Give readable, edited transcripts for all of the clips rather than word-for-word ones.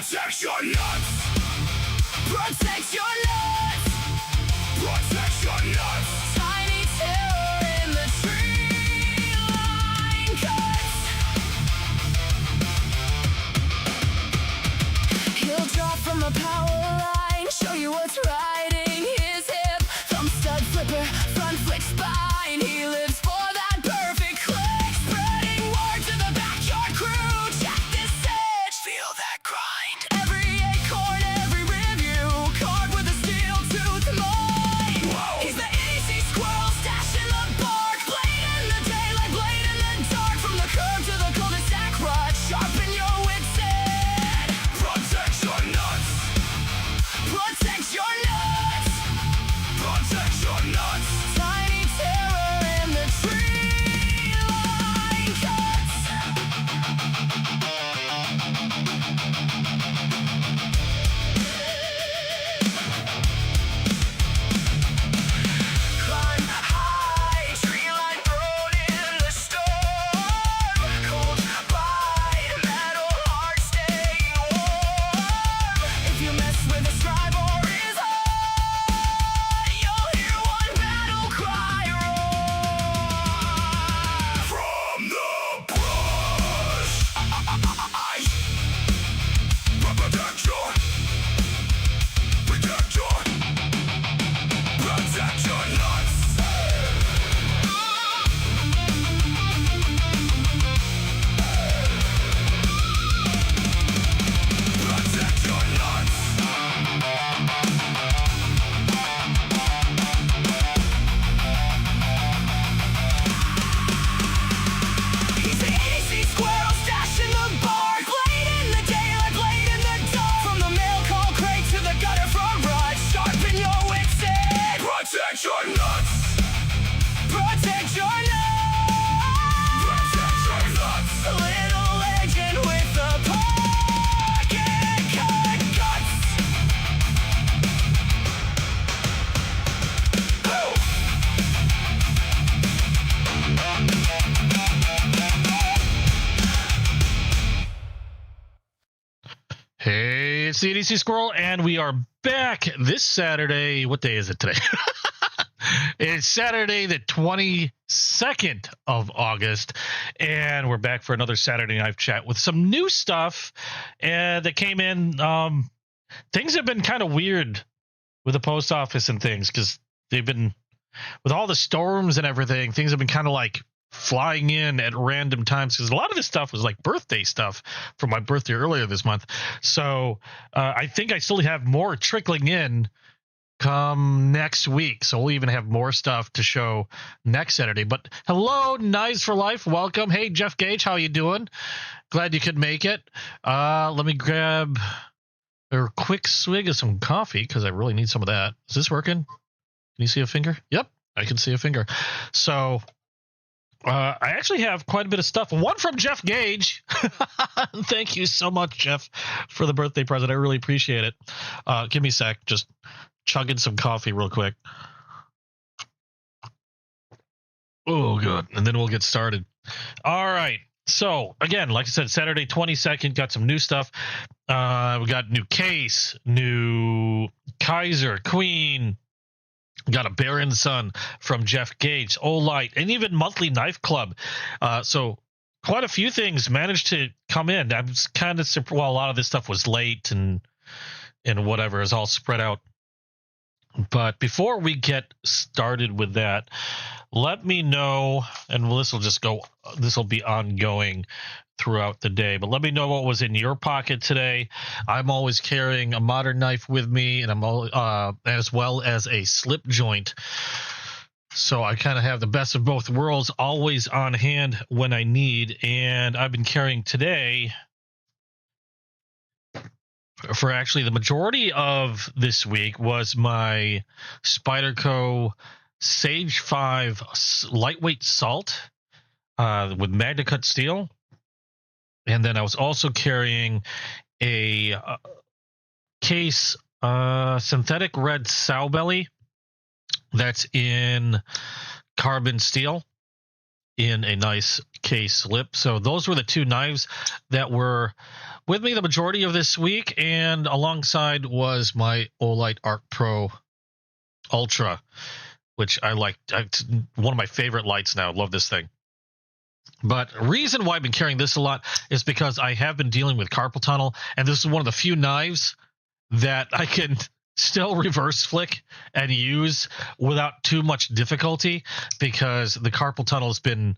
Protect your nuts. Protect your nuts. Protect your nuts. Tiny terror in the tree line cuts. He'll drop from a power line, show you what's riding his hip. Thumb stud flipper, front flick spine. He lives for that perfect click. Spreading word to the backyard crew. Check this edge, feel that grind. Every acorn, every review. Carved with a steel tooth mine. Whoa. He's the EDC Squirrel, stashing the bark. Blade in the daylight, blade in the dark. From the curb to the cul-de-sac rut. Sharpen your wits end. Protect your nuts. Protect your nuts. Protect your nuts. Tiny terror in the tree line cuts. Climb high, tree line thrown in the storm. Cold bite, metal heart staying warm. If you mess with a scribe or his heart, you'll hear one battle cry roar. From the brush, protect your nuts. Protect your nuts. He's the EDC Squirrel, stashing the bark. Blade in the daylight, blade in the dark. From the mail call crate to the gutter front rut. Sharpen your wits end. Protect your nuts. Protect your nuts. Protect your nuts. A little legend with the pocket cut guts. Boom. Hey, it's the EDC Squirrel, and we are back this Saturday. What day is it today? It's Saturday, the 22nd of August, and we're back for another Saturday Night Chat with some new stuff that came in. Things have been kind of weird with the post office and things because they've been, with all the storms and everything, things have been kind of like flying in at random times because a lot of this stuff was like birthday stuff from my birthday earlier this month. So I think I still have more trickling in come next week, so we'll even have more stuff to show next Saturday. But hello, Knives for Life, welcome. Hey, Jeff Gage, how you doing? Glad you could make it. Let me grab a quick swig of some coffee because I really need some of that. Is this working? Can you see a finger? Yep, I can see a finger. So I actually have quite a bit of stuff. One from Jeff Gage. Thank you so much, Jeff, for the birthday present. I really appreciate it. Give me a sec. Just chugging some coffee real quick. Oh, good. And then we'll get started. All right. So, again, like I said, Saturday 22nd, got some new stuff. We got new case, new Kizer, Queen. Got a Baron Sun from Jeff Gage, Olight, and even Monthly Knife Club. So quite a few things managed to come in. I was kind of surprised. Well, a lot of this stuff was late and whatever is all spread out. But before we get started with that, let me know, and this will be ongoing throughout the day, but let me know what was in your pocket today. I'm always carrying a modern knife with me, and I'm as well as a slip joint. So I kind of have the best of both worlds always on hand when I need. And I've been carrying today, for actually the majority of this week, was my Spyderco Sage 5 lightweight salt with Magna Cut steel. And then I was also carrying a case synthetic red sow belly that's in carbon steel. in a nice case slip. So those were the two knives that were with me the majority of this week, and alongside was my Olight Art Pro Ultra, which I like. It's one of my favorite lights now. Love this thing. But reason why I've been carrying this a lot is because I have been dealing with carpal tunnel, and this is one of the few knives that I can still reverse flick and use without too much difficulty, because the carpal tunnel has been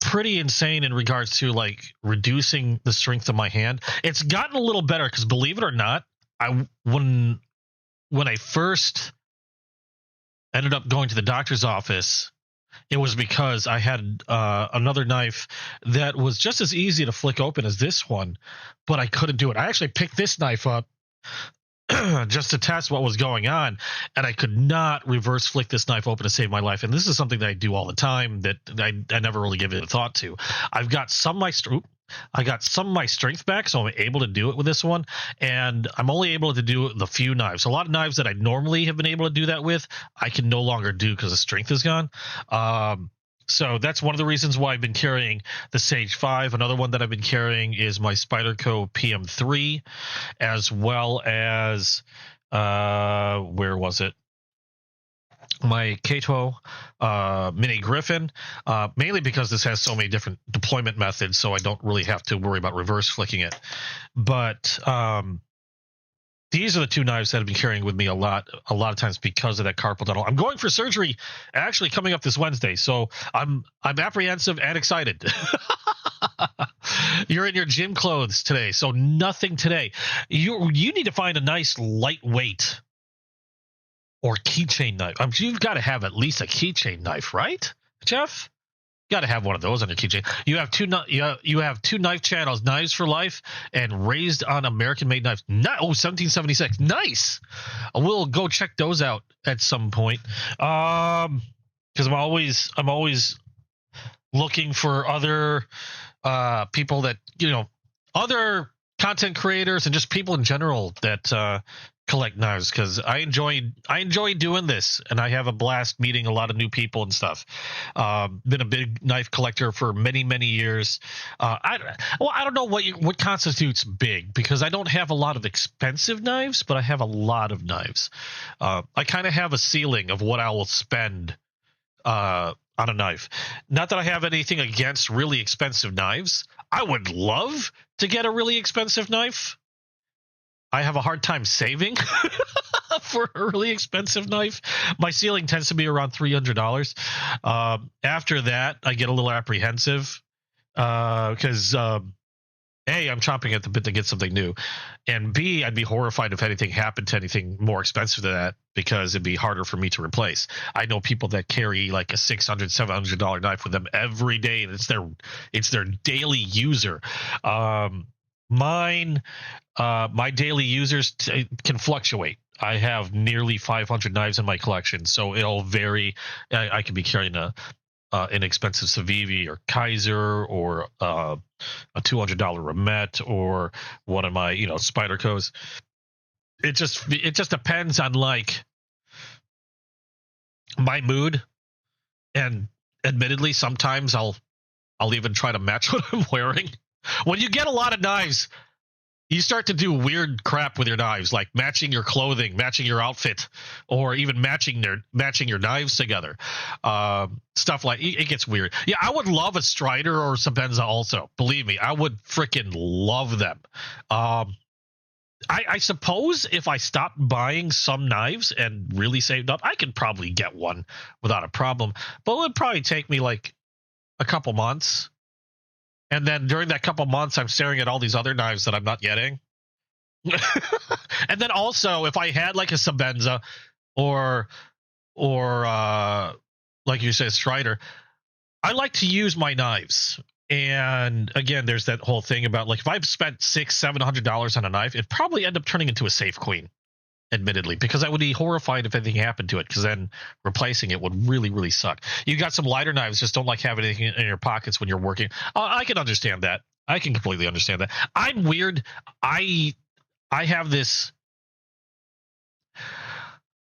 pretty insane in regards to like reducing the strength of my hand. It's gotten a little better because, believe it or not, when I first ended up going to the doctor's office, it was because I had another knife that was just as easy to flick open as this one, but I couldn't do it. I actually picked this knife up just to test what was going on, and I could not reverse flick this knife open to save my life. And this is something that I do all the time that I never really give it a thought to. I got some of my strength back, so I'm able to do it with this one, and I'm only able to do the few knives. A lot of knives that I normally have been able to do that with, I can no longer do because the strength is gone. So that's one of the reasons why I've been carrying the Sage 5. Another one that I've been carrying is my Spyderco PM3, as well as where was it? My Kato Mini Griffin, mainly because this has so many different deployment methods, so I don't really have to worry about reverse flicking it. But these are the two knives that I've been carrying with me a lot of times because of that carpal tunnel. I'm going for surgery actually coming up this Wednesday, so I'm apprehensive and excited. You're in your gym clothes today, so nothing today. You need to find a nice lightweight or keychain knife. You've got to have at least a keychain knife, right, Jeff? Got to have one of those on your keychain. You have two knife channels, Knives for Life and Raised on American-Made Knives. 1776. Nice. We'll go check those out at some point. Because I'm always looking for other people that, other content creators and just people in general that collect knives, because I enjoy doing this, and I have a blast meeting a lot of new people and stuff. Been a big knife collector for many years. I don't know what constitutes big, because I don't have a lot of expensive knives, but I have a lot of knives. I kind of have a ceiling of what I will spend on a knife. Not that I have anything against really expensive knives. I would love to get a really expensive knife. I have a hard time saving for a really expensive knife. My ceiling tends to be around $300. After that, I get a little apprehensive because A, I'm chomping at the bit to get something new, and B, I'd be horrified if anything happened to anything more expensive than that, because it'd be harder for me to replace. I know people that carry like a $600, $700 knife with them every day, and it's their daily user. Mine, my daily users can fluctuate. I have nearly 500 knives in my collection, so it'll vary. I could be carrying an expensive Civivi or Kizer, or a $200 Remet, or one of my Spydercos. It just depends on like my mood, and admittedly, sometimes I'll even try to match what I'm wearing. When you get a lot of knives, you start to do weird crap with your knives, like matching your clothing, matching your outfit, or even matching your knives together. Stuff like it gets weird. Yeah, I would love a Strider or Sabenza also. Believe me, I would freaking love them. I suppose if I stopped buying some knives and really saved up, I could probably get one without a problem. But it would probably take me like a couple months. And then during that couple months, I'm staring at all these other knives that I'm not getting. And then also, if I had like a Sabenza or like you said, Strider, I like to use my knives. And again, there's that whole thing about like if I've spent $600-700 on a knife, it'd probably end up turning into a safe queen, admittedly, because I would be horrified if anything happened to it, because then replacing it would really suck. You got some lighter knives, just don't like having anything in your pockets when you're working. I can understand that. I can completely understand that. I'm weird. I have this.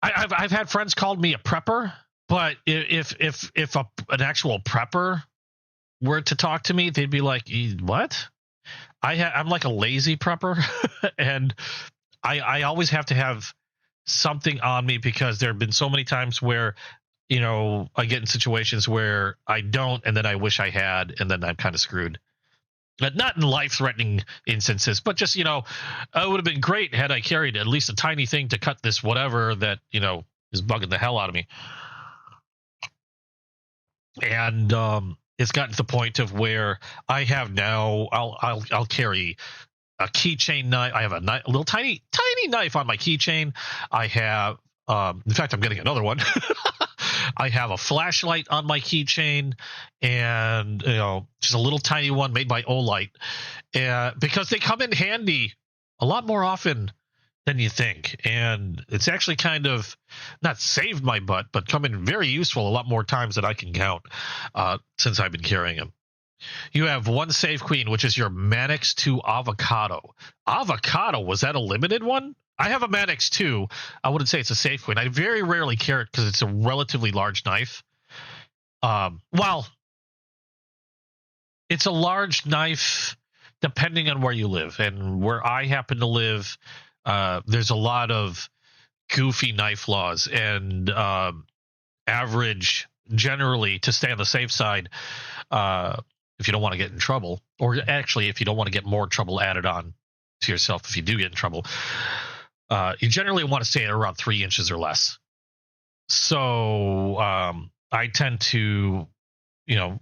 I've had friends called me a prepper, But if an actual prepper were to talk to me, they'd be like, what? I'm like a lazy prepper, and I always have to have something on me because there have been so many times where, I get in situations where I don't, and then I wish I had, and then I'm kind of screwed. But not in life-threatening instances, but just, it would have been great had I carried at least a tiny thing to cut this whatever that, is bugging the hell out of me. And it's gotten to the point of where I have now, I'll carry a keychain knife. I have a little tiny knife on my keychain. I have, in fact, I'm getting another one. I have a flashlight on my keychain, and just a little tiny one made by Olight, because they come in handy a lot more often than you think, and it's actually kind of not saved my butt, but come in very useful a lot more times than I can count since I've been carrying them. You have one Save Queen, which is your Mannix 2 Avocado. Avocado, was that a limited one? I have a Mannix 2. I wouldn't say it's a Save Queen. I very rarely carry it because it's a relatively large knife. Well, it's a large knife depending on where you live. And where I happen to live, there's a lot of goofy knife laws, and average, generally, to stay on the safe side, if you don't want to get in trouble, or actually if you don't want to get more trouble added on to yourself if you do get in trouble, you generally want to stay at around 3 inches or less. So I tend to,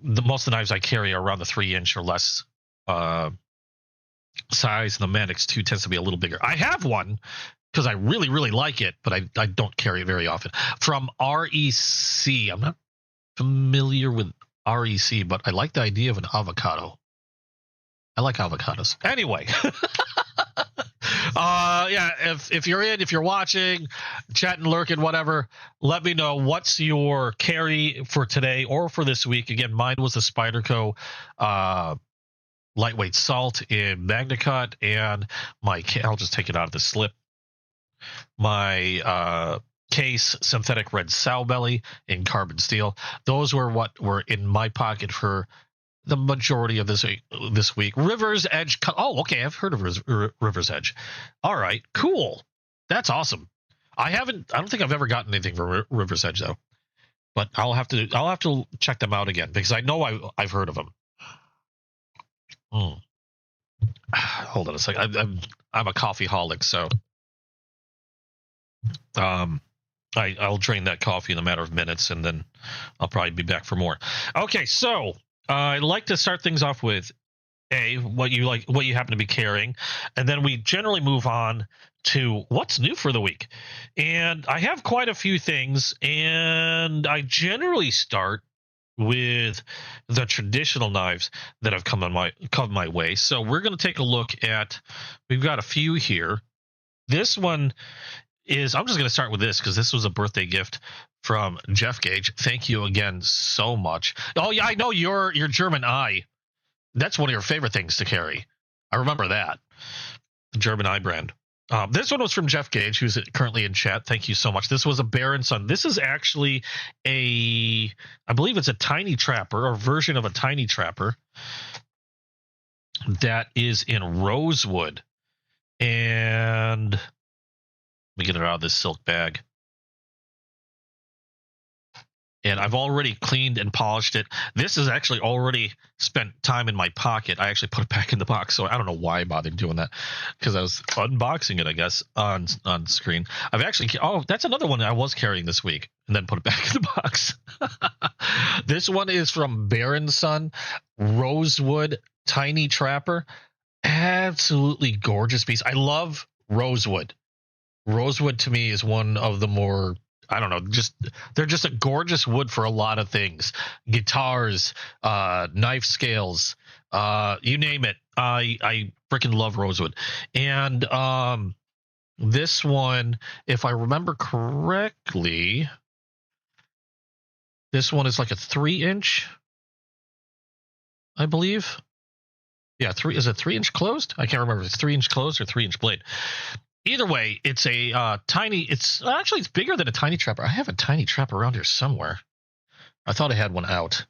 most of the knives I carry are around the 3-inch or less size. And the Mannix 2 tends to be a little bigger. I have one because I really, really like it, but I don't carry it very often. From REC. I'm not familiar with REC, but I like the idea of an avocado. I like avocados. Anyway. Yeah, if you're watching, chatting, lurking, whatever, let me know what's your carry for today or for this week. Again, mine was the Spyderco lightweight salt in MagnaCut, and I'll just take it out of the slip. My case synthetic red sow belly in carbon steel. Those were what were in my pocket for the majority of this week. River's Edge. Oh, okay. I've heard of River's Edge. All right, cool. That's awesome. I don't think I've ever gotten anything from River's Edge though, but I'll have to check them out again because I know I've heard of them. Hold on a second. I'm a coffee holic, so I'll drain that coffee in a matter of minutes, and then I'll probably be back for more. Okay, so I'd like to start things off with what you happen to be carrying, and then we generally move on to what's new for the week. And I have quite a few things, and I generally start with the traditional knives that have come my way. So we're going to take a look at. We've got a few here. This one is. I'm just going to start with this because this was a birthday gift from Jeff Gage. Thank you again so much. Oh yeah, I know your German eye. That's one of your favorite things to carry. I remember that. The German eye brand. This one was from Jeff Gage, who's currently in chat. Thank you so much. This was a Baron Son. This is actually I believe it's a tiny trapper, or version of a tiny trapper that is in rosewood. And let me get it out of this silk bag. And I've already cleaned and polished it. This has actually already spent time in my pocket. I actually put it back in the box, so I don't know why I bothered doing that, because I was unboxing it, I guess, on screen. I've actually... Oh, that's another one I was carrying this week, and then put it back in the box. This one is from Baron Son, Rosewood Tiny Trapper. Absolutely gorgeous piece. I love rosewood. Rosewood, to me, is one of the more... I don't know, they're just a gorgeous wood for a lot of things. Guitars, knife scales, you name it. I freaking love rosewood. And this one, if I remember correctly, this one is like a 3-inch, I believe. Yeah, is it 3-inch closed? I can't remember if it's 3-inch closed or 3-inch blade. either way, it's a tiny. It's bigger than a tiny trapper. I have a tiny trapper around here somewhere. I thought I had one out.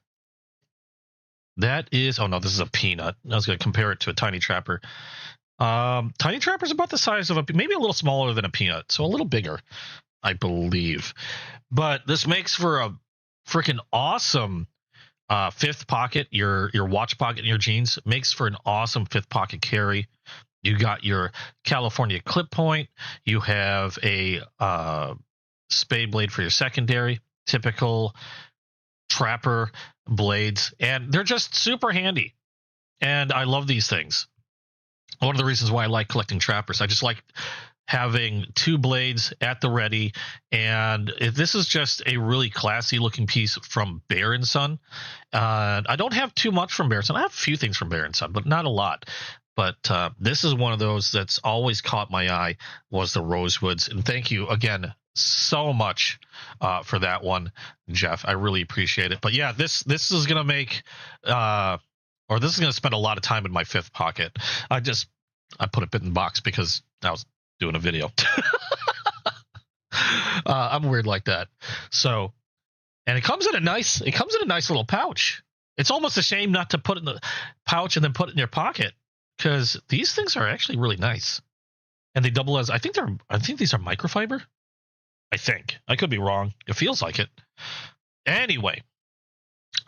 That is, oh no, this is a peanut. I was going to compare it to a tiny trapper. Tiny trapper is about the size of maybe a little smaller than a peanut, so a little bigger, I believe. But this makes for a freaking awesome fifth pocket. Your watch pocket in your jeans makes for an awesome fifth pocket carry. You got your California clip point. You have a spade blade for your secondary. Typical trapper blades, and they're just super handy. And I love these things. One of the reasons why I like collecting trappers, I just like having two blades at the ready. And this is just a really classy looking piece from Bear & Son. I don't have too much from Bear & Son. I have a few things from Bear & Son, but not a lot. But this is one of those that's always caught my eye, was the Rosewoods. And thank you again so much for that one, Jeff. I really appreciate it. But yeah, this is going to make this is going to spend a lot of time in my fifth pocket. I put it in the box because I was doing a video. I'm weird like that. So, and it comes in a nice little pouch. It's almost a shame not to put it in the pouch and then put it in your pocket, because these things are actually really nice. And they double as, I think these are microfiber. I think. I could be wrong. It feels like it. Anyway,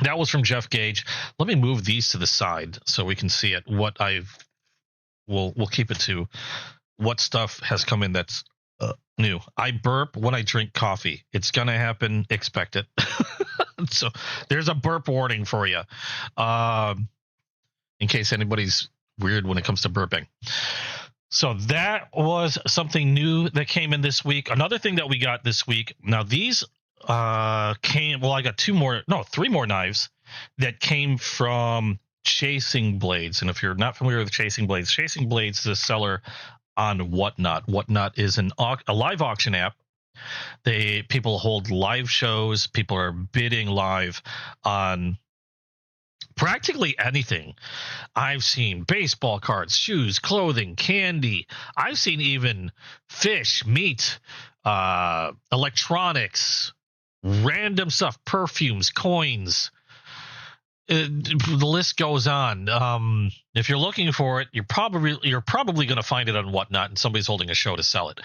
that was from Jeff Gage. Let me move these to the side so we can see it. We'll keep it to what stuff has come in that's new. I burp when I drink coffee. It's gonna happen. Expect it. So there's a burp warning for you, in case anybody's weird when it comes to burping. So that was something new that came in this week. Another thing that we got this week. Now these I got three more knives that came from Chasing Blades. And if you're not familiar with Chasing Blades is a seller on Whatnot. Whatnot is a live auction app. People hold live shows. People are bidding live on practically anything. I've seen baseball cards, shoes, clothing, candy. I've seen even fish, meat, electronics, random stuff, perfumes, coins. The list goes on. If you're looking for it, you're probably going to find it on Whatnot, and somebody's holding a show to sell it.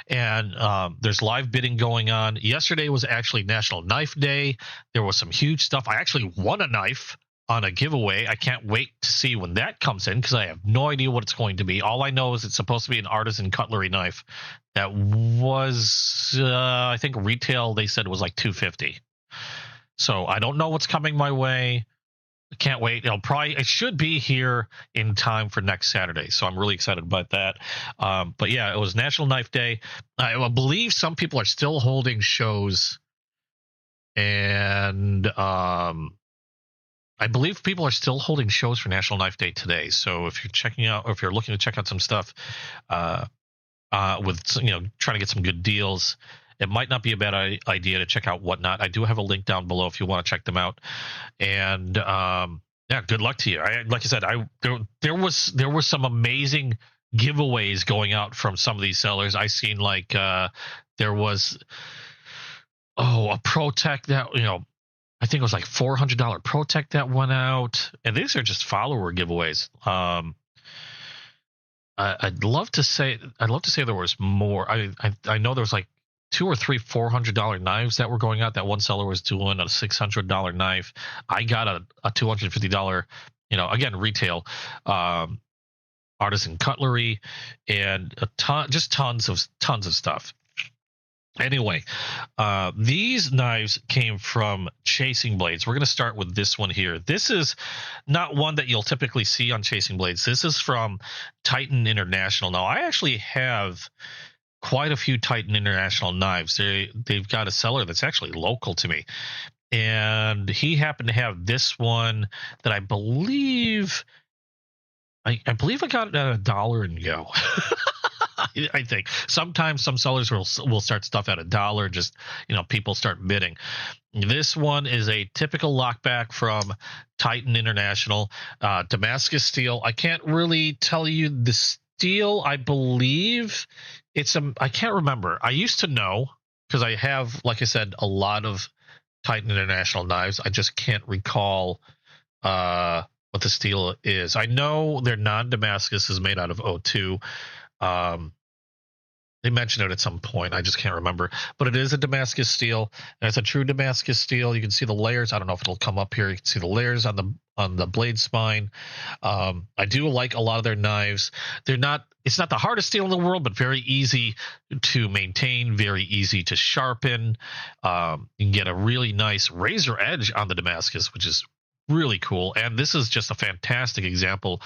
And there's live bidding going on. Yesterday was actually National Knife Day. There was some huge stuff. I actually won a knife on a giveaway. I can't wait to see when that comes in, because I have no idea what it's going to be. All I know is it's supposed to be an artisan cutlery knife that was, I think retail, they said it was like $250. So I don't know what's coming my way. I can't wait. It should be here in time for next Saturday. So I'm really excited about that. But yeah, it was National Knife Day. I believe some people are still holding shows, and I believe people are still holding shows for National Knife Day today. So if you're checking out, or if you're looking to check out some stuff, with trying to get some good deals, it might not be a bad idea to check out Whatnot. I do have a link down below if you want to check them out. And yeah, good luck to you. Like I said, there was some amazing giveaways going out from some of these sellers. I seen there was a ProTech that I think it was like $400 ProTech that went out, and these are just follower giveaways. I'd love to say there was more. I know there was like 2 or 3 $400 knives that were going out. That one seller was doing a $600 knife. I got a $250, again, retail, artisan cutlery, and tons of stuff. Anyway, these knives came from Chasing Blades. We're going to start with this one here. This is not one that you'll typically see on Chasing Blades. This is from Titan International. Now, I actually have quite a few Titan International knives. They've got a seller that's actually local to me, and he happened to have this one that I believe I got it at $1 and go. I think sometimes some sellers will start stuff at $1. Just people start bidding. This one is a typical lockback from Titan International, Damascus steel. I can't really tell you steel, I believe it's I can't remember. I used to know because I have, like I said, a lot of Titan International knives. I just can't recall what the steel is. I know their non-Damascus is made out of O2. They mentioned it at some point. I just can't remember. But it is a Damascus steel, and it's a true Damascus steel. You can see the layers. I don't know if it'll come up here. You can see the layers on the blade spine. I do like a lot of their knives. It's not the hardest steel in the world, but very easy to maintain, very easy to sharpen. You can get a really nice razor edge on the Damascus, which is really cool. And this is just a fantastic example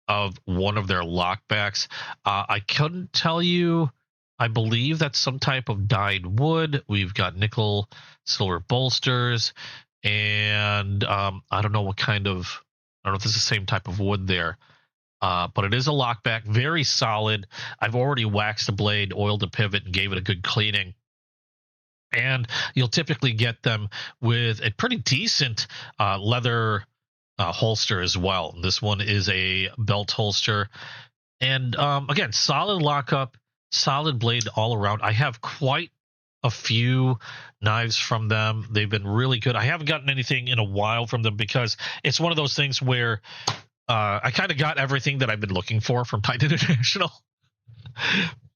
of one of their lockbacks. I couldn't tell you. I believe that's some type of dyed wood. We've got nickel silver bolsters, and I don't know what kind of, I don't know if it's the same type of wood there, but it is a lockback, very solid. I've already waxed the blade, oiled the pivot, and gave it a good cleaning. And you'll typically get them with a pretty decent leather holster as well. This one is a belt holster, and again, solid lockup. Solid blade all around. I have quite a few knives from them. They've been really good. I haven't gotten anything in a while from them because it's one of those things where I kind of got everything that I've been looking for from Titan International.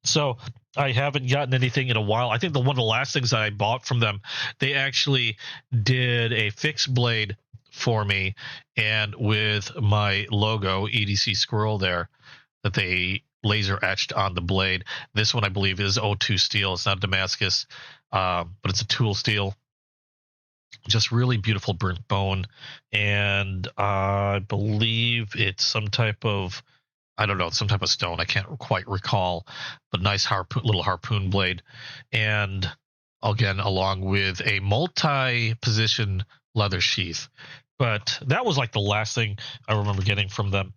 So I haven't gotten anything in a while. I think one of the last things that I bought from them, they actually did a fixed blade for me, and with my logo, EDC Squirrel there, that they laser etched on the blade. This one I believe is O2 steel. It's not Damascus, but it's a tool steel. Just really beautiful burnt bone, and I believe it's some type of, I don't know, some type of stone. I can't quite recall, but nice little harpoon blade, and again along with a multi-position leather sheath. But that was like the last thing I remember getting from them.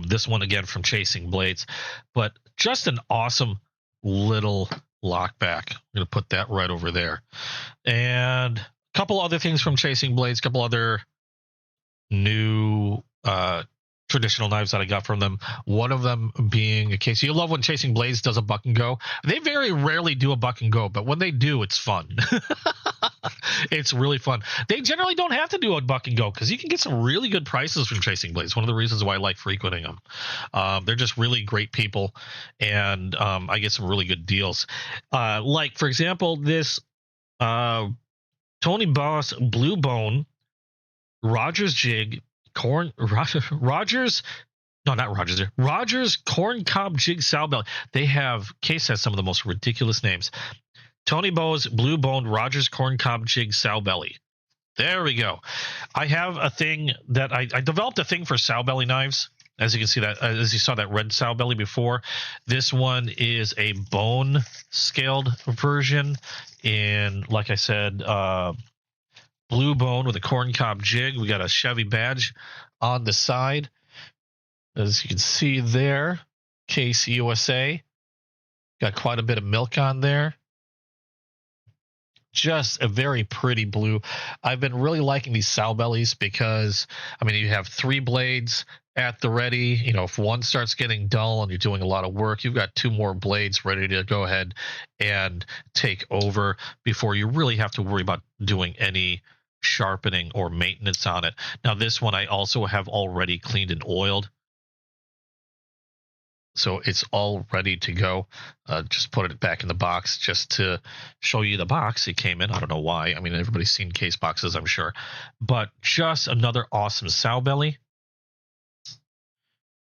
This one again from Chasing Blades, but just an awesome little lockback. I'm going to put that right over there. And a couple other things from Chasing Blades, a couple other new traditional knives that I got from them. One of them being a case. You love when Chasing Blades does a buck and go. They very rarely do a buck and go, but when they do, it's fun. It's really fun. They generally don't have to do a buck and go because you can get some really good prices from Chasing Blades. One of the reasons why I like frequenting them. They're just really great people, and I get some really good deals. Like, for example, this Tony Boss Blue Bone Rogers jig Rogers corn cob jig sow belly. They have, Case has some of the most ridiculous names. Tony Bo's Blue Bone Rogers corn cob jig sow belly. There we go. I have a thing that I developed a thing for sow belly knives. As you can see that, as you saw that red sow belly before, this one is a bone scaled version in, like I said, blue bone with a corn cob jig. We got a Chevy badge on the side, as you can see there. Case USA. Got quite a bit of milk on there. Just a very pretty blue. I've been really liking these sow bellies because, I mean, you have 3 blades at the ready. You know, if one starts getting dull and you're doing a lot of work, you've got 2 more blades ready to go ahead and take over before you really have to worry about doing any sharpening or maintenance on it. Now, this one I also have already cleaned and oiled, so it's all ready to go. Just put it back in the box just to show you the box it came in. I don't know why. I mean, everybody's seen case boxes, I'm sure. But just another awesome sow belly.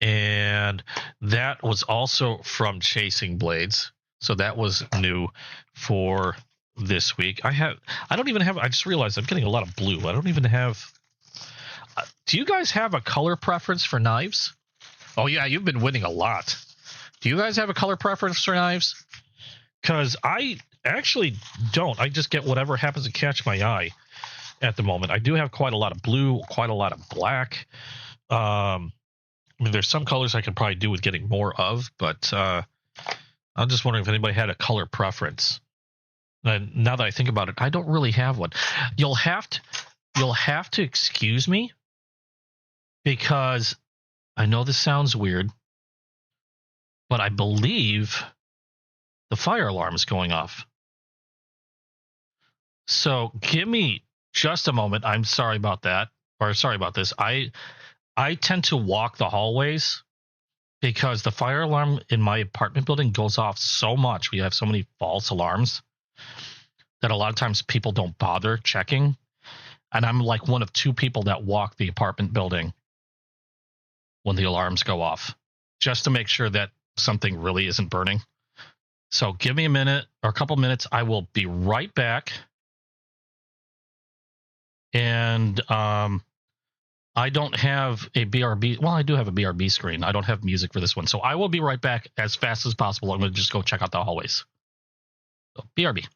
And that was also from Chasing Blades. So that was new for this week. I just realized I'm getting a lot of blue. I don't even have... do you guys have a color preference for knives? Oh, yeah, you've been winning a lot. Do you guys have a color preference for knives? Because I actually don't. I just get whatever happens to catch my eye at the moment. I do have quite a lot of blue, quite a lot of black. I mean, there's some colors I could probably do with getting more of, but I'm just wondering if anybody had a color preference. And now that I think about it, I don't really have one. You'll have to excuse me, because I know this sounds weird, but I believe the fire alarm is going off. So give me just a moment. I'm sorry about that, or sorry about this. I tend to walk the hallways because the fire alarm in my apartment building goes off so much. We have so many false alarms that a lot of times people don't bother checking. And I'm like one of two people that walk the apartment building when the alarms go off, just to make sure that something really isn't burning. So give me a minute or a couple minutes. I will be right back. And I don't have a BRB. Well, I do have a BRB screen. I don't have music for this one. So I will be right back as fast as possible. I'm going to just go check out the hallways. So, BRB.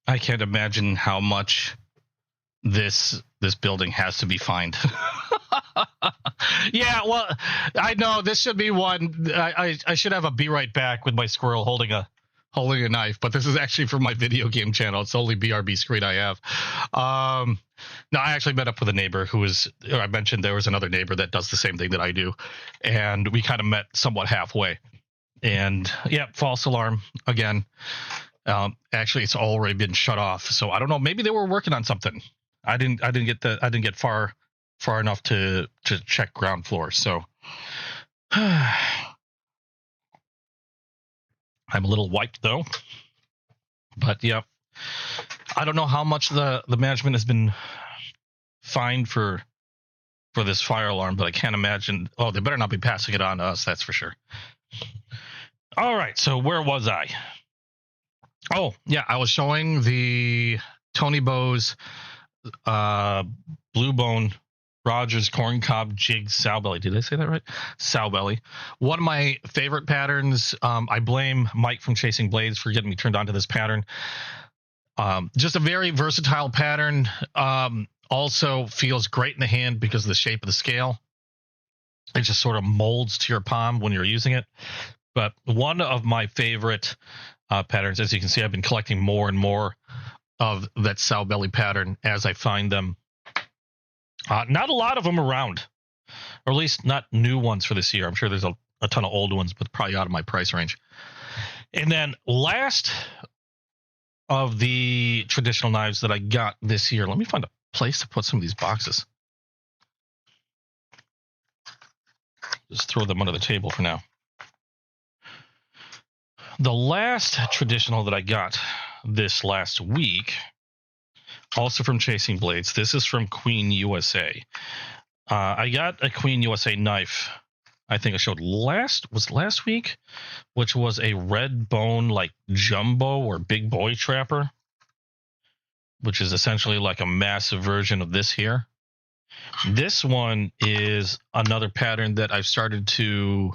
I can't imagine how much this building has to be fined. Yeah, well, I know this should be one. I should have a be right back with my squirrel holding a knife, but this is actually for my video game channel. It's the only BRB screen I have. No, I actually met up with a neighbor who was. I mentioned there was another neighbor that does the same thing that I do, and we kind of met somewhat halfway. And yeah, false alarm again. Actually, it's already been shut off, so I don't know. Maybe they were working on something. I didn't get far enough to check ground floor. So I'm a little wiped though. But yeah, I don't know how much the management has been fined for for this fire alarm, but I can't imagine. Oh, they better not be passing it on to us. That's for sure. All right. So where was I? Oh, yeah. I was showing the Tony Bowes Blue Bone Rogers Corncob Jig Sow Belly. Did I say that right? Sow Belly. One of my favorite patterns. I blame Mike from Chasing Blades for getting me turned on to this pattern. Just a very versatile pattern. Also feels great in the hand because of the shape of the scale. It just sort of molds to your palm when you're using it. But one of my favorite patterns, as you can see, I've been collecting more and more of that sow belly pattern as I find them. Not a lot of them around, or at least not new ones for this year. I'm sure there's a ton of old ones, but probably out of my price range. And then last of the traditional knives that I got this year, let me find a place to put some of these boxes. Just throw them under the table for now. The last traditional that I got this last week, also from Chasing Blades, this is from Queen USA. I got a Queen USA knife, I think I showed last week, which was a red bone like jumbo or big boy trapper, which is essentially like a massive version of this here. This one is another pattern that I've started to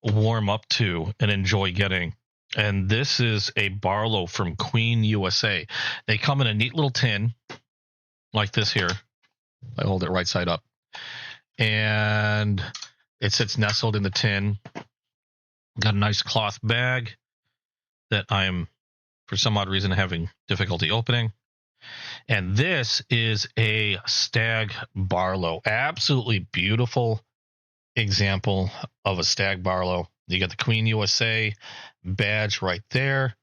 warm up to and enjoy getting. And this is a Barlow from Queen USA. They come in a neat little tin like this here. I hold it right side up. And it sits nestled in the tin. Got a nice cloth bag that I'm, for some odd reason, having difficulty opening. And this is a Stag Barlow. Absolutely beautiful example of a Stag Barlow. You got the Queen USA badge right there.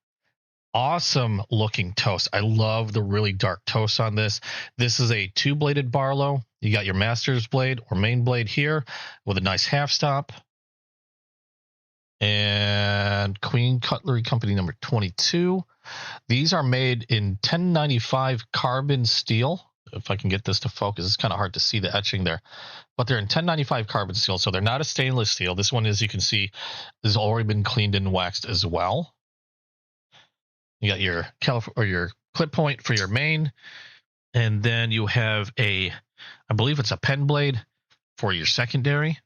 Awesome looking toast. I love the really dark toast on this. This is a 2-bladed Barlow. You got your master's blade or main blade here with a nice half stop. And Queen Cutlery Company number 22. These are made in 1095 carbon steel. If I can get this to focus, it's kind of hard to see the etching there, but they're in 1095 carbon steel, so they're not a stainless steel. This one, as you can see, has already been cleaned and waxed as well. You got your your clip point for your main, and then you have I believe it's a pen blade for your secondary,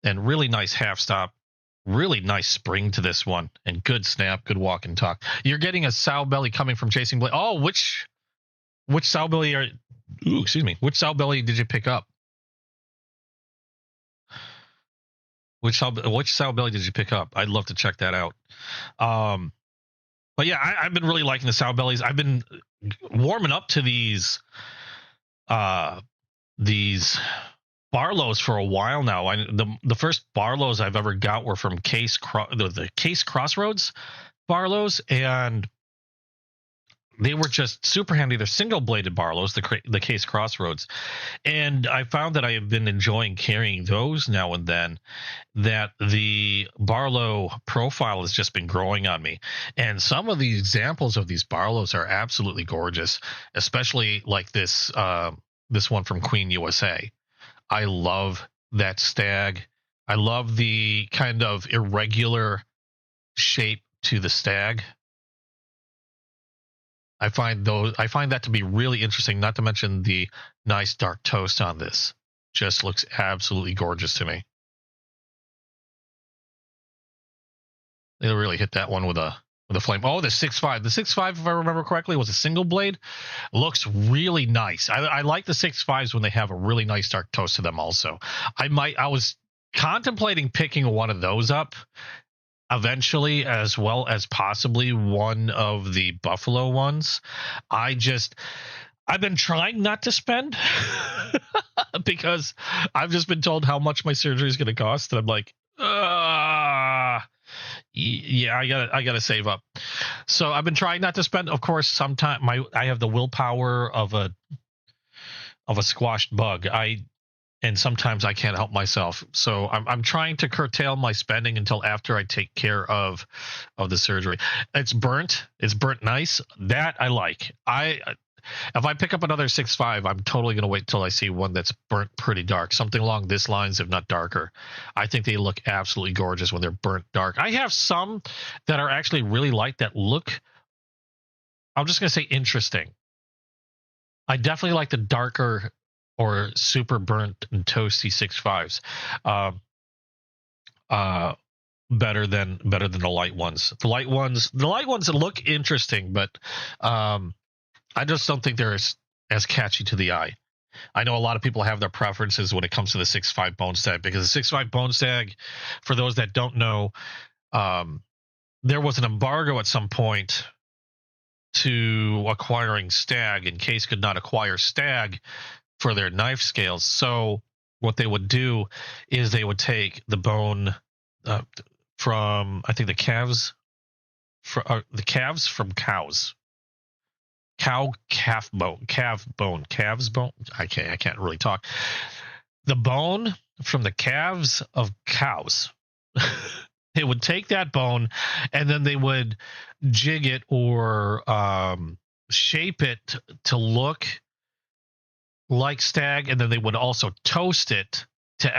and really nice half stop. Really nice spring to this one, and good snap, good walk and talk. You're getting a sow belly coming from Chasing Blade. Oh, which sow belly which sow belly did you pick up? Which sow belly did you pick up? I'd love to check that out. But yeah, I've been really liking the sow bellies. I've been warming up to these Barlows for a while now. The first Barlows I've ever got were from the Case Crossroads Barlows, and they were just super handy. They're single-bladed Barlows, the Case Crossroads, and I found that I have been enjoying carrying those now and then, that the Barlow profile has just been growing on me. And some of the examples of these Barlows are absolutely gorgeous, especially like this one from Queen USA. I love that Stag. I love the kind of irregular shape to the Stag. I find that to be really interesting, not to mention the nice dark toast on this. Just looks absolutely gorgeous to me. They really hit that one with a flame. Oh, the 6.5. The 6.5, if I remember correctly, was a single blade. Looks really nice. I like the 6.5s when they have a really nice dark toast to them also. I was contemplating picking one of those up eventually, as well as possibly one of the Buffalo ones. I've been trying not to spend because I've just been told how much my surgery is going to cost, and I'm like, yeah, I gotta save up. So I've been trying not to spend. Of course, sometimes I have the willpower of a squashed bug. And sometimes I can't help myself. So I'm trying to curtail my spending until after I take care of the surgery. It's burnt nice. That I like. if I pick up another 6.5, I'm totally going to wait until I see one that's burnt pretty dark, something along this lines, if not darker. I think they look absolutely gorgeous when they're burnt dark. I have some that are actually really light that look, I'm just going to say, interesting. I definitely like the darker or super burnt and toasty 6.5s. Better than the light ones. The light ones look interesting, but I just don't think they're as catchy to the eye. I know a lot of people have their preferences when it comes to the 6.5 bone stag, because the 6.5 bone stag, for those that don't know, there was an embargo at some point to acquiring stag, and Case could not acquire stag for their knife scales. So what they would do is they would take the bone from, I think, the calves from cows. Calf bone. I can't really talk. The bone from the calves of cows. They would take that bone and then they would jig it or shape it to look like stag, and then they would also toast it to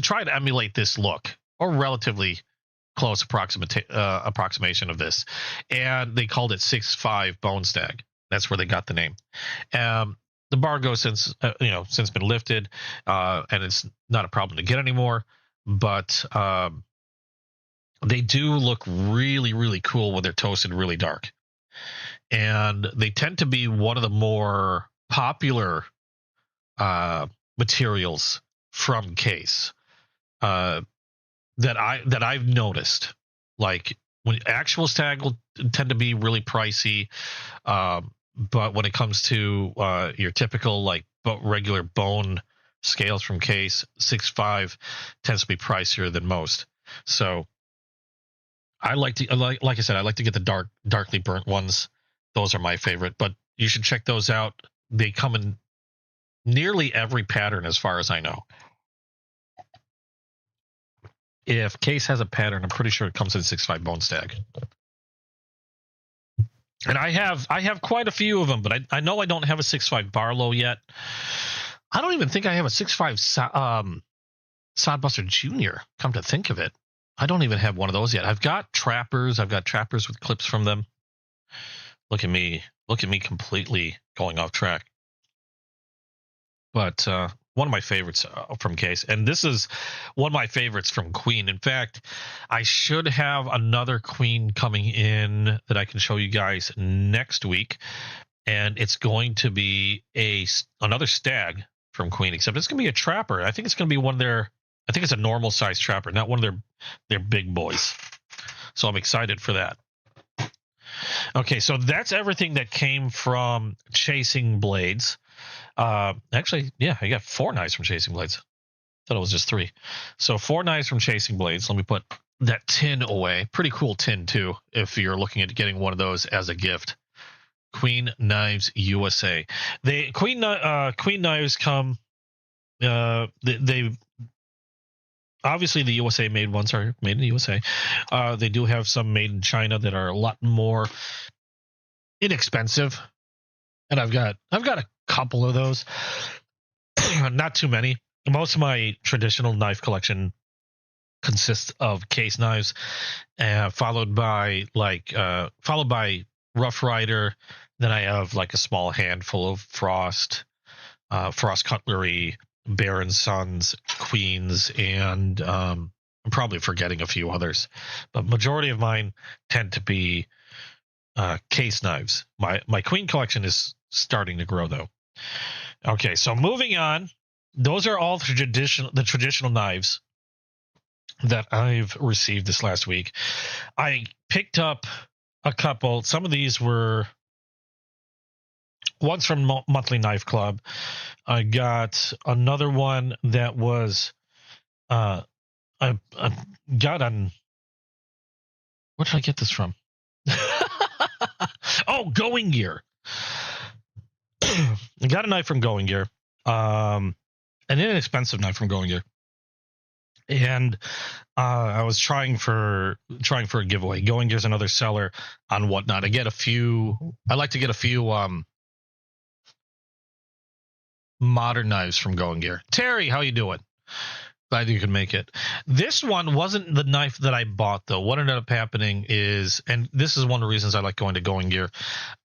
try to emulate this look, or relatively close approximation of this, and they called it 6.5 bone stag. That's where they got the name. The embargo since been lifted, and it's not a problem to get anymore. But they do look really, really cool when they're toasted really dark, and they tend to be one of the more popular materials from Case. That I've noticed. Like, when actual stag will tend to be really pricey, but when it comes to your typical like regular bone scales from Case, 6.5 tends to be pricier than most. So like I said, I like to get the darkly burnt ones. Those are my favorite, but you should check those out. They come in nearly every pattern, as far as I know. If Case has a pattern, I'm pretty sure it comes in 6.5 bone stag. And I have quite a few of them, but I know I don't have a 6.5 Barlow yet. I don't even think I have a 6.5 Sodbuster Jr., come to think of it. I don't even have one of those yet. I've got trappers. I've got trappers with clips from them. Look at me completely going off track. But one of my favorites from Case, and this is one of my favorites from Queen. In fact, I should have another Queen coming in that I can show you guys next week, and it's going to be another stag from Queen, except it's going to be a trapper. I think it's going to be I think it's a normal size trapper, not one of their big boys. So I'm excited for that. Okay, so that's everything that came from Chasing Blades. Actually, yeah, I got 4 knives from Chasing Blades. Thought it was just 3. So 4 knives from Chasing Blades. Let me put that tin away. Pretty cool tin too, if you're looking at getting one of those as a gift. Queen Knives USA. Queen knives come. They obviously, the USA made ones are made in the USA. They do have some made in China that are a lot more inexpensive, and I've got a couple of those. Not too many. Most of my traditional knife collection consists of Case knives, followed by Rough Rider. Then I have like a small handful of Frost cutlery, Baron Sons, Queens, and I'm probably forgetting a few others, but majority of mine tend to be Case knives. My Queen collection is starting to grow though. Okay, so moving on. Those are all the traditional knives that I've received this last week. I picked up a couple. Some of these were one's from Monthly Knife Club. I got another one that was I got on, where did I get this from? Oh, Going Gear. I got a knife from Going Gear, an inexpensive knife from Going Gear, and I was trying for a giveaway. Going Gear's another seller on Whatnot. I like to get a few modern knives from Going Gear. Terry, how you doing? Glad you could make it. This one wasn't the knife that I bought, though. What ended up happening is, and this is one of the reasons I like going to Going Gear,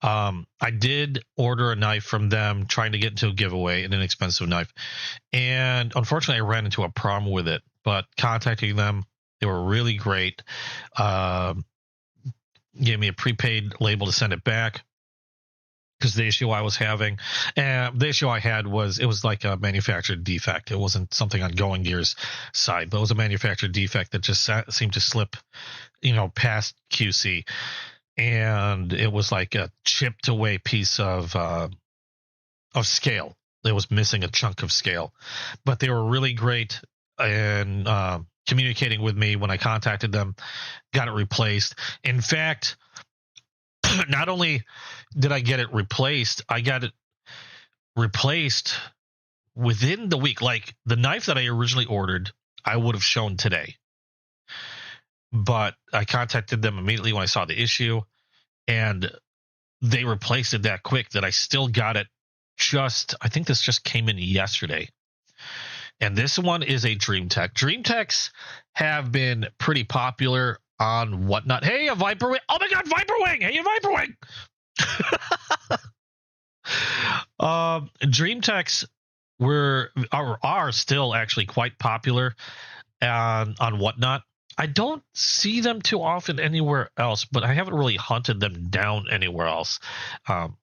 I did order a knife from them, trying to get into a giveaway, an inexpensive knife. And unfortunately, I ran into a problem with it. But contacting them, they were really great. Gave me a prepaid label to send it back. Because the issue I was having, the issue I had was, it was like a manufactured defect. It wasn't something on Going Gear's side, but it was a manufactured defect that just seemed to slip, past QC. And it was like a chipped away piece of scale. It was missing a chunk of scale. But they were really great in communicating with me when I contacted them, got it replaced. In fact, not only did I get it replaced, I got it replaced within the week. Like, the knife that I originally ordered, I would have shown today. But I contacted them immediately when I saw the issue, and they replaced it that quick that I still got it I think this just came in yesterday. And this one is a DreamTech. DreamTechs have been pretty popular on Whatnot. Hey, a Viper Wing. Oh my God, Viper Wing. Hey, a Viper Wing. DreamTechs are still actually quite popular on Whatnot. I don't see them too often anywhere else, but I haven't really hunted them down anywhere else,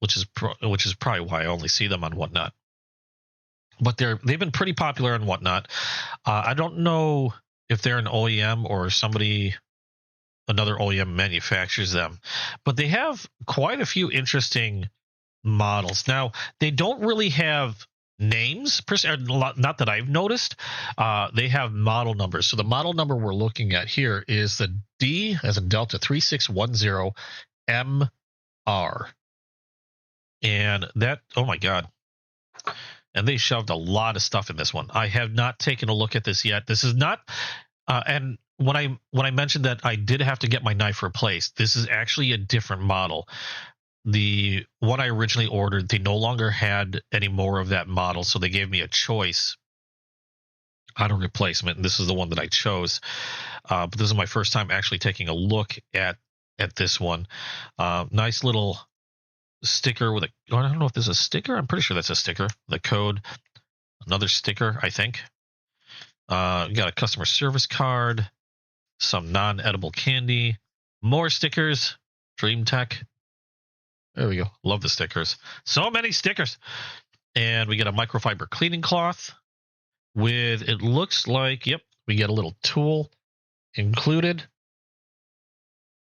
which is probably why I only see them on Whatnot. But they've been pretty popular on Whatnot. I don't know if they're an OEM or another OEM manufactures them, but they have quite a few interesting models. Now, they don't really have names, not that I've noticed. They have model numbers. So the model number we're looking at here is the D as in Delta 3610MR. And that, oh my God. And they shoved a lot of stuff in this one. I have not taken a look at this yet. This is not, and when I mentioned that I did have to get my knife replaced, this is actually a different model. The one I originally ordered, they no longer had any more of that model, so they gave me a choice on a replacement, and this is the one that I chose. But this is my first time actually taking a look at this one. Nice little sticker with I don't know if this is a sticker. I'm pretty sure that's a sticker. The code, another sticker, I think. Got a customer service card, some non-edible candy, more stickers, DreamTech. There we go. Love the stickers. So many stickers. And we get a microfiber cleaning cloth with, it looks like, yep, we get a little tool included.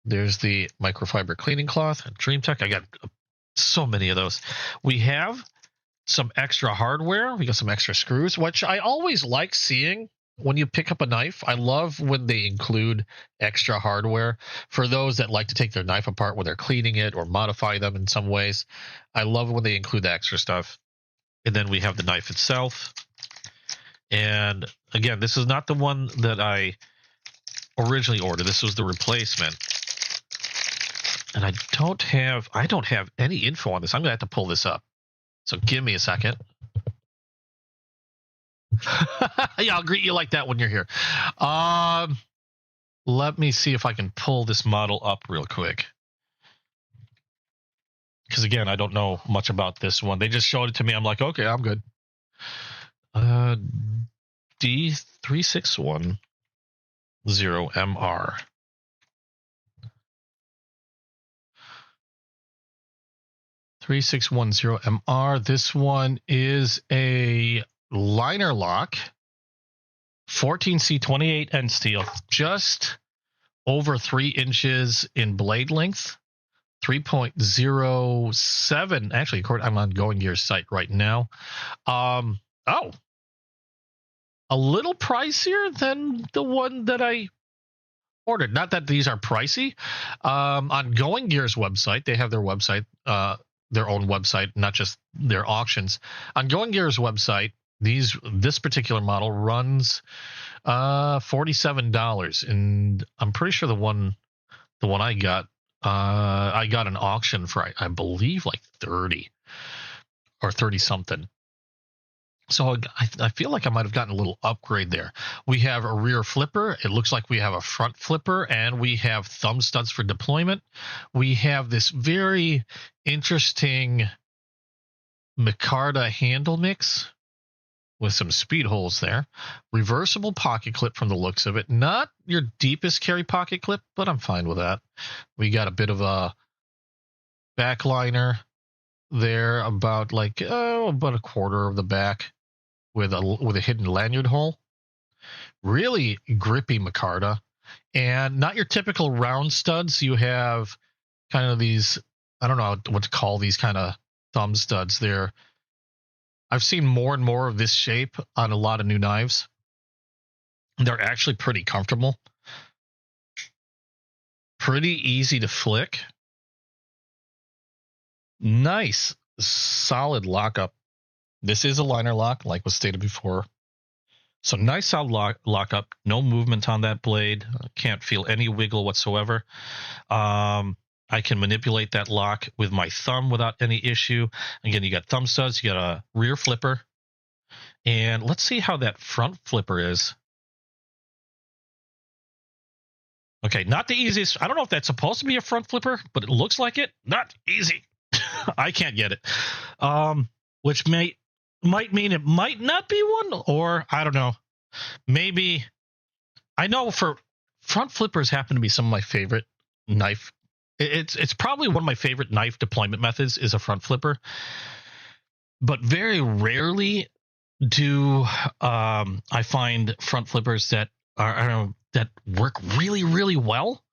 There's the microfiber cleaning cloth. DreamTech. I got so many of those. We have some extra hardware. We got some extra screws, which I always like seeing when you pick up a knife. I love when they include extra hardware for those that like to take their knife apart when they're cleaning it or modify them in some ways. I love when they include the extra stuff. And then we have the knife itself. And again, this is not the one that I originally ordered. This was the replacement. And I don't have any info on this. I'm going to have to pull this up. So give me a second. Yeah, I'll greet you like that when you're here. Let me see if I can pull this model up real quick. Because again, I don't know much about this one. They just showed it to me. I'm like, okay, I'm good. D3610MR. D3610MR. This one is a liner lock, 14C28 end steel, just over 3 inches in blade length, 3.07. Actually, I'm on Going Gear's site right now. A little pricier than the one that I ordered. Not that these are pricey. On Going Gear's website, they have their website, their own website, not just their auctions. On Going Gear's website, this particular model runs $47, and I'm pretty sure the one I got an auction for I believe like 30 or 30 something. So I feel like I might have gotten a little upgrade there. We have a rear flipper. It looks like we have a front flipper, and we have thumb studs for deployment. We have this very interesting micarta handle mix with some speed holes there. Reversible pocket clip from the looks of it. Not your deepest carry pocket clip, but I'm fine with that. We got a bit of a backliner there, about about a quarter of the back, with a hidden lanyard hole. Really grippy micarta, and not your typical round studs. You have kind of these, I don't know what to call these kind of thumb studs there. I've seen more and more of this shape on a lot of new knives. They're actually pretty comfortable, pretty easy to flick. Nice solid lockup. This is a liner lock, like was stated before. So nice solid lockup. No movement on that blade. Can't feel any wiggle whatsoever. I can manipulate that lock with my thumb without any issue. Again, you got thumb studs. You got a rear flipper. And let's see how that front flipper is. Okay, not the easiest. I don't know if that's supposed to be a front flipper, but it looks like it. Not easy. I can't get it. Which might mean it might not be one, or I don't know. Maybe. I know for front flippers happen to be some of my favorite knife. It's probably one of my favorite knife deployment methods is a front flipper. But very rarely do I find front flippers that that work really, really well.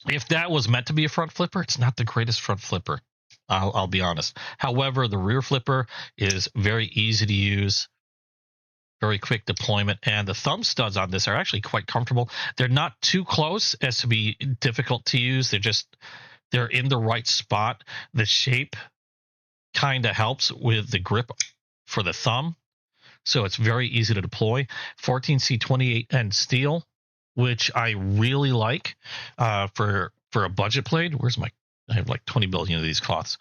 If that was meant to be a front flipper, it's not the greatest front flipper. I'll be honest. However, the rear flipper is very easy to use, very quick deployment, and the thumb studs on this are actually quite comfortable. They're not too close as to be difficult to use. They're in the right spot. The shape kind of helps with the grip for the thumb, so it's very easy to deploy. 14C28N steel, which I really like for a budget blade. I have like 20 billion of these cloths.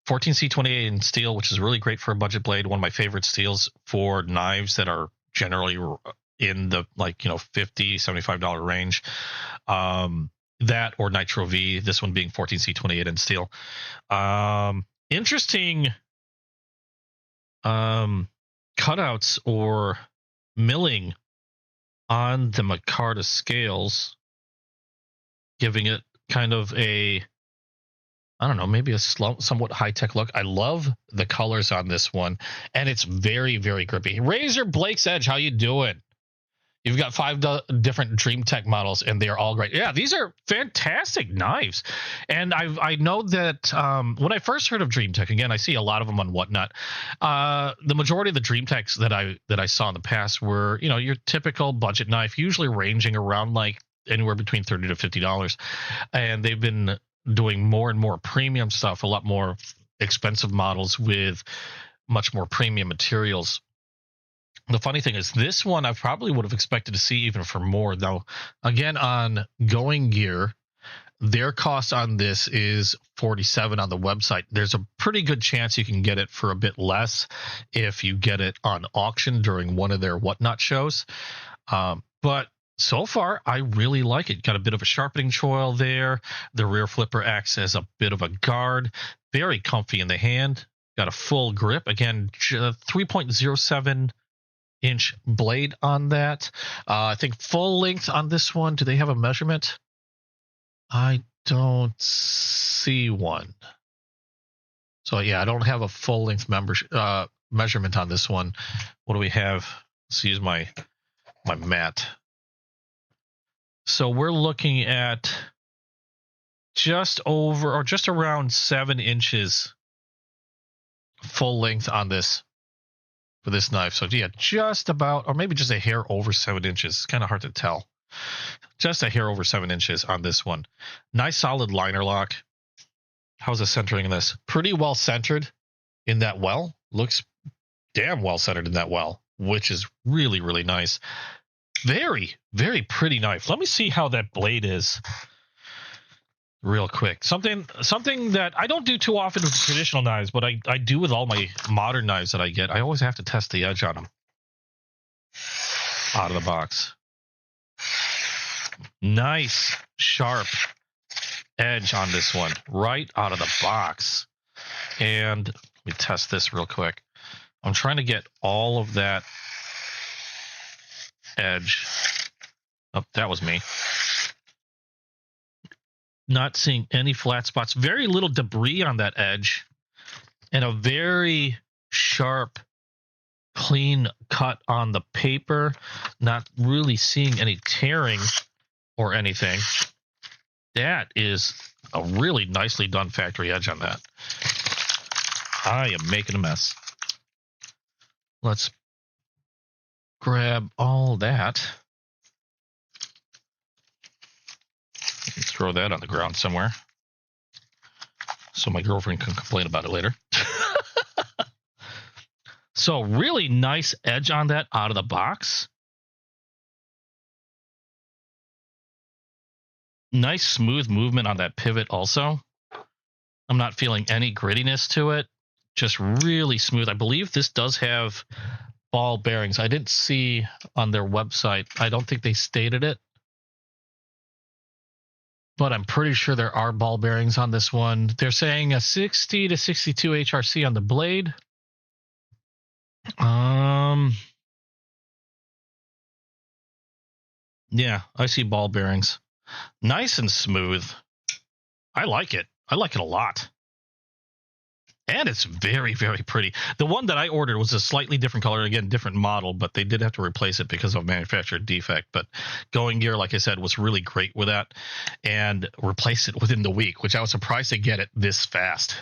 14C28 in steel, which is really great for a budget blade. One of my favorite steels for knives that are generally in the $50, $75 range. That or Nitro V, this one being 14C28 in steel. Interesting cutouts or milling on the micarta scales, giving it kind of a, I don't know, maybe a somewhat high-tech look. I love the colors on this one, and it's very, very grippy. Razor Blake's Edge, how you doing? You've got 5 different DreamTech models, and they are all great. Yeah, these are fantastic knives. And I know that when I first heard of DreamTech, again, I see a lot of them on Whatnot. The majority of the DreamTechs that I saw in the past were, your typical budget knife, usually ranging around like anywhere between $30 to $50. And they've been doing more and more premium stuff, a lot more expensive models with much more premium materials. The funny thing is, this one I probably would have expected to see even for more, though. Again, on Going Gear, their cost on this is $47 on the website. There's a pretty good chance you can get it for a bit less if you get it on auction during one of their Whatnot shows. But so far, I really like it. Got a bit of a sharpening choil there. The rear flipper acts as a bit of a guard. Very comfy in the hand. Got a full grip. Again, 3.07 inch blade on that. I think full length on this one. Do they have a measurement? I don't see one. So yeah, I don't have a full length measurement on this one. What do we have? Let's use my mat. So we're looking at just over or just around 7 inches full length on this for this knife. So yeah, just about, or maybe just a hair over 7 inches. It's kind of hard to tell. Just a hair over 7 inches on this one. Nice solid liner lock. How's the centering in this? Pretty well centered in that well. Looks damn well centered in that well, which is really, really nice. Very, very pretty knife. Let me see how that blade is. real quick. Something that I don't do too often with traditional knives, but I do with all my modern knives that I get. I always have to test the edge on them out of the box. Nice, sharp edge on this one, right out of the box. And let me test this real quick. I'm trying to get all of that edge. Oh, that was me. Not seeing any flat spots. Very little debris on that edge. And a very sharp, clean cut on the paper. Not really seeing any tearing or anything. That is a really nicely done factory edge on that. I am making a mess. Let's grab all that. Throw that on the ground somewhere so my girlfriend can complain about it later. So really nice edge on that out of the box. Nice smooth movement on that pivot also. I'm not feeling any grittiness to it. Just really smooth. I believe this does have ball bearings. I didn't see on their website. I don't think they stated it. But I'm pretty sure there are ball bearings on this one. They're saying a 60 to 62 HRC on the blade. Yeah, I see ball bearings. Nice and smooth. I like it. I like it a lot. And it's very, very pretty. The one that I ordered was a slightly different color. Again, different model, but they did have to replace it because of manufacturer defect. But Going Gear, like I said, was really great with that and replaced it within the week, which I was surprised to get it this fast.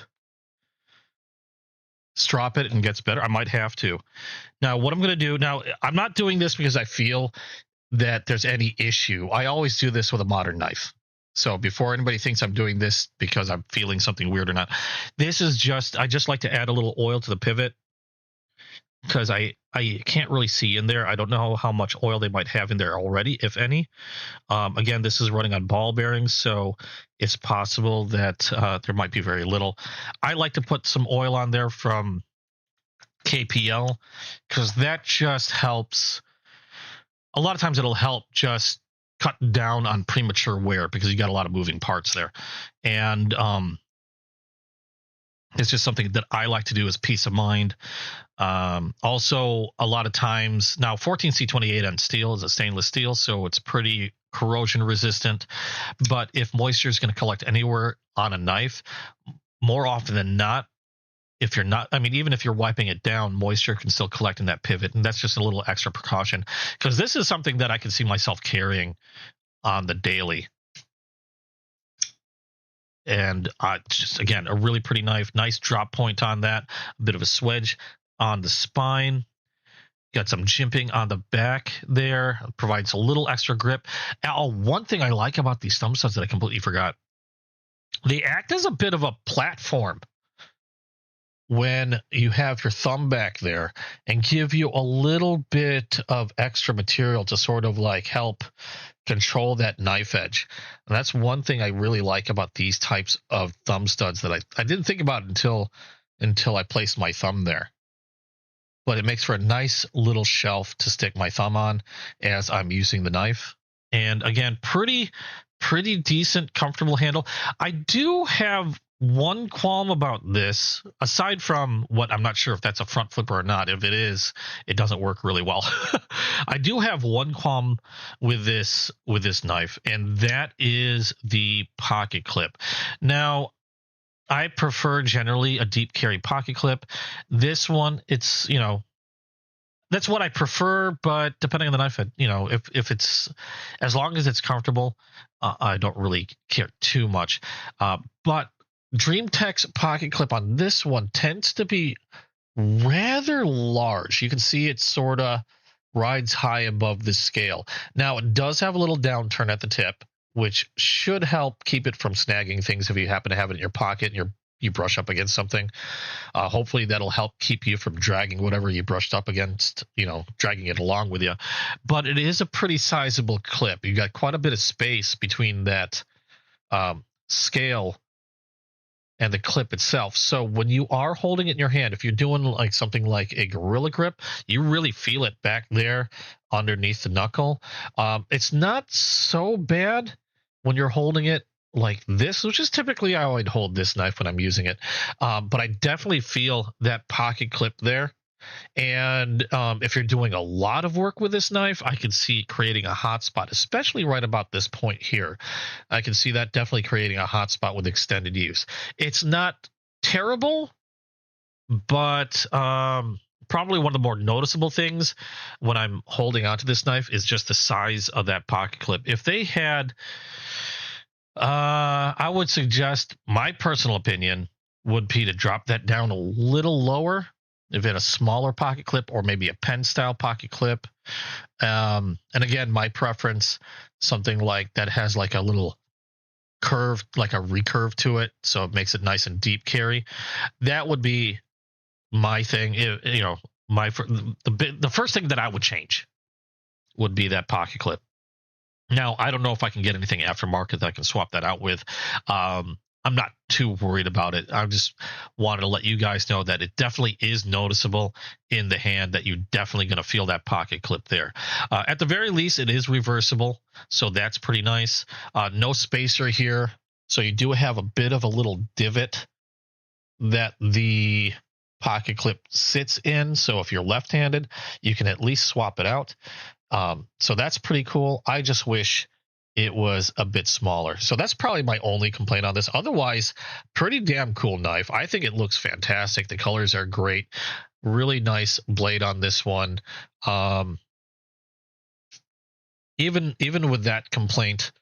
Strop it and it gets better. I might have to. Now, what I'm going to do now, I'm not doing this because I feel that there's any issue. I always do this with a modern knife. So before anybody thinks I'm doing this because I'm feeling something weird or not, this is just, I just like to add a little oil to the pivot because I can't really see in there. I don't know how much oil they might have in there already, if any. Again, this is running on ball bearings, so it's possible that there might be very little. I like to put some oil on there from KPL because that just helps. A lot of times it'll help just cut down on premature wear because you got a lot of moving parts there. And it's just something that I like to do as peace of mind. Also, a lot of times now 14C28 on steel is a stainless steel, so it's pretty corrosion resistant. But if moisture is going to collect anywhere on a knife, more often than not, if you're not, I mean, even if you're wiping it down, moisture can still collect in that pivot. And that's just a little extra precaution because this is something that I can see myself carrying on the daily. And just, again, a really pretty knife. Nice drop point on that. A bit of a swedge on the spine. Got some jimping on the back there. Provides a little extra grip. One thing I like about these thumb studs that I completely forgot. They act as a bit of a platform when you have your thumb back there and give you a little bit of extra material to sort of like help control that knife edge. And that's one thing I really like about these types of thumb studs that I didn't think about until I placed my thumb there. But it makes for a nice little shelf to stick my thumb on as I'm using the knife. And again, pretty decent, comfortable handle. I do have one qualm about this, aside from what I'm not sure if that's a front flipper or not. If it is, it doesn't work really well. I do have one qualm with this knife, and that is the pocket clip. Now, I prefer generally a deep carry pocket clip. This one, it's, that's what I prefer, but depending on the knife, if it's, as long as it's comfortable, I don't really care too much. But DreamTech's pocket clip on this one tends to be rather large. You can see it sort of rides high above the scale. Now, it does have a little downturn at the tip, which should help keep it from snagging things if you happen to have it in your pocket and you brush up against something. Hopefully that'll help keep you from dragging whatever you brushed up against, dragging it along with you. But it is a pretty sizable clip. You got quite a bit of space between that scale and the clip itself. So when you are holding it in your hand, if you're doing like something like a gorilla grip, you really feel it back there underneath the knuckle. It's not so bad when you're holding it like this, which is typically how I'd hold this knife when I'm using it. But I definitely feel that pocket clip there. And if you're doing a lot of work with this knife, I can see creating a hot spot, especially right about this point here. I can see that definitely creating a hot spot with extended use. It's not terrible, but probably one of the more noticeable things when I'm holding onto this knife is just the size of that pocket clip. If they had, I would suggest, my personal opinion would be to drop that down a little lower, if it had a smaller pocket clip or maybe a pen style pocket clip. And again, my preference, something like that has like a little curve, like a recurve to it, so it makes it nice and deep carry. That would be my thing. The first thing that I would change would be that pocket clip. Now, I don't know if I can get anything aftermarket that I can swap that out with. I'm not too worried about it. I just wanted to let you guys know that it definitely is noticeable in the hand, that you're definitely going to feel that pocket clip there. At the very least, it is reversible, so that's pretty nice. No spacer here, so you do have a bit of a little divot that the pocket clip sits in, so if you're left-handed, you can at least swap it out. So that's pretty cool. I just wish it was a bit smaller. So that's probably my only complaint on this. Otherwise, pretty damn cool knife. I think it looks fantastic. The colors are great. Really nice blade on this one. Even with that complaint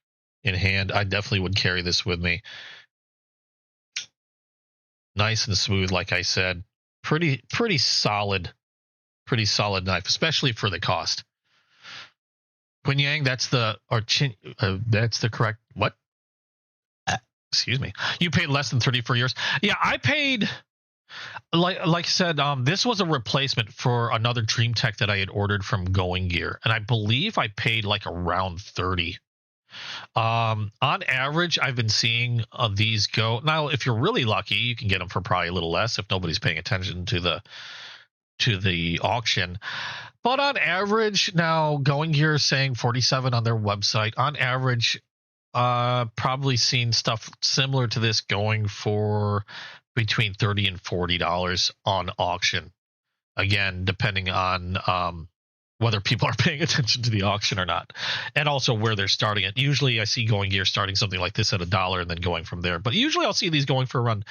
in hand, I definitely would carry this with me. Nice and smooth, like I said. Pretty solid knife, especially for the cost. Quinn Yang, that's the correct what? Excuse me. You paid less than 30 for yours. Yeah, I paid like I said, this was a replacement for another Dream Tech that I had ordered from Going Gear, and I believe I paid like around 30. On average, I've been seeing these go. Now, if you're really lucky, you can get them for probably a little less if nobody's paying attention to the auction. But on average, now Going Gear is saying 47 on their website. On average, probably seen stuff similar to this going for between $30 and $40 on auction. Again, depending on whether people are paying attention to the auction or not, and also where they're starting it. Usually I see Going Gear starting something like this at $1 and then going from there. But usually I'll see these going for around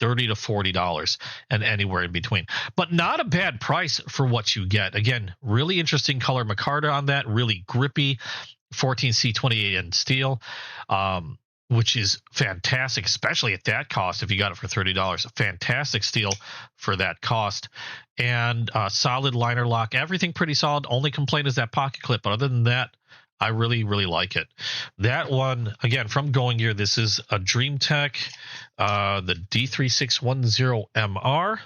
$30 to $40 and anywhere in between. But not a bad price for what you get. Again, really interesting color micarta on that, really grippy 14C28N steel. Which is fantastic, especially at that cost. If you got it for $30, a fantastic steel for that cost. And solid liner lock, everything pretty solid. Only complaint is that pocket clip, but other than that, I really like it. That one, again, from Going Gear, this is a Dream Tech, the D3610MR.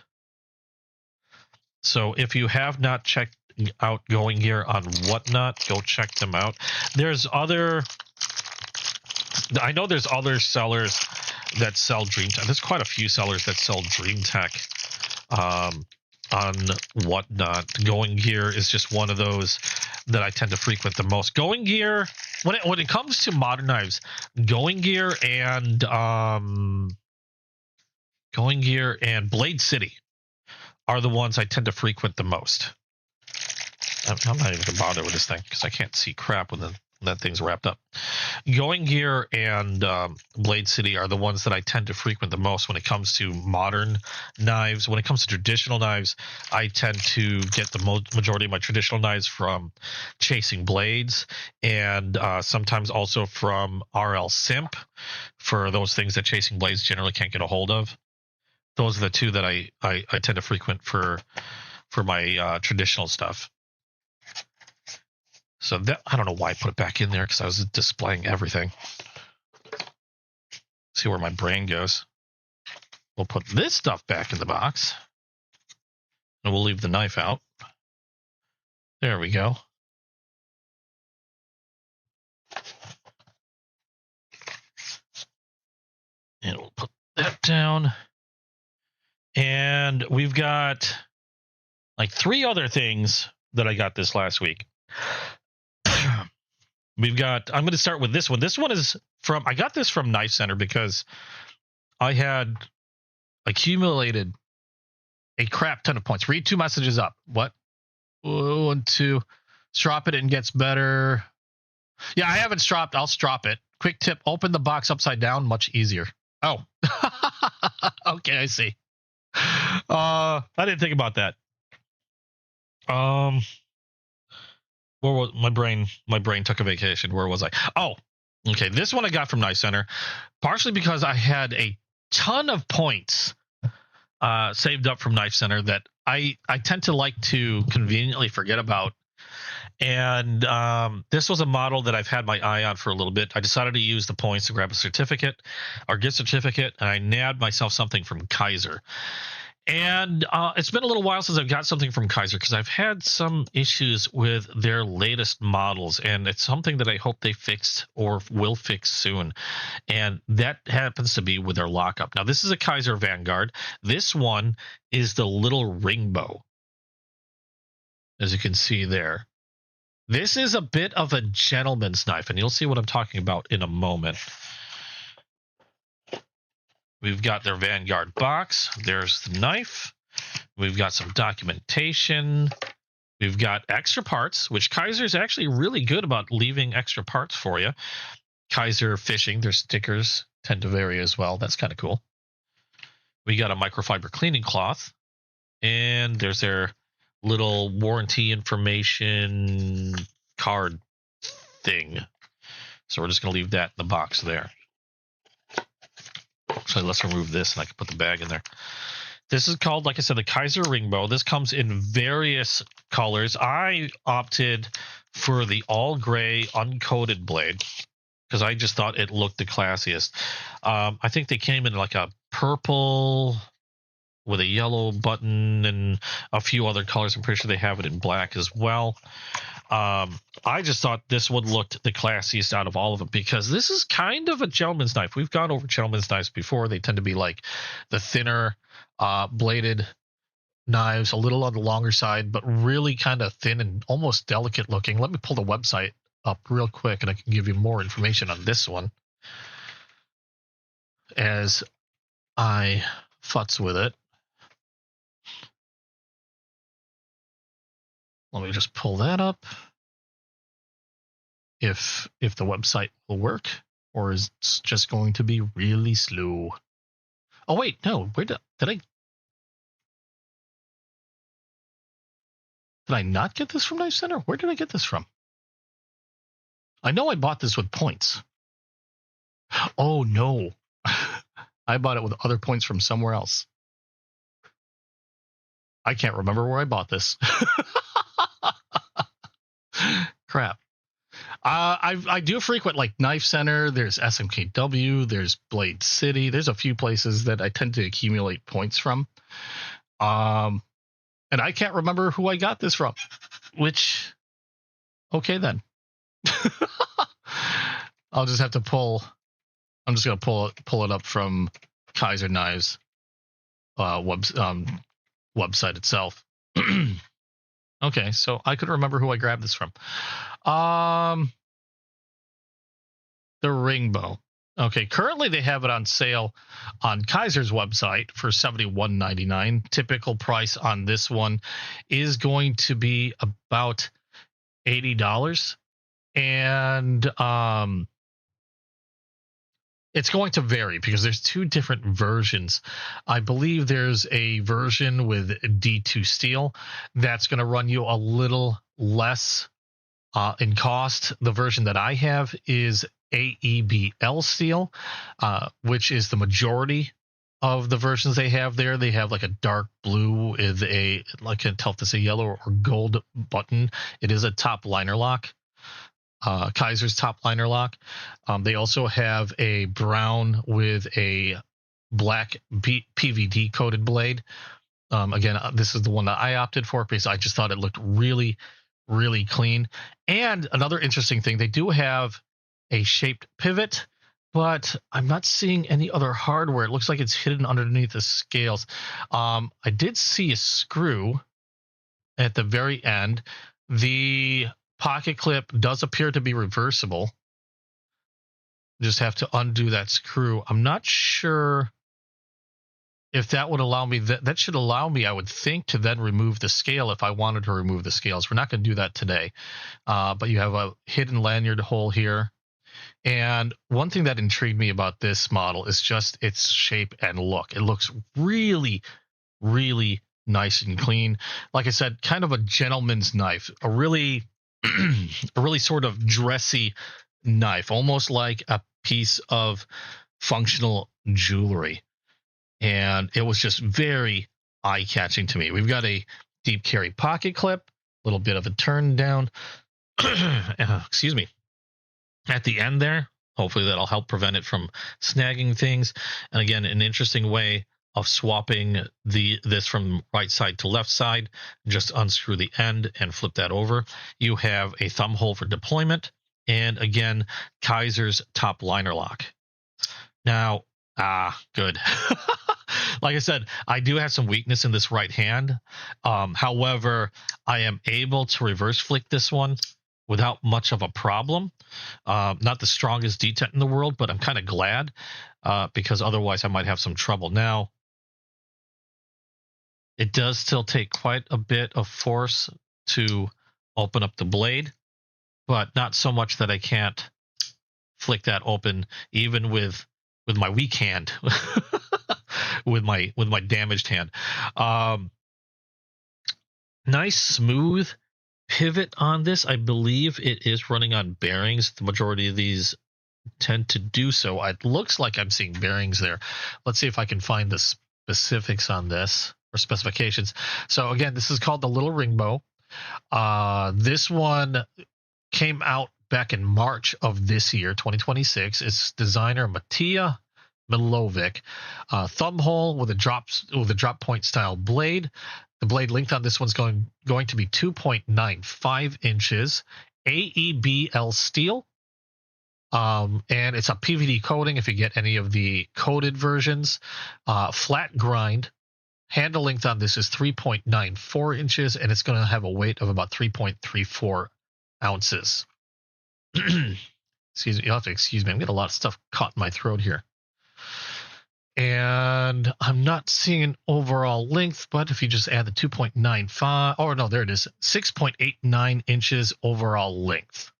So if you have not checked out Going Gear on Whatnot, go check them out. I know there's other sellers that sell Dream Tech. There's quite a few sellers that sell Dream Tech on Whatnot. Going Gear is just one of those that I tend to frequent the most. Going Gear, when it comes to modern knives, Going Gear and Blade City are the ones I tend to frequent the most. I'm not even gonna bother with this thing because I can't see crap when that thing's wrapped up. Going Gear and Blade City are the ones that I tend to frequent the most when it comes to modern knives. When it comes to traditional knives, I tend to get the majority of my traditional knives from Chasing Blades, and sometimes also from RL Simp for those things that Chasing Blades generally can't get a hold of. Those are the two that I tend to frequent for my traditional stuff. So that, I don't know why I put it back in there because I was displaying everything. See where my brain goes. We'll put this stuff back in the box. And we'll leave the knife out. There we go. down. And we've got like 3 other things that I got this last week. I'm going to start with this one. This one is I got this from Knife Center because I had accumulated a crap ton of points. Read 2 messages up. What? 1, 2. Strop it and gets better. Yeah, I haven't stropped. I'll strop it. Quick tip, open the box upside down. Much easier. Oh. Okay, I see. I didn't think about that. Where was my brain? My brain took a vacation. Where was I? Oh, okay. This one I got from Knife Center, partially because I had a ton of points saved up from Knife Center that I tend to like to conveniently forget about. And this was a model that I've had my eye on for a little bit. I decided to use the points to grab a certificate or gift certificate, and I nabbed myself something from Kizer. And it's been a little while since I've got something from Kizer because I've had some issues with their latest models, and it's something that I hope they fixed or will fix soon. And that happens to be with their lockup. Now, this is a Kizer Vanguard. This one is the little ring bow, as you can see there. This is a bit of a gentleman's knife, and you'll see what I'm talking about in a moment. We've got their Vanguard box. There's the knife. We've got some documentation. We've got extra parts, which Kizer is actually really good about leaving extra parts for you. Kizer Fishing, their stickers tend to vary as well. That's kind of cool. We got a microfiber cleaning cloth. And there's their little warranty information card thing. So we're just going to leave that in the box there. So let's remove this and I can put the bag in there. This is called, like I said, the Kizer ring bow. This comes in various colors. I opted for the all gray uncoated blade because I just thought it looked the classiest. I think they came in like a purple with a yellow button and a few other colors. I'm pretty sure they have it in black as well. I just thought this one looked the classiest out of all of them because this is kind of a gentleman's knife. We've gone over gentleman's knives before. They tend to be like the thinner bladed knives, a little on the longer side, but really kind of thin and almost delicate looking. Let me pull the website up real quick and I can give you more information on this one as I futz with it. Let me just pull that up. If the website will work, or is it just going to be really slow? Oh wait, no. Where did I not get this from Knife Center? Where did I get this from? I know I bought this with points. Oh no. I bought it with other points from somewhere else. I can't remember where I bought this. Crap. I do frequent like Knife Center. There's SMKW. There's Blade City. There's a few places that I tend to accumulate points from. And I can't remember who I got this from. Which, okay then. I'll just have to pull. I'm just gonna pull it up from Kizer Knives website itself. Okay, so I could remember who I grabbed this from. The ring bow. Okay, currently they have it on sale on Kizer's website for $71.99. Typical price on this one is going to be about $80. And it's going to vary because there's 2 different versions. I believe there's a version with D2 steel that's going to run you a little less in cost. The version that I have is AEBL steel, which is the majority of the versions they have there. They have like a dark blue with a, I can't tell if it's a yellow or gold button. It is a top liner lock. Kizer's top liner lock. They also have a brown with a black PVD coated blade. Again, this is the one that I opted for because I just thought it looked really, really clean. And another interesting thing, they do have a shaped pivot but I'm not seeing any other hardware. It looks like it's hidden underneath the scales. I did see a screw at the very end. The pocket clip does appear to be reversible. Just have to undo that screw. I'm not sure if that would allow me. That should allow me, I would think, to then remove the scale if I wanted to remove the scales. We're not going to do that today. But you have a hidden lanyard hole here. And one thing that intrigued me about this model is just its shape and look. It looks really, really nice and clean. Like I said, kind of a gentleman's knife, a really, a really sort of dressy knife, almost like a piece of functional jewelry. And it was just very eye-catching to me. We've got a deep carry pocket clip, a little bit of a turn down. Excuse me. At the end there, hopefully that'll help prevent it from snagging things. And again, an interesting way of swapping this from right side to left side. Just unscrew the end and flip that over. You have a thumb hole for deployment, and again, Kizer's top liner lock. Now, good. Like I said, I do have some weakness in this right hand. However, I am able to reverse flick this one without much of a problem. Not the strongest detent in the world, but I'm kind of glad because otherwise I might have some trouble. Now, it does still take quite a bit of force to open up the blade, but not so much that I can't flick that open even with my weak hand, with my damaged hand. Nice smooth pivot on this. I believe it is running on bearings. The majority of these tend to do so. It looks like I'm seeing bearings there. Let's see if I can find the specifics on this, or specifications. So again, this is called the Little Ring Bow. This one came out back in March of this year, 2026. It's designer Matija Milovic. Thumb hole with a drop point style blade. The blade length on this one's going to be 2.95 inches. AEBL steel. And it's a PVD coating if you get any of the coated versions. Flat grind. Handle length on this is 3.94 inches, and it's going to have a weight of about 3.34 ounces. Excuse me. You'll have to excuse me. I'm getting a lot of stuff caught in my throat here. And I'm not seeing an overall length, but if you just add the 2.95, oh no, there it is, 6.89 inches overall length.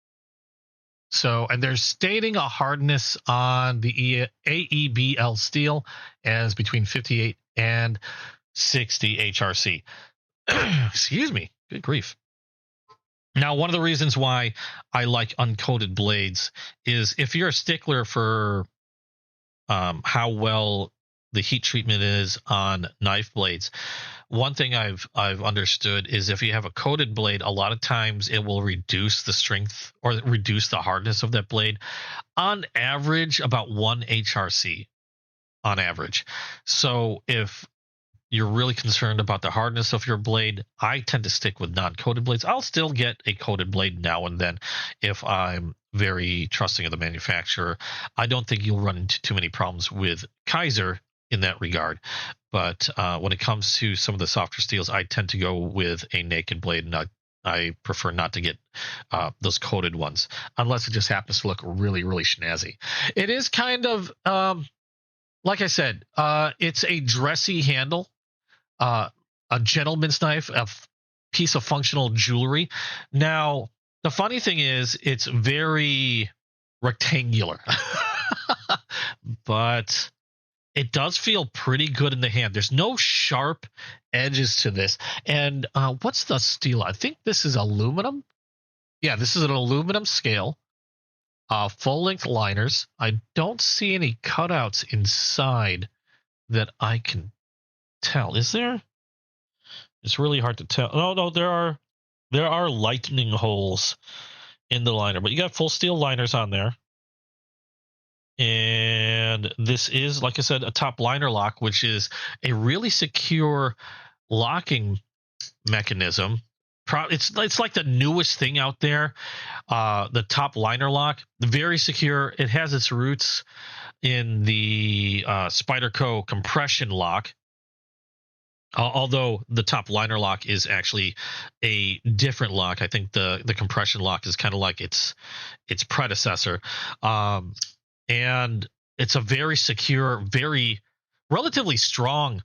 So, and they're stating a hardness on the AEBL steel as between 58 and 60 HRC. Excuse me. Good grief. Now, one of the reasons why I like uncoated blades is if you're a stickler for how well the heat treatment is on knife blades, one thing I've understood is if you have a coated blade, a lot of times it will reduce the strength or reduce the hardness of that blade. On average, about 1 HRC on average. So if you're really concerned about the hardness of your blade, I tend to stick with non-coated blades. I'll still get a coated blade now and then if I'm very trusting of the manufacturer. I don't think you'll run into too many problems with Kizer in that regard. But when it comes to some of the softer steels, I tend to go with a naked blade, and I prefer not to get those coated ones unless it just happens to look really, really snazzy. It is kind of, like I said, it's a dressy handle, a gentleman's knife, a piece of functional jewelry. Now, the funny thing is, it's very rectangular, but it does feel pretty good in the hand. There's no sharp edges to this. And what's the steel? I think this is aluminum. Yeah, this is an aluminum scale. Full-length liners. I don't see any cutouts inside that I can tell. Is there? It's really hard to tell. Oh, no, there are lightning holes in the liner, but you got full steel liners on there. And this is, like I said, a top liner lock, which is a really secure locking mechanism. It's like the newest thing out there. The top liner lock, very secure. It has its roots in the Spyderco compression lock. Although the top liner lock is actually a different lock. I think the compression lock is kind of like its predecessor. And it's a very secure, very relatively strong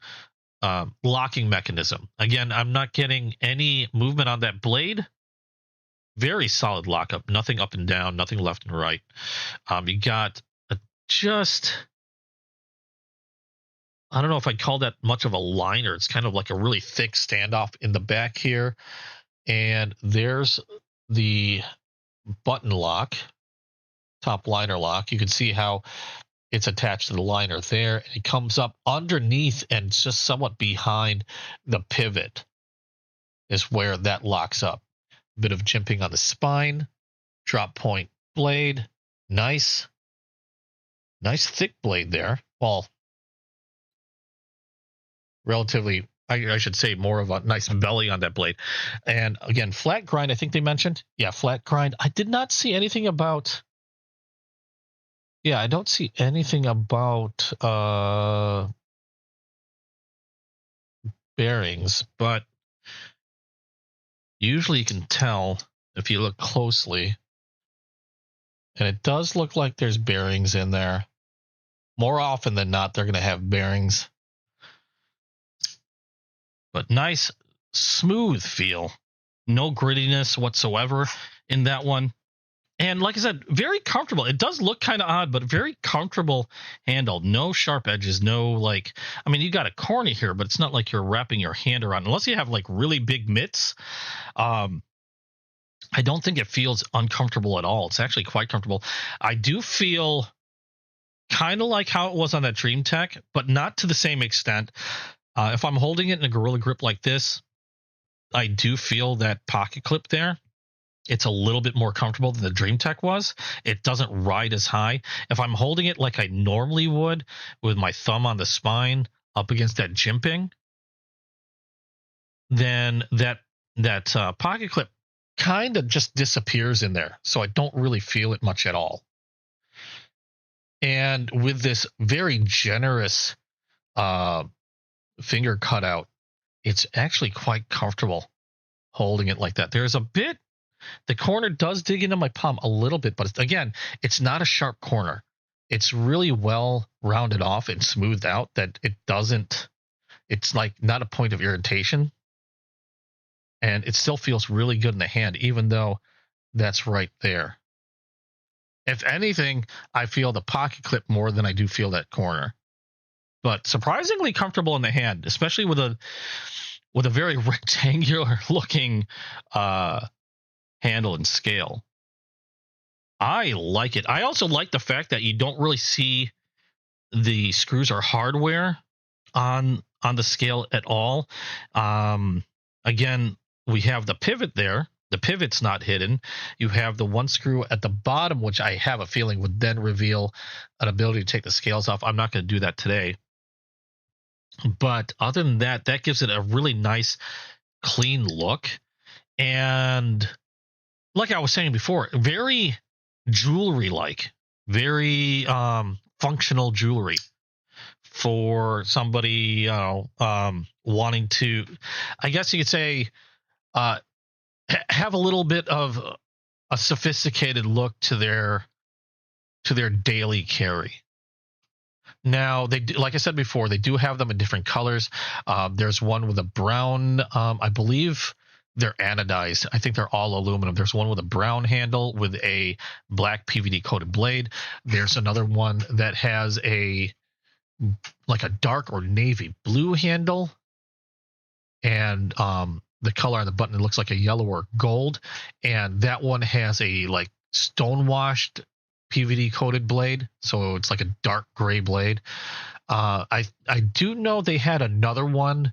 locking mechanism. Again, I'm not getting any movement on that blade. Very solid lockup, nothing up and down, nothing left and right. You got I don't know if I'd call that much of a liner. It's kind of like a really thick standoff in the back here. And there's the button lock, top liner lock. You can see how it's attached to the liner there. It comes up underneath and just somewhat behind the pivot is where that locks up. A bit of jimping on the spine, drop point blade. Nice thick blade there. Well, relatively, I should say, more of a nice belly on that blade. And again, flat grind, I think they mentioned. Yeah, flat grind. I did not see anything about... Yeah, I don't see anything about bearings, but usually you can tell if you look closely. And it does look like there's bearings in there. More often than not, they're going to have bearings. But nice, smooth feel. No grittiness whatsoever in that one. And like I said, very comfortable. It does look kind of odd, but very comfortable handle. No sharp edges, no like... I mean, you got a corny here, but it's not like you're wrapping your hand around. Unless you have like really big mitts, I don't think it feels uncomfortable at all. It's actually quite comfortable. I do feel kind of like how it was on that Dream Tech, but not to the same extent. If I'm holding it in a Gorilla Grip like this, I do feel that pocket clip there. It's a little bit more comfortable than the Dream Tech was. It doesn't ride as high. If I'm holding it like I normally would with my thumb on the spine up against that jimping, then that pocket clip kind of just disappears in there. So I don't really feel it much at all. And with this very generous finger cutout, it's actually quite comfortable holding it like that. There's a bit, the corner does dig into my palm a little bit, but again, it's not a sharp corner. It's really well rounded off and smoothed out that it's like not a point of irritation. And it still feels really good in the hand, even though that's right there. If anything, I feel the pocket clip more than I do feel that corner. But surprisingly comfortable in the hand, especially with a very rectangular looking handle and scale. I like it. I also like the fact that you don't really see the screws or hardware on the scale at all. Again, we have the pivot there. The pivot's not hidden. You have the one screw at the bottom, which I have a feeling would then reveal an ability to take the scales off. I'm not going to do that today. But other than that, that gives it a really nice, clean look. And like I was saying before, very jewelry-like, very functional jewelry for somebody wanting to, I guess you could say, have a little bit of a sophisticated look to their daily carry. Now, they do, like I said before, they do have them in different colors. There's one with a brown, I believe they're anodized. I think they're all aluminum. There's one with a brown handle with a black PVD coated blade. There's another one that has like a dark or navy blue handle. And the color on the button, it looks like a yellow or gold. And that one has a like stone-washed PVD coated blade, so it's like a dark gray blade. I do know they had another one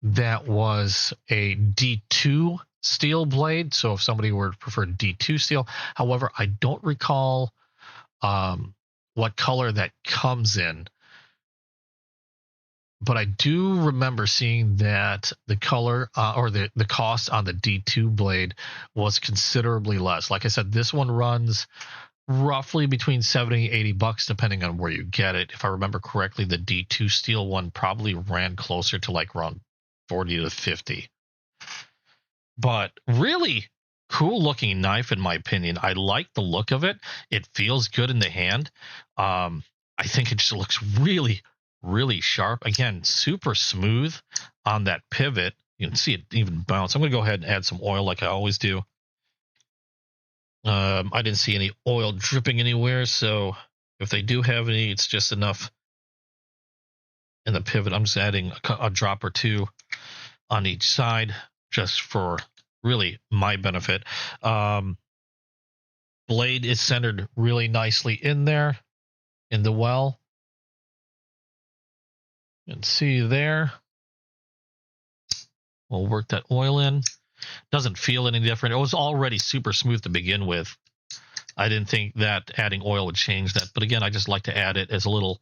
that was a D2 steel blade, so if somebody were to prefer D2 steel. However, I don't recall what color that comes in. but I do remember seeing that the color or the cost on the D2 blade was considerably less. Like I said, this one runs roughly between 70 and 80 bucks depending on where you get it. If I remember correctly, the D2 steel one probably ran closer to like around 40 to 50. But really cool looking knife in my opinion. I like the look of it. It feels good in the hand. I think it just looks really sharp. Again, super smooth on that pivot. You can see it even bounce. I'm going to go ahead and add some oil like I always do. I didn't see any oil dripping anywhere, so if they do have any, it's just enough in the pivot. I'm just adding a drop or two on each side just for really my benefit. Blade is centered really nicely in there in the well. You can see there. We'll work that oil in. Doesn't feel any different. It was already super smooth to begin with. I didn't think that adding oil would change that. But again, I just like to add it as a little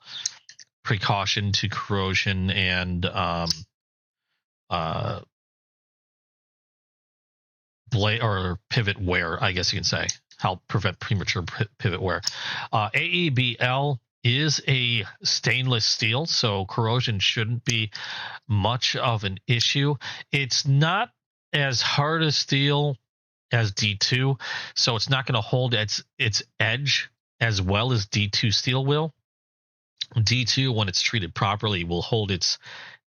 precaution to corrosion and blade or pivot wear, I guess you can say. Help prevent premature pivot wear. AEBL is a stainless steel, so corrosion shouldn't be much of an issue. It's not as hard a steel as D2, so it's not going to hold its edge as well as D2 steel will. D2, when it's treated properly, will hold its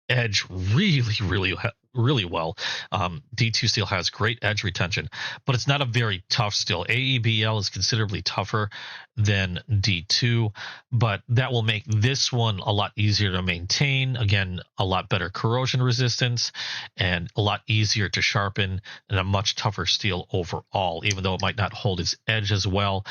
edge really well. D2 steel has great edge retention, but it's not a very tough steel. AEBL is considerably tougher than D2, but that will make this one a lot easier to maintain. Again, a lot better corrosion resistance and a lot easier to sharpen, and a much tougher steel overall. Even though it might not hold its edge as well,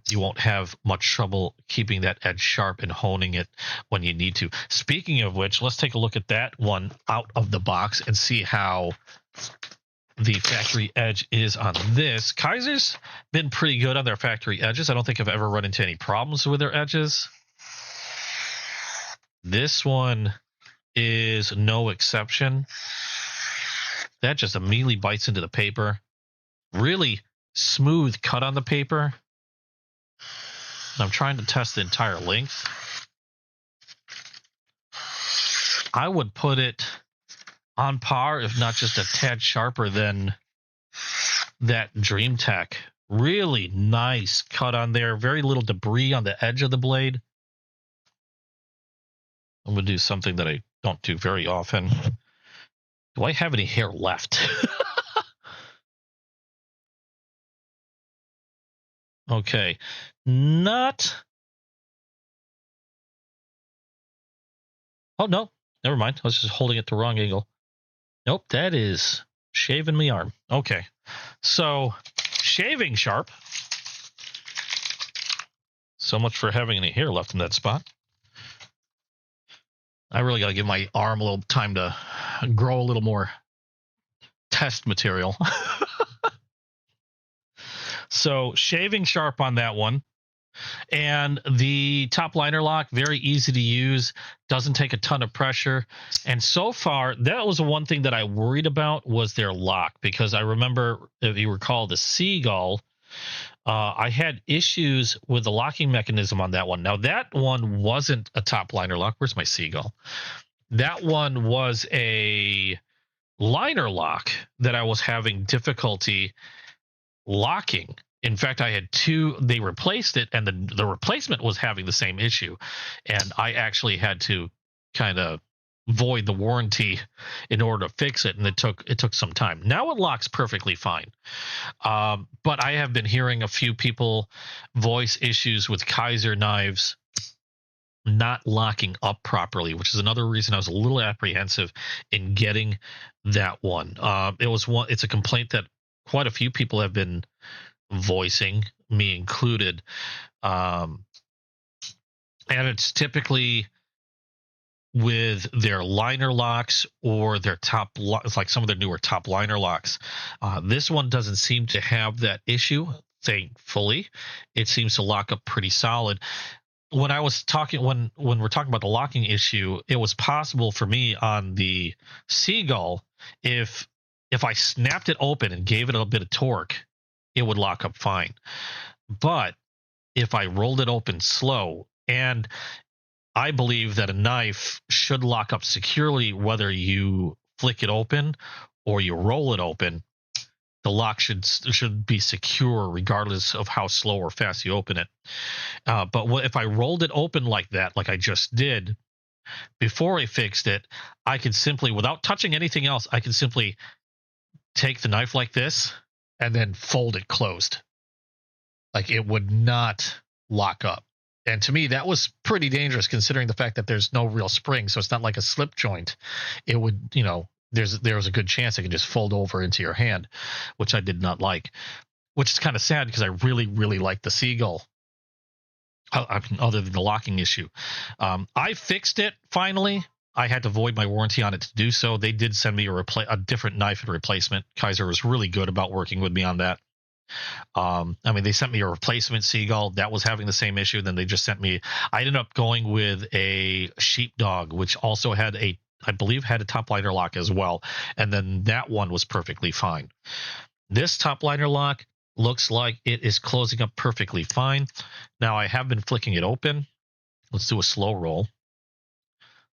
you won't have much trouble keeping that edge sharp and honing it when you need to. Speaking of which, let's take a look at that one out of the box and see how the factory edge is on this. Kizer's been pretty good on their factory edges. I don't think I've ever run into any problems with their edges. This one is no exception. That just immediately bites into the paper. Really smooth cut on the paper. I'm trying to test the entire length. I would put it on par, if not just a tad sharper than that DreamTech. Really nice cut on there. Very little debris on the edge of the blade. I'm going to do something that I don't do very often. Do I have any hair left? Okay. Not... Oh, no. Never mind. I was just holding it the wrong angle. Nope, that is shaving me arm. Okay. So, shaving sharp. So much for having any hair left in that spot. I really got to give my arm a little time to grow a little more test material. So, shaving sharp on that one. And the top liner lock, very easy to use, doesn't take a ton of pressure. And so far, that was the one thing that I worried about was their lock, because I remember, if you recall, the Seagull, I had issues with the locking mechanism on that one. Now, that one wasn't a top liner lock. Where's my Seagull? That one was a liner lock that I was having difficulty locking. In fact, I had two, they replaced it, and the replacement was having the same issue. And I actually had to kind of void the warranty in order to fix it, and it took some time. Now it locks perfectly fine. But I have been hearing a few people voice issues with Kizer knives not locking up properly, which is another reason I was a little apprehensive in getting that one. It's a complaint that quite a few people have been voicing, me included, and it's typically with their liner locks or their it's like some of their newer top liner locks. This one doesn't seem to have that issue, thankfully. It seems to lock up pretty solid. when I was talking when we're talking about the locking issue, it was possible for me on the Seagull if I snapped it open and gave it a bit of torque, it would lock up fine. But if I rolled it open slow, and I believe that a knife should lock up securely whether you flick it open or you roll it open. The lock should be secure regardless of how slow or fast you open it. But if I rolled it open like that, like I just did, before I fixed it, I could simply, without touching anything else, I could simply take the knife like this and then fold it closed. Like it would not lock up. And to me, that was pretty dangerous considering the fact that there's no real spring. So it's not like a slip joint. It would, there was a good chance it could just fold over into your hand, which I did not like, which is kind of sad because I really, really like the Seagull. I mean, other than the locking issue. I fixed it finally. I had to void my warranty on it to do so. They did send me a different knife and replacement. Kizer was really good about working with me on that. I mean, they sent me a replacement Seagull that was having the same issue. Then they just sent me, I ended up going with a Sheepdog, which also had I believe had a top liner lock as well. And then that one was perfectly fine. This top liner lock looks like it is closing up perfectly fine. Now I have been flicking it open. Let's do a slow roll.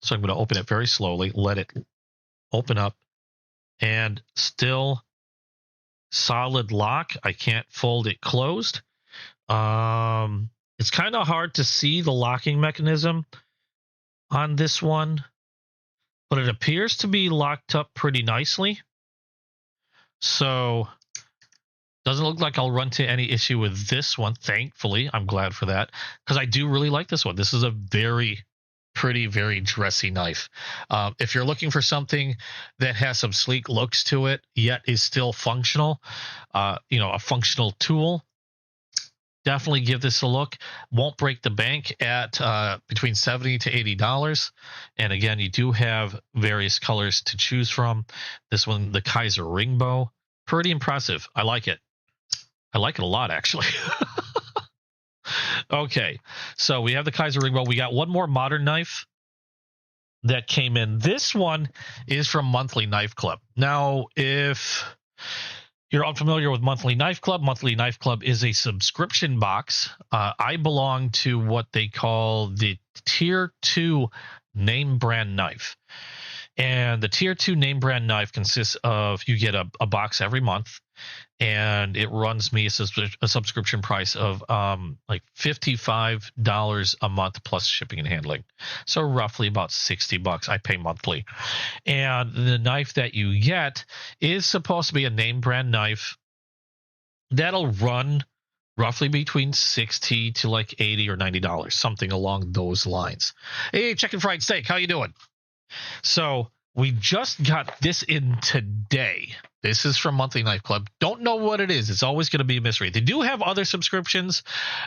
So I'm going to open it very slowly, let it open up, and still solid lock. I can't fold it closed. It's kind of hard to see the locking mechanism on this one, but it appears to be locked up pretty nicely. So doesn't look like I'll run into any issue with this one. Thankfully, I'm glad for that because I do really like this one. This is a very pretty, very dressy knife. If you're looking for something that has some sleek looks to it, yet is still functional, a functional tool, definitely give this a look. Won't break the bank at between $70 to $80. And again, you do have various colors to choose from. This one, the Kizer ring bow, pretty impressive. I like it. I like it a lot, actually. Okay, so we have the Kizer ring bow. We got one more modern knife that came in. This one is from Monthly Knife Club. Now, if you're unfamiliar with Monthly Knife Club is a subscription box. I belong to what they call the Tier 2 name brand knife. And the Tier 2 name brand knife consists of, you get a box every month, and it runs me a subscription price of like $55 a month plus shipping and handling. So roughly about $60 I pay monthly. And the knife that you get is supposed to be a name brand knife that'll run roughly between $60 to like $80 or $90, something along those lines. Hey, Chicken Fried Steak, how you doing? So we just got this in today. This is from Monthly Knife Club. Don't know what it is. It's always going to be a mystery. They do have other subscriptions,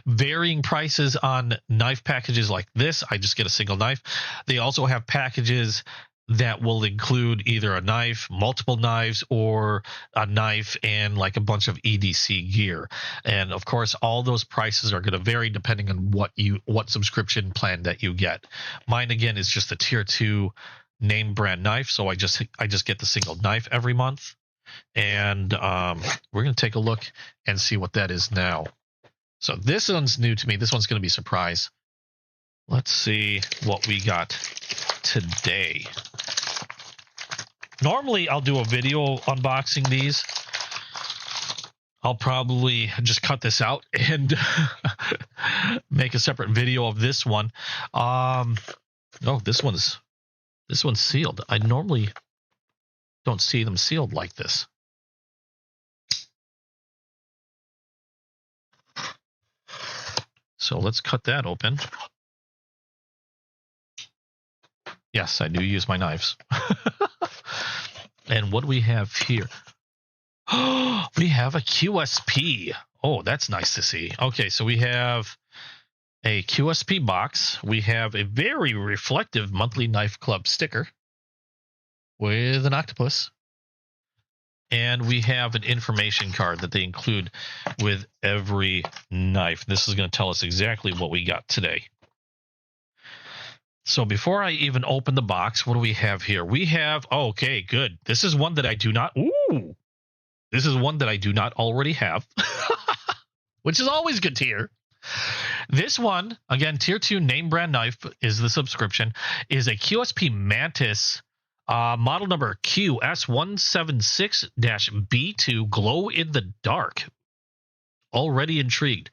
varying prices on knife packages like this. I just get a single knife. They also have packages that will include either a knife, multiple knives, or a knife and like a bunch of EDC gear. And of course, all those prices are going to vary depending on what subscription plan that you get. Mine, again, is just a Tier 2 name brand knife, so I just get the single knife every month. And we're going to take a look and see what that is now. So this one's new to me. This one's going to be a surprise. Let's see what we got today. Normally, I'll do a video unboxing these. I'll probably just cut this out and make a separate video of this one. Oh, this one's sealed. I normally don't see them sealed like this. So let's cut that open. Yes, I do use my knives. And what do we have here? We have a QSP. Oh, that's nice to see. Okay, so we have a QSP box. We have a very reflective Monthly Knife Club sticker with an octopus. And we have an information card that they include with every knife. This is going to tell us exactly what we got today. So before I even open the box, what do we have here? We have, okay, good. This is one that I do not, this is one that I do not already have, which is always good to hear. This one, again, tier 2 name brand knife is the subscription, is a QSP Mantis model number QS176-B2 glow in the dark. Already intrigued.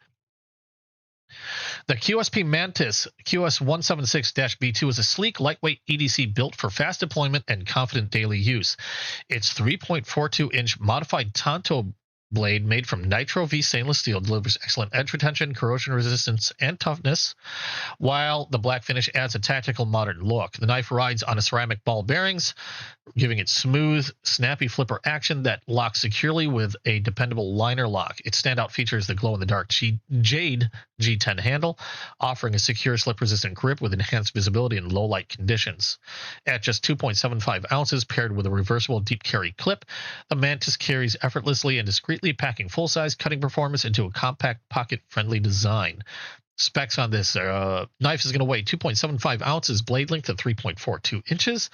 The QSP Mantis QS176-B2 is a sleek, lightweight EDC built for fast deployment and confident daily use. Its 3.42-inch modified Tonto blade made from Nitro V stainless steel delivers excellent edge retention, corrosion resistance, and toughness, while the black finish adds a tactical modern look. The knife rides on a ceramic ball bearings, giving it smooth, snappy flipper action that locks securely with a dependable liner lock. Its standout feature is the glow-in-the-dark Jade G10 handle, offering a secure slip-resistant grip with enhanced visibility in low-light conditions. At just 2.75 ounces, paired with a reversible deep carry clip, the Mantis carries effortlessly and discreetly, packing full-size cutting performance into a compact, pocket-friendly design. Specs on this knife is going to weigh 2.75 ounces, blade length of 3.42 inches,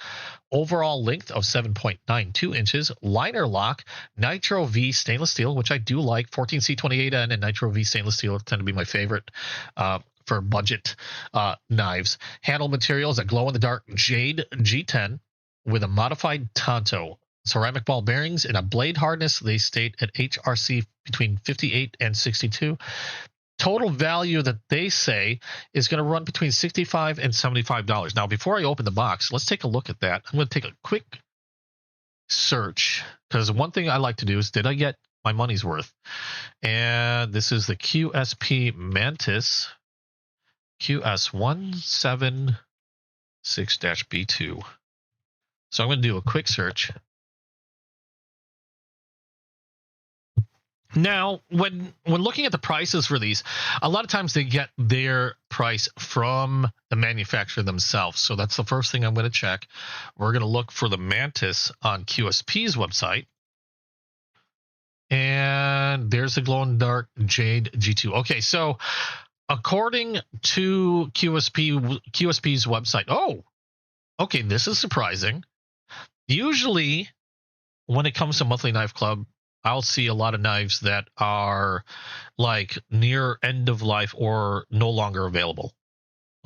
overall length of 7.92 inches, liner lock, Nitro V stainless steel, which I do like. 14C28N and Nitro V stainless steel tend to be my favorite for budget knives. Handle materials that glow-in-the-dark Jade G10 with a modified Tonto. Ceramic ball bearings and a blade hardness, they state at HRC between 58 and 62. Total value that they say is going to run between $65 and $75. Now, before I open the box, let's take a look at that. I'm going to take a quick search, because one thing I like to do is, did I get my money's worth? And this is the QSP Mantis QS176-B2. So I'm going to do a quick search. Now, when looking at the prices for these, a lot of times they get their price from the manufacturer themselves. So that's the first thing I'm going to check. We're going to look for the Mantis on QSP's website. And there's the glow-in-the-dark Jade G2. Okay, so according to QSP's website, okay, this is surprising. Usually, when it comes to Monthly Knife Club, I'll see a lot of knives that are like near end of life or no longer available.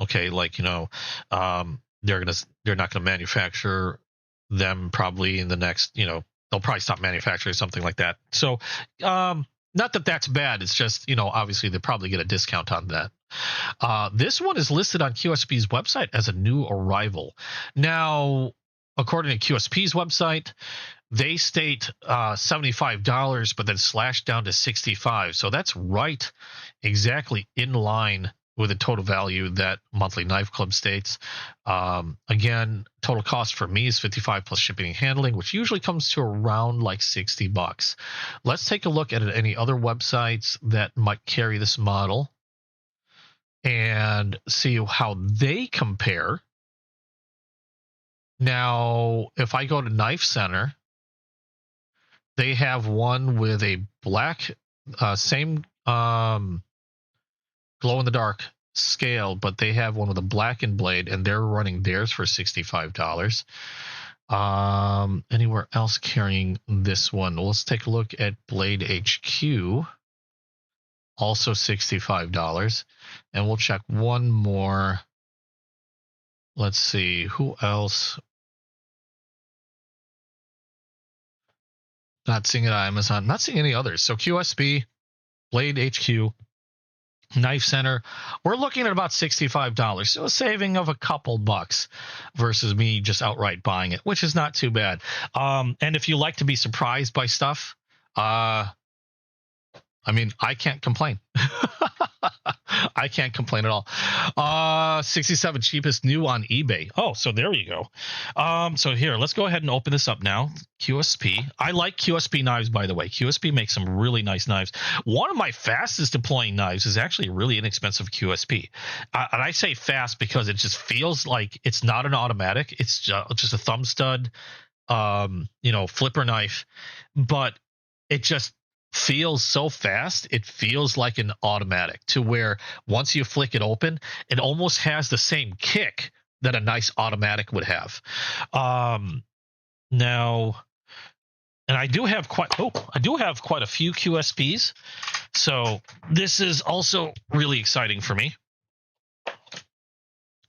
Okay, like, they're not gonna manufacture them probably in the next, they'll probably stop manufacturing, something like that. So not that that's bad, it's just, obviously they probably get a discount on that. This one is listed on QSP's website as a new arrival. Now, according to QSP's website, they state $75, but then slashed down to $65. So that's right, exactly in line with the total value that Monthly Knife Club states. Again, total cost for me is $55 plus shipping and handling, which usually comes to around like $60. Let's take a look at any other websites that might carry this model and see how they compare. Now, if I go to Knife Center, they have one with a black, same glow-in-the-dark scale, but they have one with a blackened blade, and they're running theirs for $65. Anywhere else carrying this one? Well, let's take a look at Blade HQ, also $65. And we'll check one more. Let's see, who else? Not seeing it on Amazon. Not seeing any others. So QSP, Blade HQ, Knife Center, we're looking at about $65. So a saving of a couple bucks versus me just outright buying it, which is not too bad. And if you like to be surprised by stuff, I can't complain. I can't complain at all. 67 cheapest new on eBay. Oh, so there you go. So here, let's go ahead and open this up now. QSP. I like QSP knives, by the way. QSP makes some really nice knives. One of my fastest deploying knives is actually a really inexpensive QSP. And I say fast because it just feels like it's not an automatic. It's just a thumb stud, flipper knife. But it just feels so fast. It feels like an automatic, to where once you flick it open, it almost has the same kick that a nice automatic would have. Now, and I do have quite a few QSPs, so this is also really exciting for me.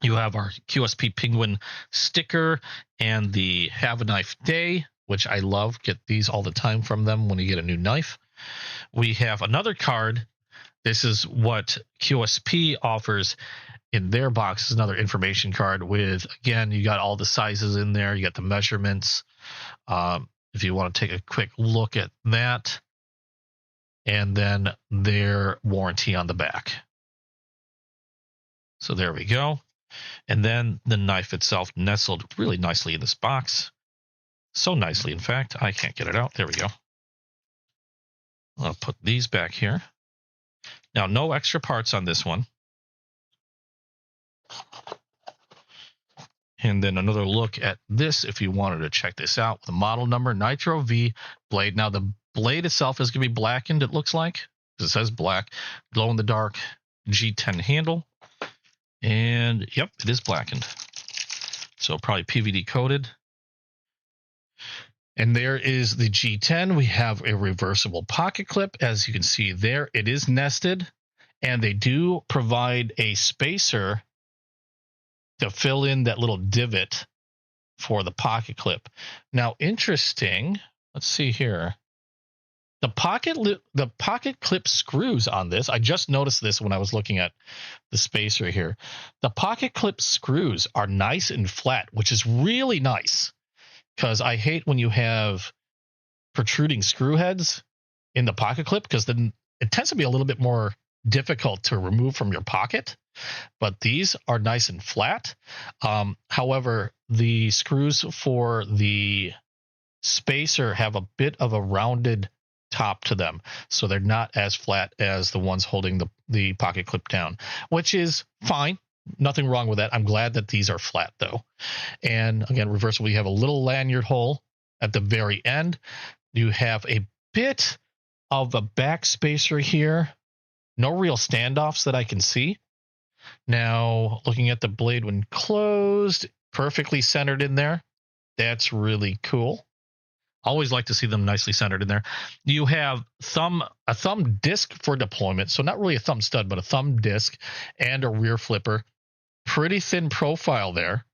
You have our QSP Penguin sticker and the Have a Knife Day, which I love. Get these all the time from them when you get a new knife. We have another card. This is what QSP offers in their box. Is another information card with, again, you got all the sizes in there. You got the measurements. If you want to take a quick look at that. And then their warranty on the back. So there we go. And then the knife itself nestled really nicely in this box. So nicely, in fact, I can't get it out. There we go. I'll put these back here. Now, no extra parts on this one. And then another look at this if you wanted to check this out. The model number, Nitro V blade. Now, the blade itself is going to be blackened, it looks like. It says black. Glow-in-the-dark G10 handle. And, yep, it is blackened. So probably PVD coated. And there is the G10. We have a reversible pocket clip. As you can see there, it is nested. And they do provide a spacer to fill in that little divot for the pocket clip. Now, interesting. Let's see here. The pocket clip screws on this. I just noticed this when I was looking at the spacer here. The pocket clip screws are nice and flat, which is really nice because I hate when you have protruding screw heads in the pocket clip because then it tends to be a little bit more difficult to remove from your pocket. But these are nice and flat. However, the screws for the spacer have a bit of a rounded top to them, so they're not as flat as the ones holding the pocket clip down, which is fine. Nothing wrong with that. I'm glad that these are flat though. And again, reversible, you have a little lanyard hole at the very end. You have a bit of a back spacer here. No real standoffs that I can see. Now, looking at the blade when closed, perfectly centered in there. That's really cool. Always like to see them nicely centered in there. You have a thumb disc for deployment. So not really a thumb stud, but a thumb disc and a rear flipper. Pretty thin profile there.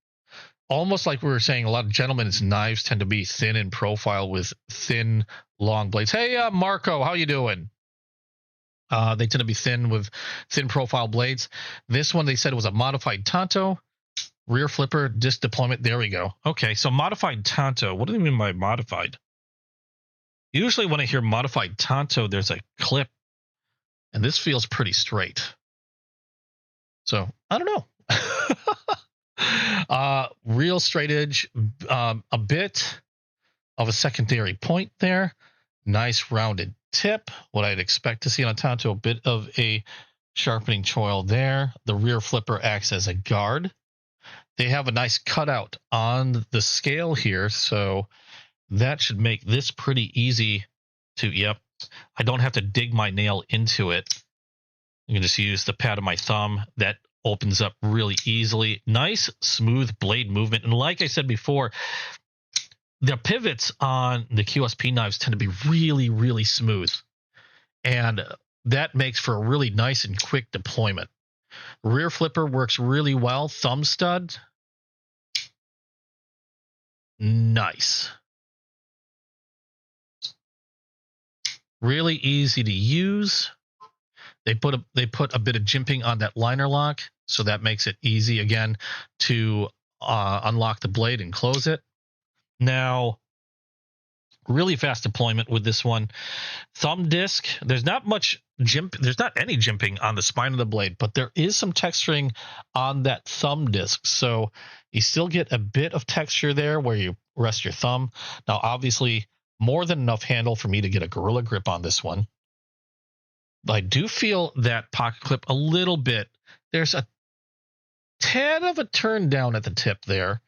Almost like we were saying, a lot of gentlemen's knives tend to be thin in profile with thin, long blades. Hey, Marco, how you doing? They tend to be thin with thin profile blades. This one, they said it was a modified Tanto. Rear flipper, disc deployment. There we go. Okay, so modified Tanto. What do they mean by modified? Usually when I hear modified Tanto, there's a clip. And this feels pretty straight. So, I don't know. Real straight edge. A bit of a secondary point there. Nice rounded tip. What I'd expect to see on a Tanto. A bit of a sharpening choil there. The rear flipper acts as a guard. They have a nice cutout on the scale here, so that should make this pretty easy to, yep, I don't have to dig my nail into it. I can just use the pad of my thumb. That opens up really easily. Nice, smooth blade movement. And like I said before, the pivots on the QSP knives tend to be really, really smooth. And that makes for a really nice and quick deployment. Rear flipper works really well. Thumb stud. Nice. Really easy to use. They put a bit of jimping on that liner lock, so that makes it easy again to unlock the blade and close it. Now, really fast deployment with this one. Thumb disc. There's not much there's not any jimping on the spine of the blade, but there is some texturing on that thumb disc. So you still get a bit of texture there where you rest your thumb. Now, obviously, more than enough handle for me to get a gorilla grip on this one. But I do feel that pocket clip a little bit. There's a tad of a turn down at the tip there.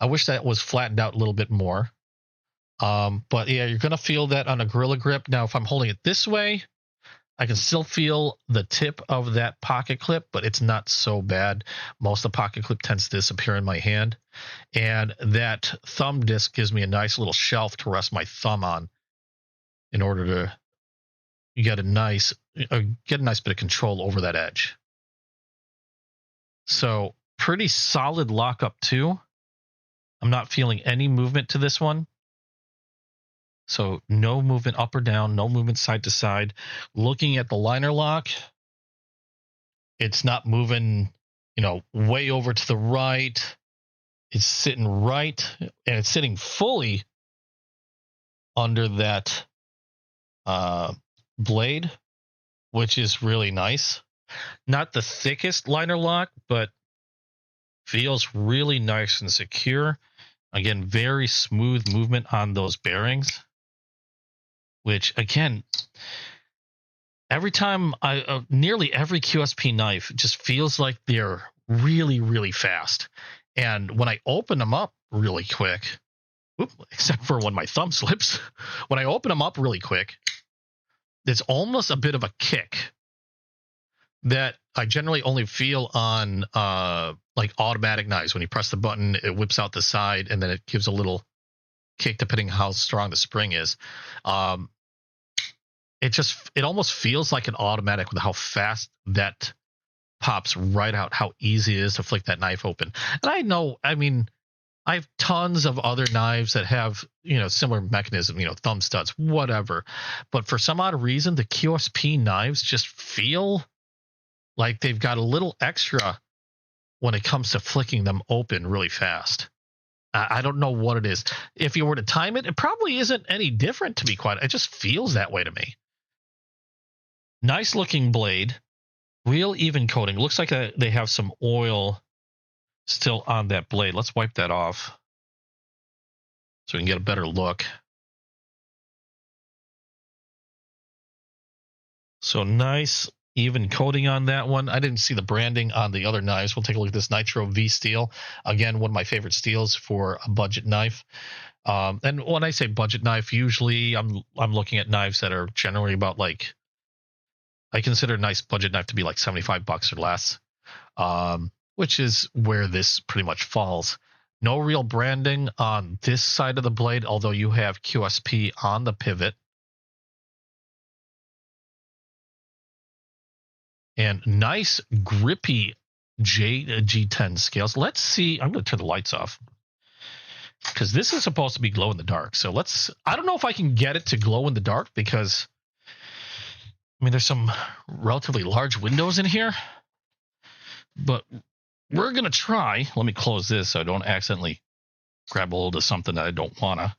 I wish that was flattened out a little bit more. But yeah, you're going to feel that on a gorilla grip. Now, if I'm holding it this way, I can still feel the tip of that pocket clip, but it's not so bad. Most of the pocket clip tends to disappear in my hand. And that thumb disc gives me a nice little shelf to rest my thumb on in order to get a nice bit of control over that edge. So pretty solid lockup too. I'm not feeling any movement to this one. So no movement up or down, no movement side to side. Looking at the liner lock, it's not moving, way over to the right. It's sitting right, and it's sitting fully under that blade, which is really nice. Not the thickest liner lock, but feels really nice and secure. Again, very smooth movement on those bearings. Which, again, every time nearly every QSP knife just feels like they're really, really fast. And when I open them up really quick, except for when my thumb slips, when I open them up really quick, there's almost a bit of a kick that I generally only feel on like automatic knives. When you press the button, it whips out the side, and then it gives a little kick depending how strong the spring is. It almost feels like an automatic with how fast that pops right out, how easy it is to flick that knife open. And I have tons of other knives that have, similar mechanism, thumb studs, whatever. But for some odd reason, the QSP knives just feel like they've got a little extra when it comes to flicking them open really fast. I don't know what it is. If you were to time it, it probably isn't any different, to be quite. It just feels that way to me. Nice looking blade. Real even coating. Looks like they have some oil still on that blade. Let's wipe that off so we can get a better look. So nice even coating on that one. I didn't see the branding on the other knives. We'll take a look at this Nitro V steel. Again, one of my favorite steels for a budget knife. And when I say budget knife, usually I'm looking at knives that are generally about I consider a nice budget knife to be like $75 or less, which is where this pretty much falls. No real branding on this side of the blade, although you have QSP on the pivot. And nice grippy G10 scales. Let's see. I'm going to turn the lights off because this is supposed to be glow in the dark. So I don't know if I can get it to glow in the dark because there's some relatively large windows in here, but we're going to try. Let me close this so I don't accidentally grab a hold of something that I don't want to.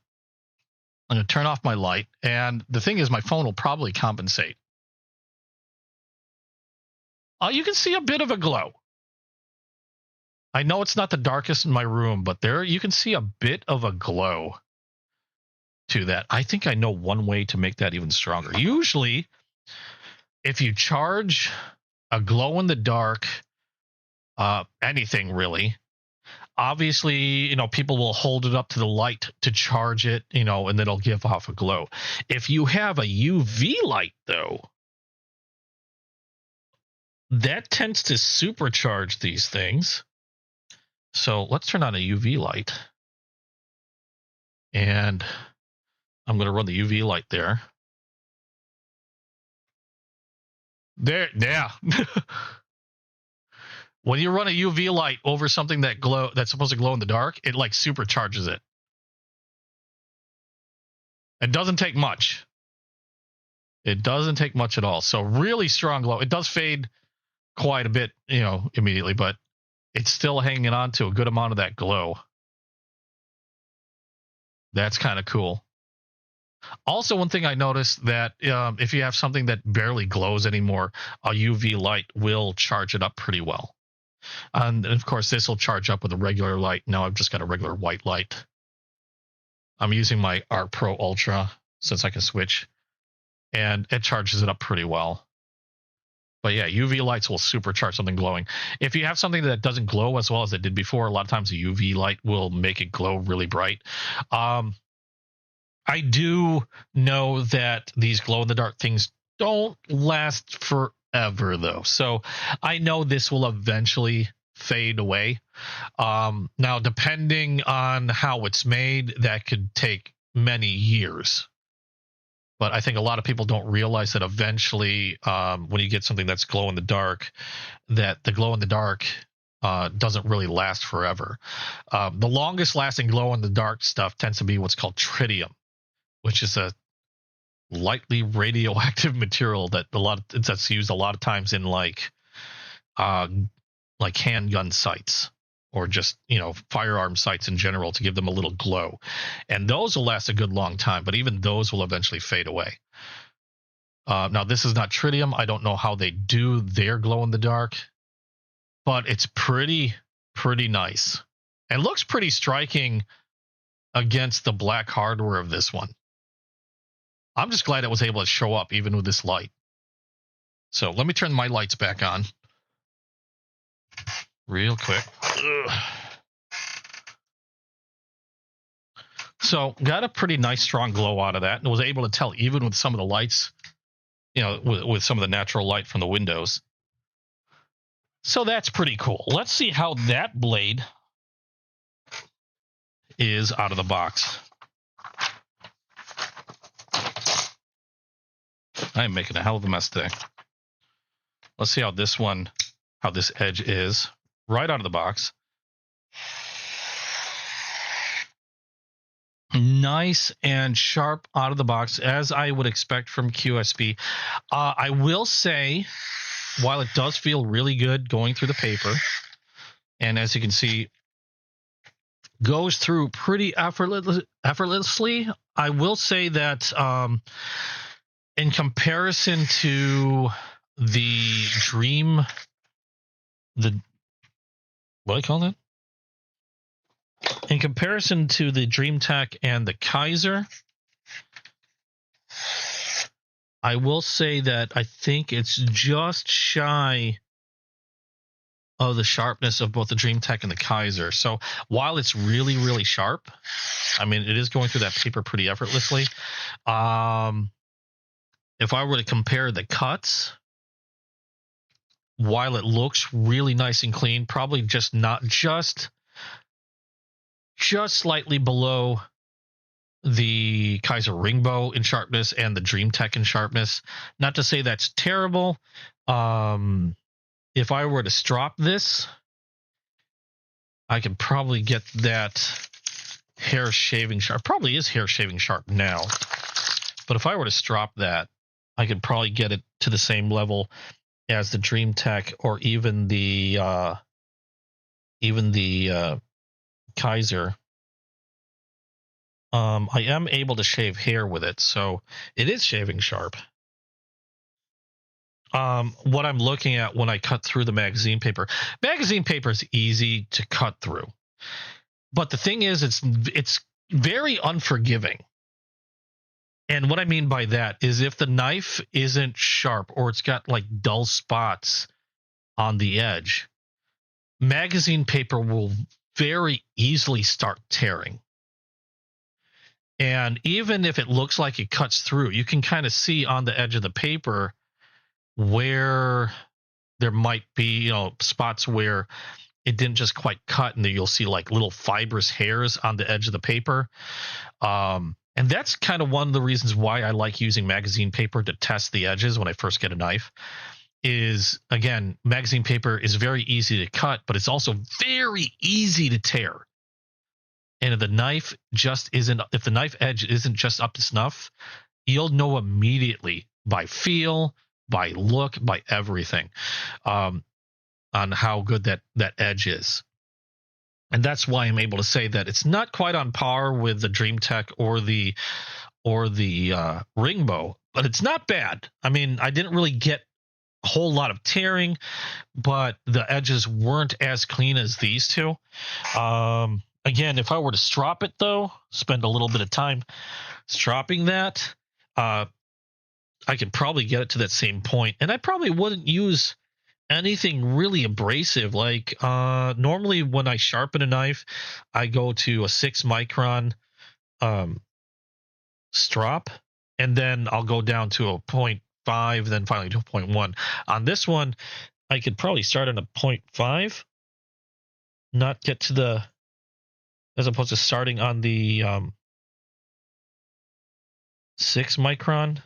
I'm going to turn off my light. And the thing is, my phone will probably compensate. You can see a bit of a glow. I know it's not the darkest in my room, but there you can see a bit of a glow to that. I think I know one way to make that even stronger. Usually, if you charge a glow in the dark, anything really, obviously, people will hold it up to the light to charge it, and then it'll give off a glow. If you have a UV light, though, that tends to supercharge these things. So let's turn on a UV light. And I'm going to run the UV light there. There, yeah. When you run a UV light over something that's supposed to glow in the dark, it supercharges it. It doesn't take much. It doesn't take much at all. So really strong glow. It does fade quite a bit, immediately, but it's still hanging on to a good amount of that glow. That's kind of cool. Also, one thing I noticed that if you have something that barely glows anymore, a UV light will charge it up pretty well. And of course, this will charge up with a regular light. Now I've just got a regular white light. I'm using my Art Pro Ultra since I can switch, and it charges it up pretty well. But yeah, UV lights will supercharge something glowing. If you have something that doesn't glow as well as it did before, a lot of times a UV light will make it glow really bright. I do know that these glow-in-the-dark things don't last forever, though. So I know this will eventually fade away. Now, depending on how it's made, that could take many years. But I think a lot of people don't realize that eventually, when you get something that's glow in the dark, that the glow in the dark doesn't really last forever. The longest lasting glow in the dark stuff tends to be what's called tritium, which is a lightly radioactive material that's used a lot of times in like handgun sights or just firearm sights in general to give them a little glow, and those will last a good long time. But even those will eventually fade away. Now this is not tritium. I don't know how they do their glow in the dark, but it's pretty nice and looks pretty striking against the black hardware of this one. I'm just glad it was able to show up even with this light. So let me turn my lights back on real quick. Ugh. So got a pretty nice strong glow out of that, and was able to tell even with some of the lights, with some of the natural light from the windows. So that's pretty cool. Let's see how that blade is out of the box. I'm making a hell of a mess today. Let's see how this edge is right out of the box. Nice and sharp out of the box, as I would expect from QSP. I will say, while it does feel really good going through the paper, and as you can see, goes through pretty effortlessly, I will say that in comparison to the what do I call that? In comparison to the DreamTech and the Kizer, I will say that I think it's just shy of the sharpness of both the DreamTech and the Kizer. So while it's really, really sharp, I mean, it is going through that paper pretty effortlessly. If I were to compare the cuts, while it looks really nice and clean, probably just slightly below the Kizer Ringbow in sharpness and the DreamTech in sharpness. Not to say that's terrible. If I were to strop this, I could probably get that hair shaving sharp. Probably is hair shaving sharp now. But if I were to strop that, I could probably get it to the same level as the DreamTech or even the Kizer. I am able to shave hair with it, so it is shaving sharp. What I'm looking at when I cut through the magazine paper is easy to cut through, but the thing is, it's very unforgiving. And what I mean by that is if the knife isn't sharp or it's got like dull spots on the edge, magazine paper will very easily start tearing. And even if it looks like it cuts through, you can kind of see on the edge of the paper where there might be, spots where it didn't just quite cut, and then you'll see like little fibrous hairs on the edge of the paper. And that's kind of one of the reasons why I like using magazine paper to test the edges when I first get a knife. Is, again, magazine paper is very easy to cut, but it's also very easy to tear. And if the knife edge isn't just up to snuff, you'll know immediately by feel, by look, by everything, on how good that edge is. And that's why I'm able to say that it's not quite on par with the DreamTech or the Ringbow, but it's not bad. I mean, I didn't really get a whole lot of tearing, but the edges weren't as clean as these two. Again, if I were to strop it, though, spend a little bit of time stropping that, I could probably get it to that same point. And I probably wouldn't use anything really abrasive. Like normally when I sharpen a knife, I go to a 6-micron strop, and then I'll go down to a 0.5, then finally to 0.1. On this one, I could probably start at a 0.5, not get to the, as opposed to starting on the 6 micron.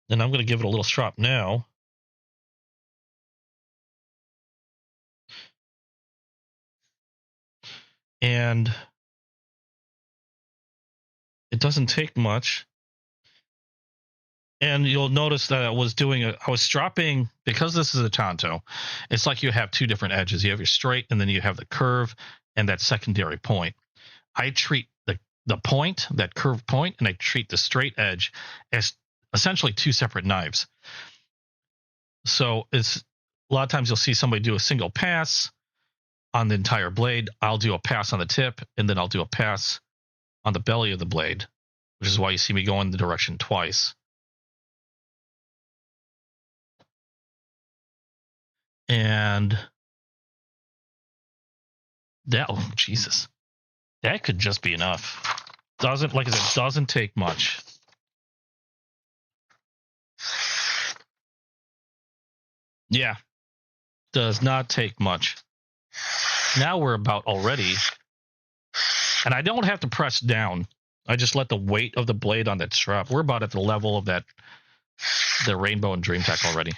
And I'm going to give it a little strop now. And it doesn't take much. And you'll notice that I was stropping, because this is a Tonto, it's like you have two different edges. You have your straight, and then you have the curve and that secondary point. I treat the point, that curved point, and I treat the straight edge as essentially two separate knives. So it's a lot of times you'll see somebody do a single pass on the entire blade. I'll do a pass on the tip, and then I'll do a pass on the belly of the blade, which is why you see me go in the direction twice. And that, oh Jesus, that could just be enough. Doesn't, like I said, doesn't take much. Yeah, does not take much. Now we're about already, and I don't have to press down. I just let the weight of the blade on that strap. We're about at the level of the Rainbow and Dream Tech already.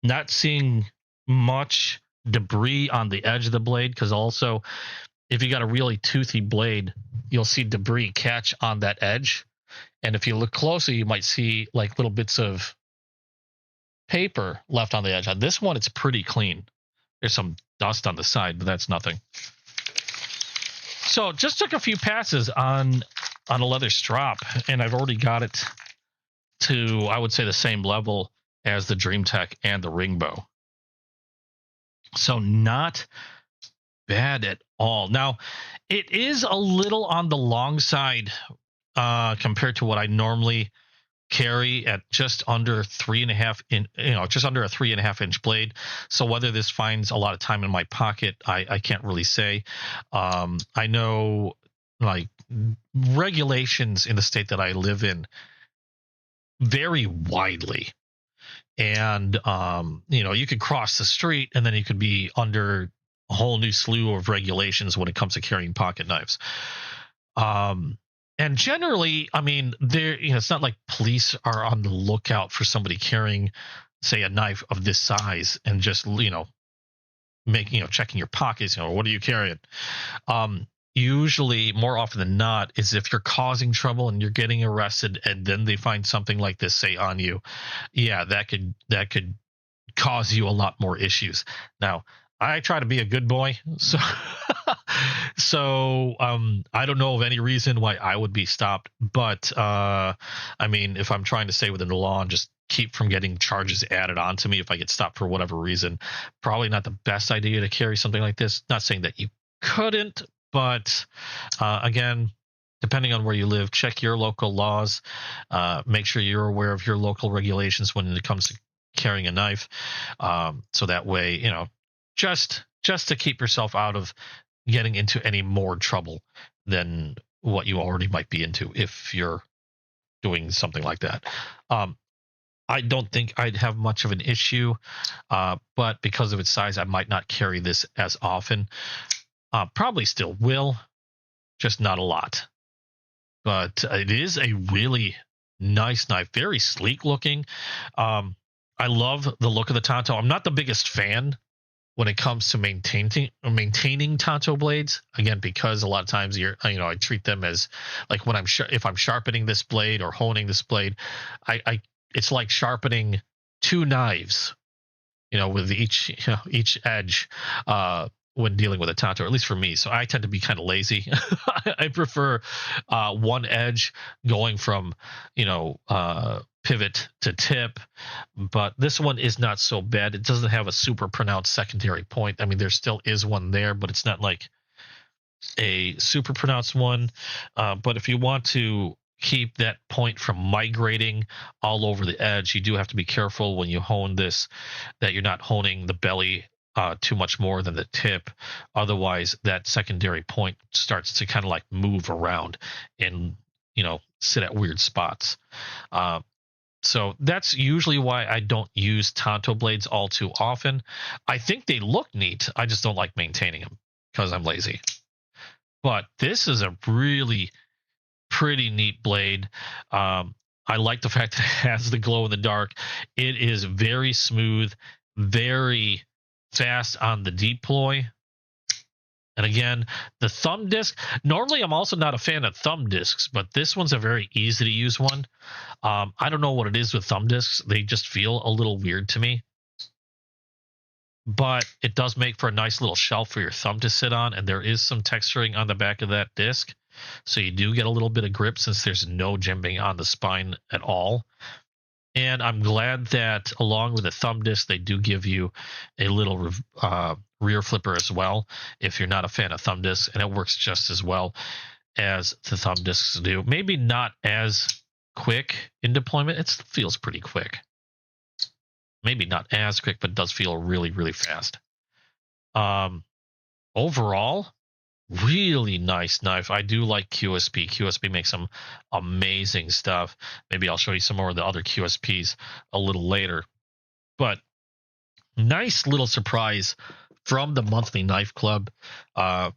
Not seeing much debris on the edge of the blade, because also if you got a really toothy blade, you'll see debris catch on that edge. And if you look closer, you might see like little bits of paper left on the edge. On this one, it's pretty clean. There's some dust on the side, but that's nothing. So just took a few passes on a leather strop, and I've already got it to, I would say, the same level as the Dream Tech and the Rainbow. So not bad at all. Now, it is a little on the long side compared to what I normally carry at just under 3.5 inch, just under a 3.5 inch blade. So whether this finds a lot of time in my pocket, I can't really say. I know, like, regulations in the state that I live in vary widely. And, you could cross the street and then you could be under a whole new slew of regulations when it comes to carrying pocket knives. And generally, I mean, it's not like police are on the lookout for somebody carrying, say, a knife of this size and just, checking your pockets, what are you carrying? Usually, more often than not, is if you're causing trouble and you're getting arrested and then they find something like this, say, on you, yeah, that could cause you a lot more issues. Now, I try to be a good boy, so I don't know of any reason why I would be stopped. But I mean, if I'm trying to stay within the law and just keep from getting charges added on to me if I get stopped for whatever reason, probably not the best idea to carry something like this. Not saying that you couldn't, but again, depending on where you live, check your local laws. Make sure you're aware of your local regulations when it comes to carrying a knife, so that way, just to keep yourself out of getting into any more trouble than what you already might be into if you're doing something like that. I don't think I'd have much of an issue, but because of its size, I might not carry this as often. Probably still will, just not a lot. But it is a really nice knife, very sleek looking. I love the look of the Tonto. I'm not the biggest fan when it comes to maintaining Tonto blades, again, because a lot of times I treat them as like when if I'm sharpening this blade or honing this blade, it's like sharpening two knives, with each edge, when dealing with a Tonto, at least for me. So I tend to be kind of lazy. I prefer one edge going from, pivot to tip, but this one is not so bad. It doesn't have a super pronounced secondary point. I mean, there still is one there, but it's not like a super pronounced one. But if you want to keep that point from migrating all over the edge, you do have to be careful when you hone this, that you're not honing the belly too much more than the tip. Otherwise, that secondary point starts to kind of like move around and sit at weird spots. So that's usually why I don't use Tonto blades all too often. I think they look neat. I just don't like maintaining them because I'm lazy. But this is a really pretty neat blade. I like the fact that it has the glow in the dark. It is very smooth, very fast on the deploy. And again, the thumb disc, normally I'm also not a fan of thumb discs, but this one's a very easy to use one. I don't know what it is with thumb discs. They just feel a little weird to me. But it does make for a nice little shelf for your thumb to sit on, and there is some texturing on the back of that disc. So you do get a little bit of grip since there's no jimping on the spine at all. And I'm glad that along with the thumb disc, they do give you a little rear flipper as well if you're not a fan of thumb discs, and it works just as well as the thumb discs do. Maybe not as quick in deployment. It feels pretty quick. Maybe not as quick, but does feel really, really fast. Overall, really nice knife. I do like QSP. QSP makes some amazing stuff. Maybe I'll show you some more of the other QSPs a little later. But nice little surprise from the Monthly Knife Club.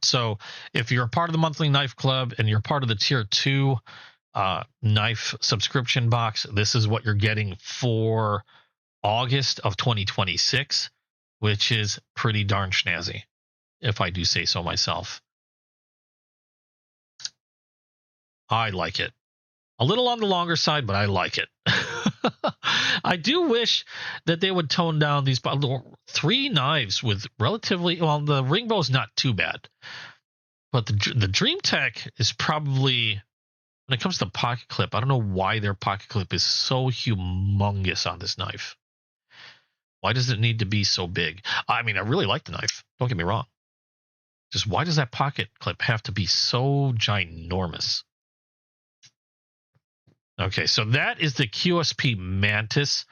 So if you're a part of the Monthly Knife Club and you're part of the Tier 2 knife subscription box, this is what you're getting for August of 2026, which is pretty darn snazzy, if I do say so myself. I like it. A little on the longer side, but I like it. I do wish that they would tone down these 3 knives with relatively, well, the Ringbow is not too bad, but the DreamTech is probably, when it comes to pocket clip, I don't know why their pocket clip is so humongous on this knife. Why does it need to be so big? I mean, I really like the knife. Don't get me wrong. Just why does that pocket clip have to be so ginormous? Okay, so that is the QSP Mantis.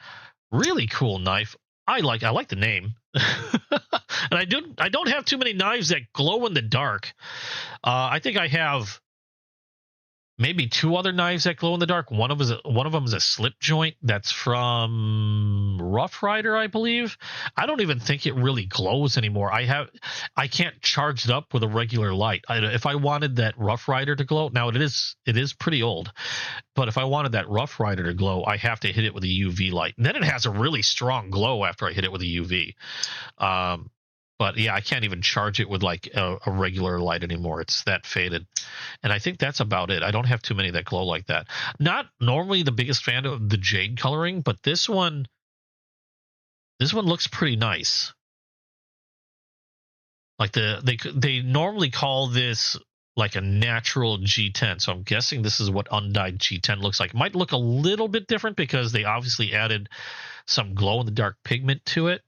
Really cool knife. I like the name. And I don't have too many knives that glow in the dark. I think I have maybe 2 other knives that glow in the dark. One of them is a slip joint that's from Rough Rider, I believe. I don't even think it really glows anymore. I can't charge it up with a regular light. If I wanted that Rough Rider to glow, now it is pretty old, but if I wanted that Rough Rider to glow, I have to hit it with a UV light. And then it has a really strong glow after I hit it with a UV. But yeah, I can't even charge it with like a regular light anymore. It's that faded. And I think that's about it. I don't have too many that glow like that. Not normally the biggest fan of the jade coloring, but this one looks pretty nice. Like they normally call this like a natural G10. So I'm guessing this is what undyed G10 looks like. It might look a little bit different because they obviously added some glow in the dark pigment to it.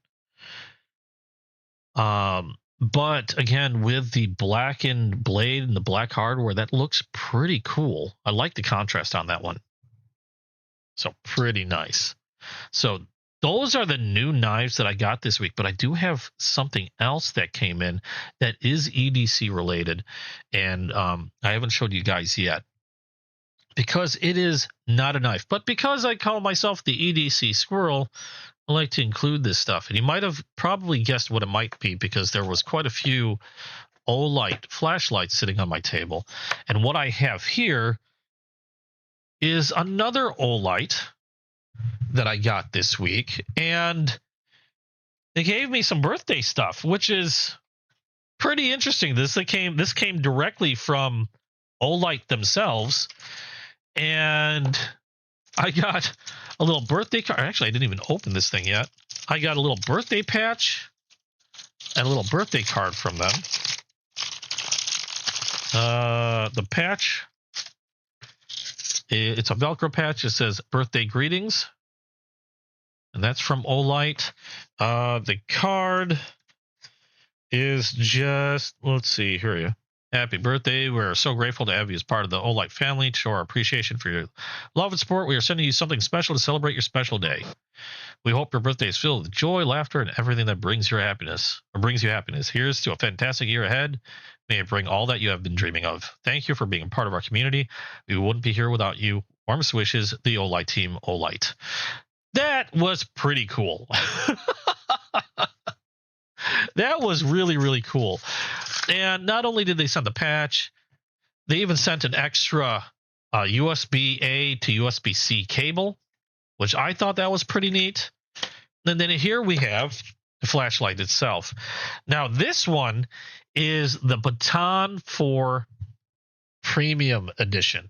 But again, with the blackened blade and the black hardware, that looks pretty cool. I like the contrast on that one. So pretty nice. So those are the new knives that I got this week, but I do have something else that came in that is EDC related, and I haven't showed you guys yet because it is not a knife, but because I call myself the EDC Squirrel, I like to include this stuff. And you might have probably guessed what it might be because there was quite a few Olight flashlights sitting on my table. And what I have here is another Olight that I got this week. And they gave me some birthday stuff, which is pretty interesting. This came directly from Olight themselves. And I got a little birthday card. Actually, I didn't even open this thing yet. I got a little birthday patch and a little birthday card from them. The patch, it's a Velcro patch. It says birthday greetings. And that's from Olight. The card is just, let's see, here you go. Happy birthday. We're so grateful to have you as part of the Olight family. To show our appreciation for your love and support, we are sending you something special to celebrate your special day. We hope your birthday is filled with joy, laughter, and everything that brings you happiness. Here's to a fantastic year ahead. May it bring all that you have been dreaming of. Thank you for being a part of our community. We wouldn't be here without you. Warmest wishes, the Olight team, Olight. That was pretty cool. That was really, really cool. And not only did they send the patch, they even sent an extra USB-A to USB-C cable, which I thought that was pretty neat. And then here we have the flashlight itself. Now, this one is the Baton 4 Premium Edition.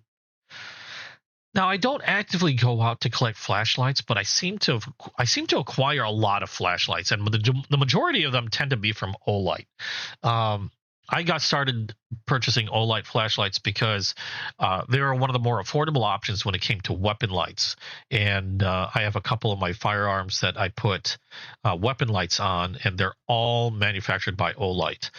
Now, I don't actively go out to collect flashlights, but I seem to acquire a lot of flashlights, and the majority of them tend to be from Olight. I got started purchasing Olight flashlights because they were one of the more affordable options when it came to weapon lights. And I have a couple of my firearms that I put weapon lights on, and they're all manufactured by Olight.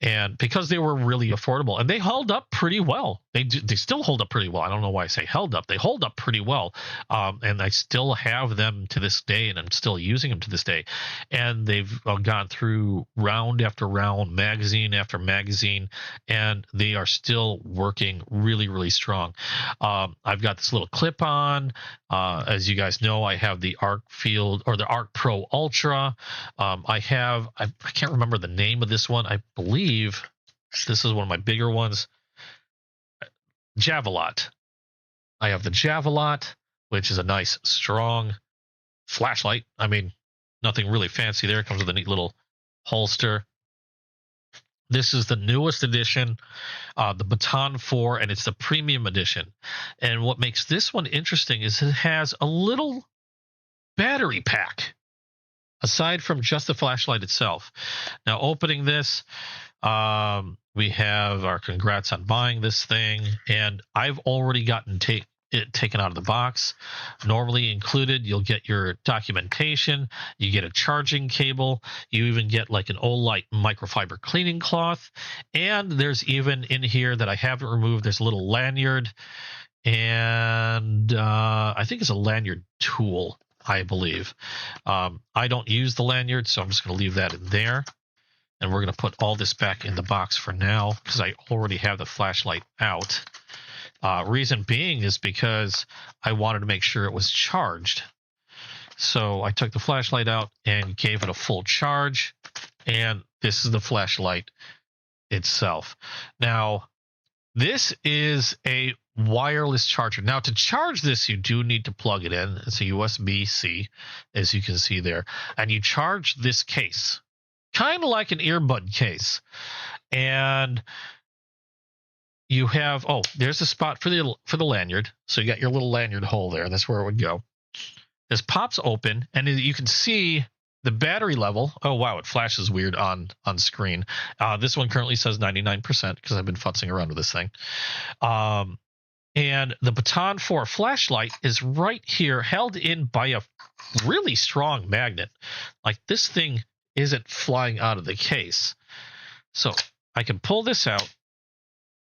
And because they were really affordable, and they held up pretty well. They still hold up pretty well. I don't know why I say held up. They hold up pretty well. And I still have them to this day, and I'm still using them to this day. And they've gone through round after round, magazine after magazine, and they are still working really, really strong. I've got this little clip on. As you guys know, I have the Arc Field, or the Arc Pro Ultra. I can't remember the name of this one. I believe this is one of my bigger ones. Javelot. I have the Javelot, which is a nice, strong flashlight. I mean, nothing really fancy there. It comes with a neat little holster. This is the newest edition, the Baton 4, and it's the Premium Edition. And what makes this one interesting is it has a little battery pack, aside from just the flashlight itself. Now, opening this, we have our congrats on buying this thing, and I've already gotten it taken out of the box. Normally included, you'll get your documentation, you get a charging cable, you even get like an Olight microfiber cleaning cloth, and there's even in here that I haven't removed, there's a little lanyard, and I think it's a lanyard tool, I believe. I don't use the lanyard, so I'm just going to leave that in there. And we're going to put all this back in the box for now because I already have the flashlight out. Reason being is because I wanted to make sure it was charged. So I took the flashlight out and gave it a full charge. And this is the flashlight itself. Now, this is a wireless charger. Now, to charge this, you do need to plug it in. It's a USB-C, as you can see there. And you charge this case, kind of like an earbud case. And you have, there's a spot for the lanyard. So you got your little lanyard hole there. That's where it would go. This pops open, and you can see the battery level. Oh, wow, it flashes weird on screen. This one currently says 99% because I've been futzing around with this thing. And the Baton 4 flashlight is right here, held in by a really strong magnet. Like, this thing isn't flying out of the case. So I can pull this out.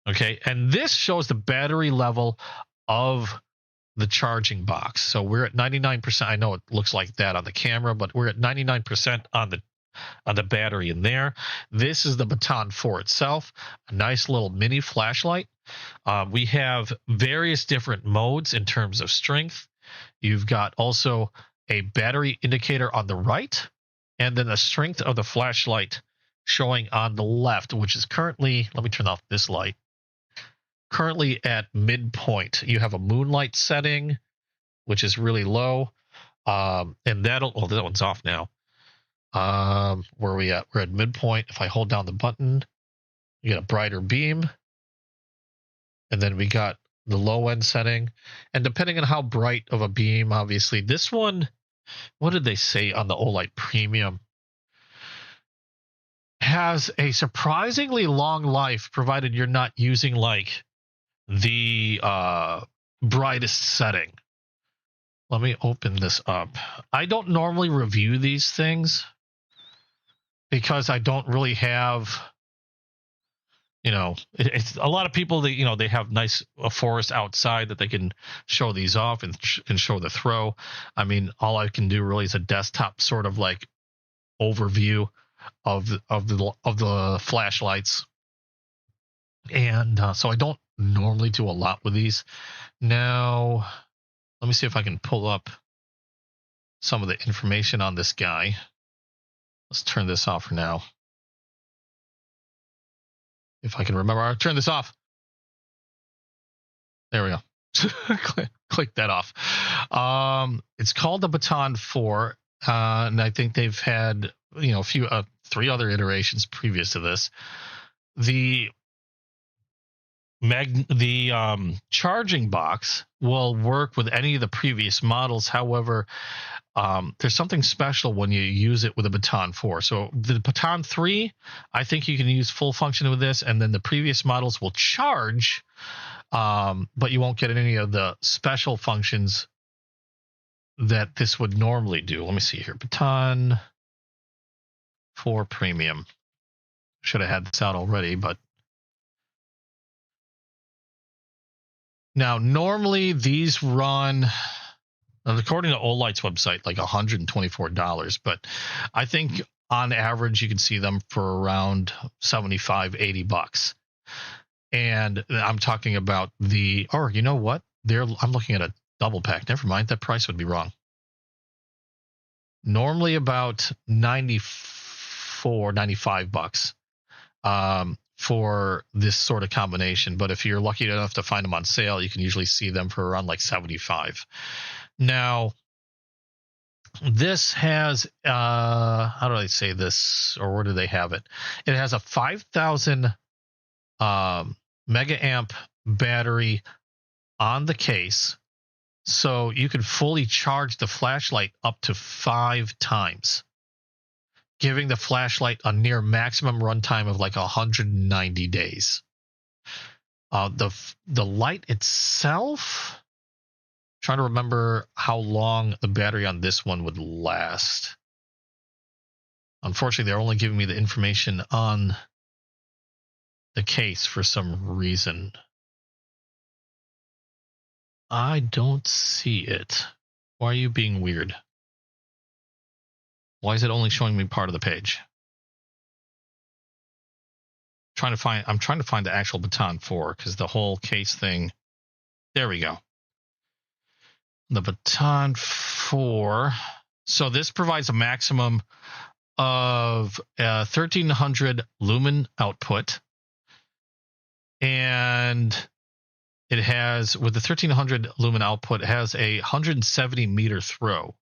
Okay, and this shows the battery level of the charging box. So we're at 99%. I know it looks like that on the camera, but we're at 99% on the battery in there. This is the Baton 4 itself, a nice little mini flashlight. We have various different modes in terms of strength. You've got also a battery indicator on the right, and then the strength of the flashlight showing on the left, which is currently, let me turn off this light, currently at midpoint. You have a moonlight setting, which is really low. And that one's off now. Where are we at? We're at midpoint. If I hold down the button, you get a brighter beam. And then we got the low end setting. And depending on how bright of a beam, obviously, this one, what did they say on the Olight Premium? Has a surprisingly long life, provided you're not using like the brightest setting. Let me open this up. I don't normally review these things because I don't really have, it's a lot of people that, they have nice forest outside that they can show these off and show the throw. I mean, all I can do really is a desktop sort of like overview of the flashlights. And so I don't normally do a lot with these. Now, let me see if I can pull up some of the information on this guy. Let's turn this off for now. If I can remember, I'll turn this off. There we go. Click that off. It's called the Baton 4, and I think they've had a few 3 other iterations previous to this. The charging box will work with any of the previous models. However, there's something special when you use it with a Baton 4. So the Baton 3, I think you can use full function with this, and then the previous models will charge, but you won't get any of the special functions that this would normally do. Let me see here. Baton 4 Premium. Should have had this out already, but now normally these run, according to Olight's website, like $124, but I think on average you can see them for around $75-$80. And I'm talking about you know what? I'm looking at a double pack. Never mind, that price would be wrong. Normally about $95 for this sort of combination, but if you're lucky enough to find them on sale, you can usually see them for around like $75. Now, this has how do I say this, or where do they have it? It has a 5,000 mega amp battery on the case, so you can fully charge the flashlight up to 5 times, giving the flashlight a near maximum runtime of like 190 days. The light itself, trying to remember how long the battery on this one would last. Unfortunately, they're only giving me the information on the case for some reason. I don't see it. Why are you being weird? Why is it only showing me part of the page? I'm trying to find the actual Baton 4 because the whole case thing. There we go. The Baton 4. So this provides a maximum of 1,300 lumen output, and it has, with the 1,300 lumen output, it has a 170 meter throw.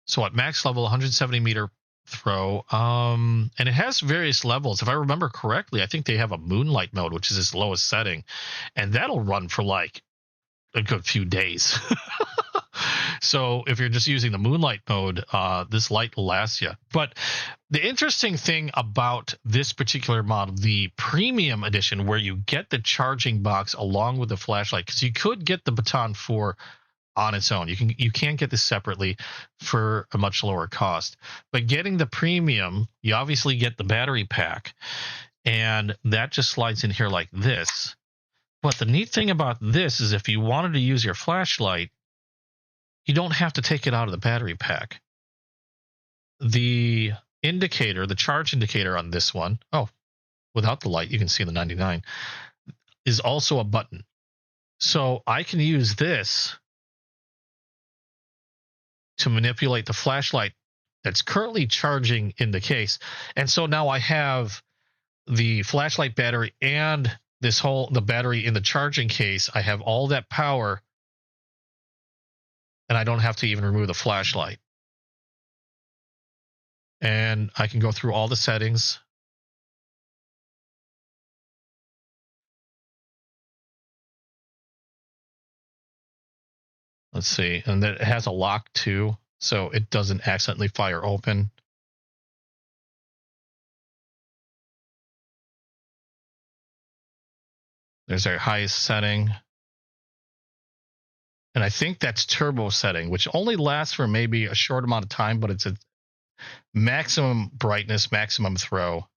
So at max level, 170 meter throw, and it has various levels. If I remember correctly, I think they have a moonlight mode, which is its lowest setting, and that'll run for like a good few days. So if you're just using the moonlight mode, this light will last you. But the interesting thing about this particular model, the premium edition, where you get the charging box along with the flashlight, because you could get the Baton 4 on its own. You can't get this separately for a much lower cost. But getting the premium, you obviously get the battery pack, and that just slides in here like this. But the neat thing about this is if you wanted to use your flashlight, you don't have to take it out of the battery pack. The indicator, the charge indicator on this one, without the light, you can see the 99, is also a button. So I can use this to manipulate the flashlight that's currently charging in the case. And so now I have the flashlight battery and the battery in the charging case. I have all that power, and I don't have to even remove the flashlight. And I can go through all the settings. Let's see. And then it has a lock too, so it doesn't accidentally fire open. There's our highest setting. And I think that's turbo setting, which only lasts for maybe a short amount of time, but it's a maximum brightness, maximum throw.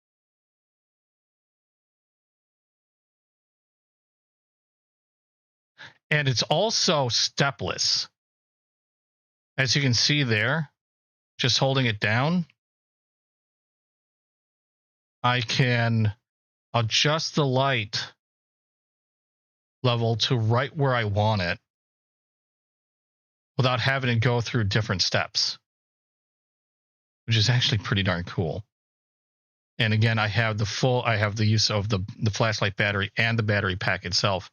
And it's also stepless. As you can see there, just holding it down, I can adjust the light level to right where I want it without having to go through different steps, which is actually pretty darn cool. And again, I have the use of the flashlight battery and the battery pack itself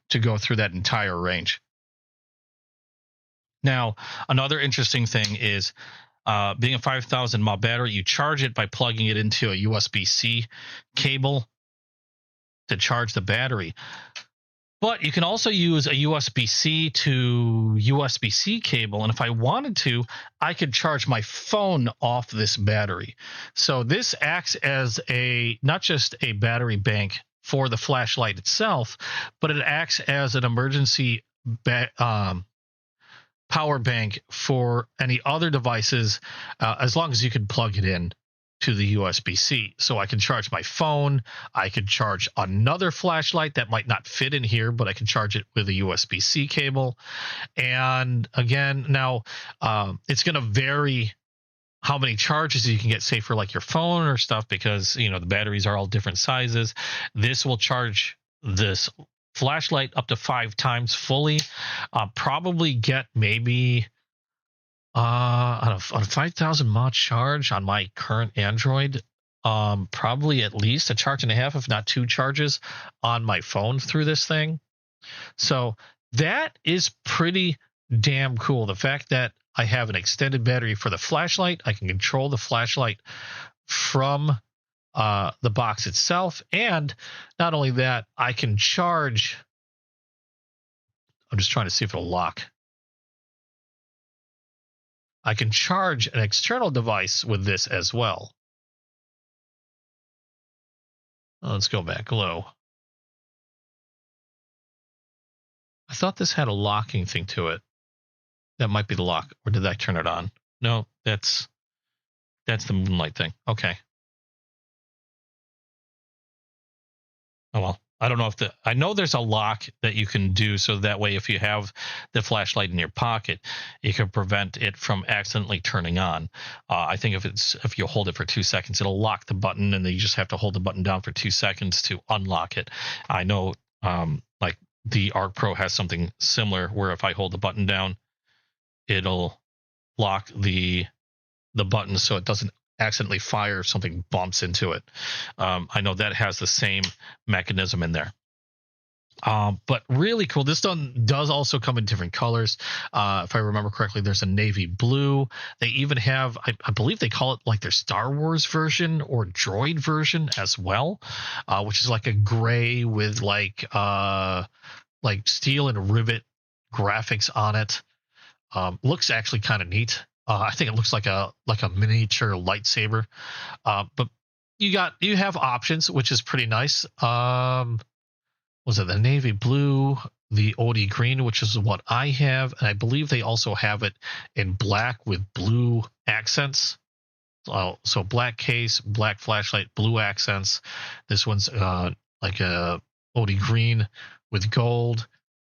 to go through that entire range. Now, another interesting thing is being a 5,000 mAh battery, you charge it by plugging it into a USB-C cable to charge the battery. But you can also use a USB-C to USB-C cable. And if I wanted to, I could charge my phone off this battery. So this acts as not just a battery bank for the flashlight itself, but it acts as an emergency power bank for any other devices, as long as you can plug it in to the USB-C. So I can charge my phone. I could charge another flashlight that might not fit in here, but I can charge it with a USB-C cable. And again, now it's going to vary how many charges you can get, say, for like your phone or stuff, because, the batteries are all different sizes. This will charge this flashlight up to 5 times fully. Probably get maybe on a 5,000 mAh charge on my current Android, probably at least a charge and a half, if not 2 charges on my phone through this thing. So that is pretty damn cool. The fact that I have an extended battery for the flashlight, I can control the flashlight from the box itself, and not only that, I can charge. I'm just trying to see if it'll lock. I can charge an external device with this as well. Let's go back low. I thought this had a locking thing to it. That might be the lock, or did I turn it on? No, that's the moonlight thing. Okay. Oh well. I don't know if I know there's a lock that you can do, so that way if you have the flashlight in your pocket, you can prevent it from accidentally turning on. I think if you hold it for 2 seconds, it'll lock the button, and then you just have to hold the button down for 2 seconds to unlock it. I know like the Arc Pro has something similar where if I hold the button down, it'll lock the button so it doesn't accidentally fire if something bumps into it. I know that has the same mechanism in there. But really cool. This does also come in different colors. If I remember correctly, there's a navy blue. They even have, I believe they call it like their Star Wars version or droid version as well, which is like a gray with like steel and rivet graphics on it. Looks actually kind of neat. I think it looks like a miniature lightsaber, but you have options, which is pretty nice. Was it the navy blue, the OD green, which is what I have, and I believe they also have it in black with blue accents. So black case, black flashlight, blue accents. This one's like a OD green with gold.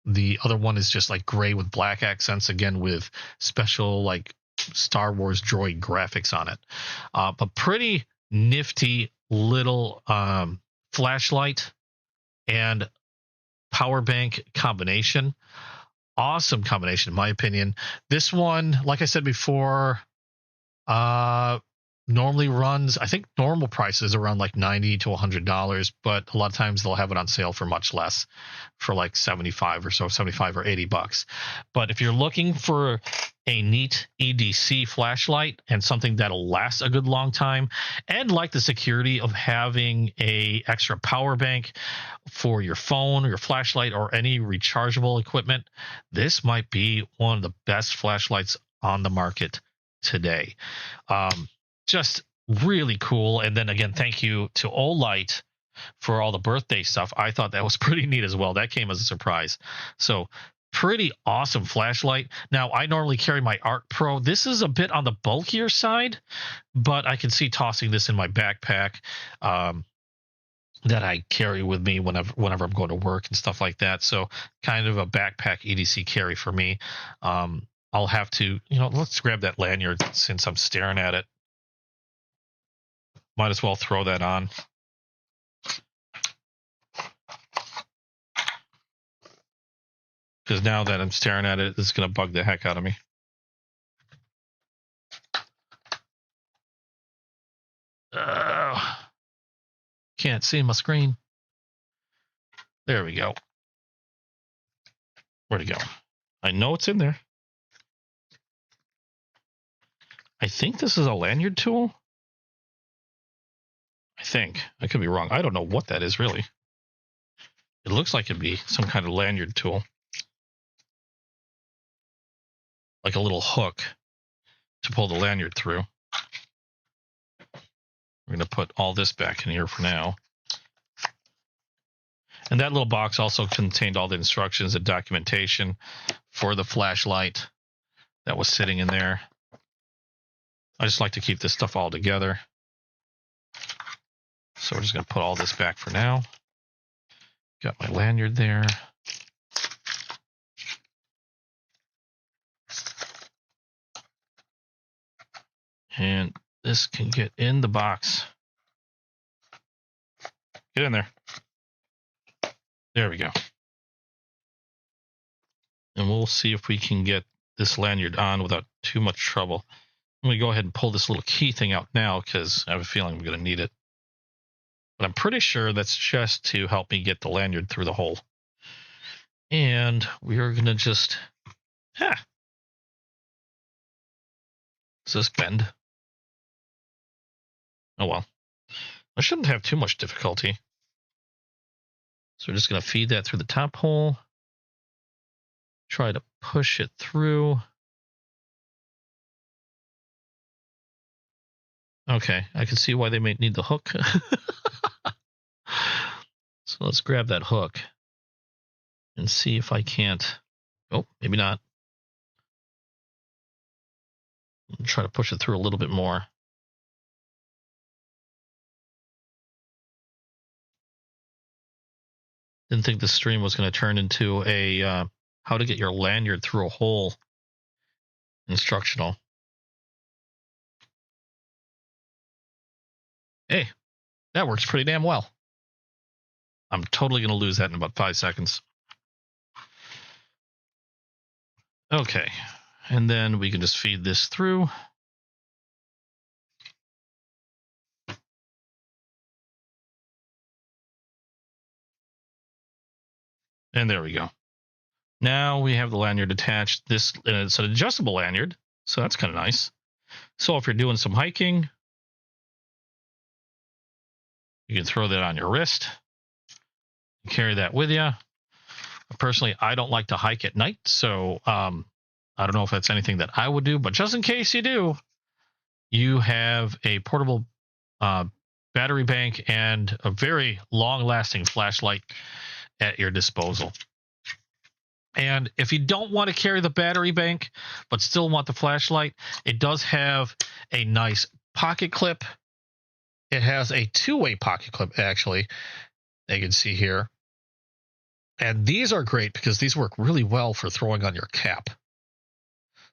The other one is just like gray with black accents, again with special like Star Wars droid graphics on it. But pretty nifty little flashlight and power bank combination. Awesome combination, in my opinion. This one, like I said before, normally runs, I think normal prices around like $90 to $100, but a lot of times they'll have it on sale for much less, for like 75 or so, 75 or $80. But if you're looking for a neat EDC flashlight and something that'll last a good long time, and like the security of having a extra power bank for your phone or your flashlight or any rechargeable equipment, this might be one of the best flashlights on the market today. Just really cool. And then again, thank you to Olight for all the birthday stuff. I thought that was pretty neat as well. That came as a surprise. So pretty awesome flashlight. Now, I normally carry my Arc Pro. This is a bit on the bulkier side, but I can see tossing this in my backpack. that I carry with me whenever I'm going to work and stuff like that. So kind of a backpack EDC carry for me. I'll have to, let's grab that lanyard since I'm staring at it. Might as well throw that on. Because now that I'm staring at it, it's going to bug the heck out of me. Can't see my screen. There we go. Where'd it go? I know it's in there. I think this is a lanyard tool. I think. I could be wrong. I don't know what that is, really. It looks like it'd be some kind of lanyard tool. Like a little hook to pull the lanyard through. We're going to put all this back in here for now. And that little box also contained all the instructions and documentation for the flashlight that was sitting in there. I just like to keep this stuff all together. So we're just going to put all this back for now. Got my lanyard there. And this can get in the box. Get in there. There we go. And we'll see if we can get this lanyard on without too much trouble. I'm going to go ahead and pull this little key thing out now because I have a feeling I'm going to need it. But I'm pretty sure that's just to help me get the lanyard through the hole. And we are going to just... Does this bend? Oh well. I shouldn't have too much difficulty. So we're just going to feed that through the top hole. Try to push it through. Okay, I can see why they may need the hook. So let's grab that hook and see if I can't. Oh, maybe not. Try to push it through a little bit more. Didn't think the stream was going to turn into a how to get your lanyard through a hole instructional. Hey, that works pretty damn well. I'm totally going to lose that in about 5 seconds. Okay, and then we can just feed this through. And there we go. Now we have the lanyard attached. This, and it's an adjustable lanyard, so that's kind of nice. So if you're doing some hiking, you can throw that on your wrist. Carry that with you. Personally, I don't like to hike at night, so I don't know if that's anything that I would do, but just in case you do, you have a portable battery bank and a very long-lasting flashlight at your disposal. And if you don't want to carry the battery bank, but still want the flashlight, it does have a nice pocket clip. It has a two-way pocket clip, actually, that you can see here. And these are great because these work really well for throwing on your cap.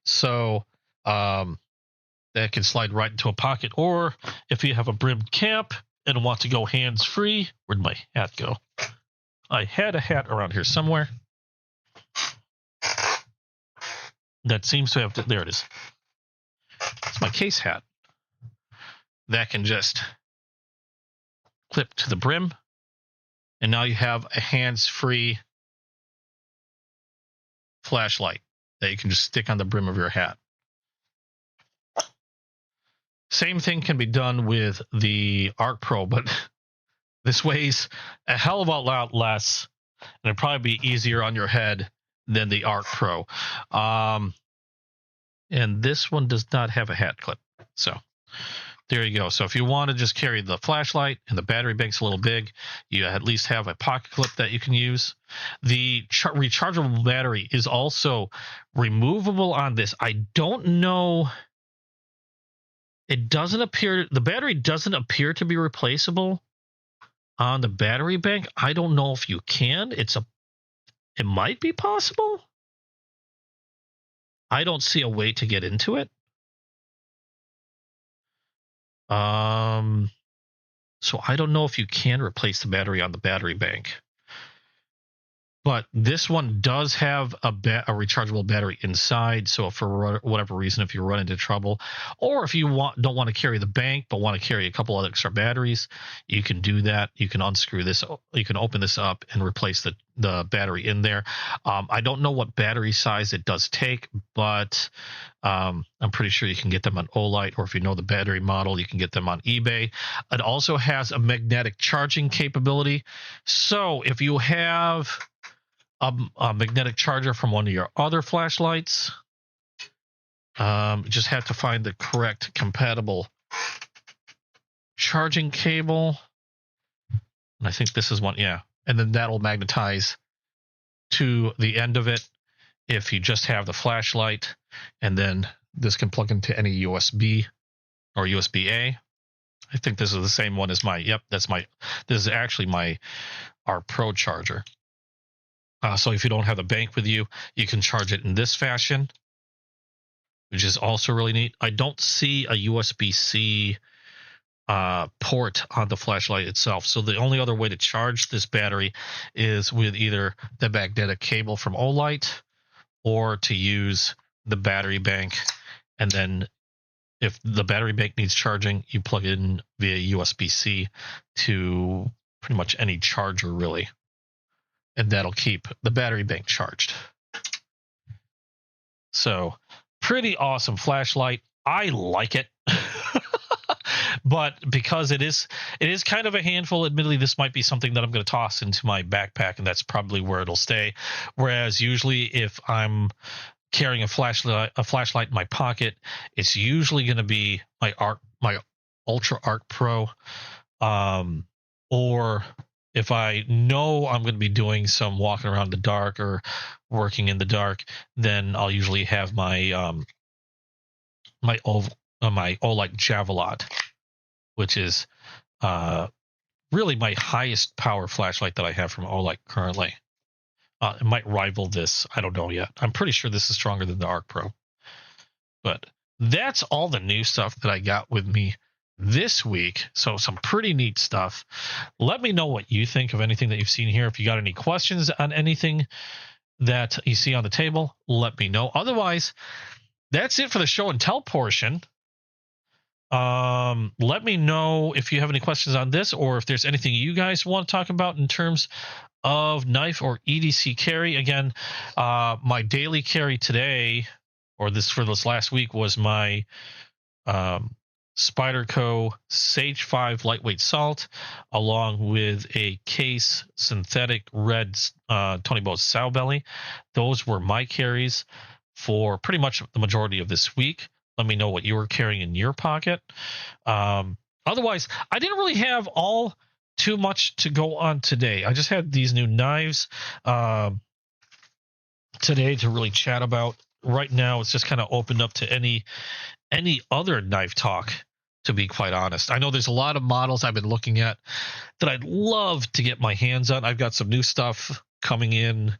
So that can slide right into a pocket. Or if you have a brimmed cap and want to go hands-free, where'd my hat go? I had a hat around here somewhere. That seems to have... there it is. It's my case hat. That can just clip to the brim. And now you have a hands-free flashlight that you can just stick on the brim of your hat. Same thing can be done with the Arc Pro, but this weighs a hell of a lot less, and it'll probably be easier on your head than the Arc Pro. And this one does not have a hat clip. So there you go. So if you want to just carry the flashlight and the battery bank's a little big, you at least have a pocket clip that you can use. The rechargeable battery is also removable on this. I don't know. It doesn't appear, the battery doesn't appear to be replaceable. on the battery bank. I don't know if you can. It might be possible. I don't see a way to get into it. So I don't know if you can replace the battery on the battery bank. But this one does have a rechargeable battery inside. So if for whatever reason, if you run into trouble, or if you don't want to carry the bank but want to carry a couple of extra batteries, you can do that. You can unscrew this. You can open this up and replace the battery in there. I don't know what battery size it does take, but I'm pretty sure you can get them on Olight, or if you know the battery model, you can get them on eBay. It also has a magnetic charging capability. So if you have a magnetic charger from one of your other flashlights, just have to find the correct compatible charging cable. And I think this is one, yeah. And then that'll magnetize to the end of it if you just have the flashlight. And then this can plug into any USB or USB-A. I think this is the same one as this is actually our Pro charger. So if you don't have the bank with you, you can charge it in this fashion, which is also really neat. I don't see a USB-C port on the flashlight itself. So the only other way to charge this battery is with either the magnetic cable from Olight, or to use the battery bank. And then if the battery bank needs charging, you plug it in via USB-C to pretty much any charger, really. And that'll keep the battery bank charged. So pretty awesome flashlight. I like it. But because it is kind of a handful, admittedly, this might be something that I'm going to toss into my backpack, and that's probably where it'll stay. Whereas usually if I'm carrying a flashlight in my pocket, it's usually going to be my Ultra Arc Pro, or if I know I'm going to be doing some walking around the dark or working in the dark, then I'll usually have my my Olight Javelot, which is really my highest power flashlight that I have from Olight currently. It might rival this. I don't know yet. I'm pretty sure this is stronger than the Arc Pro. But that's all the new stuff that I got with me this week. So some pretty neat stuff. Let me know what you think of anything that you've seen here. If you got any questions on anything that you see on the table, let me know. Otherwise, that's it for the show and tell portion. Let me know if you have any questions on this, or if there's anything you guys want to talk about in terms of knife or EDC carry. Again, my daily carry today, or for this last week, was my Spyderco Sage 5 lightweight salt, along with a case synthetic red Tony Bowes sow belly. Those were my carries for pretty much the majority of this week. Let me know what you were carrying in your pocket. Otherwise, I didn't really have too much to go on today. I just had these new knives today to really chat about. Right now, it's just kind of opened up to any other knife talk, to be quite honest. I know there's a lot of models I've been looking at that I'd love to get my hands on. I've got some new stuff coming in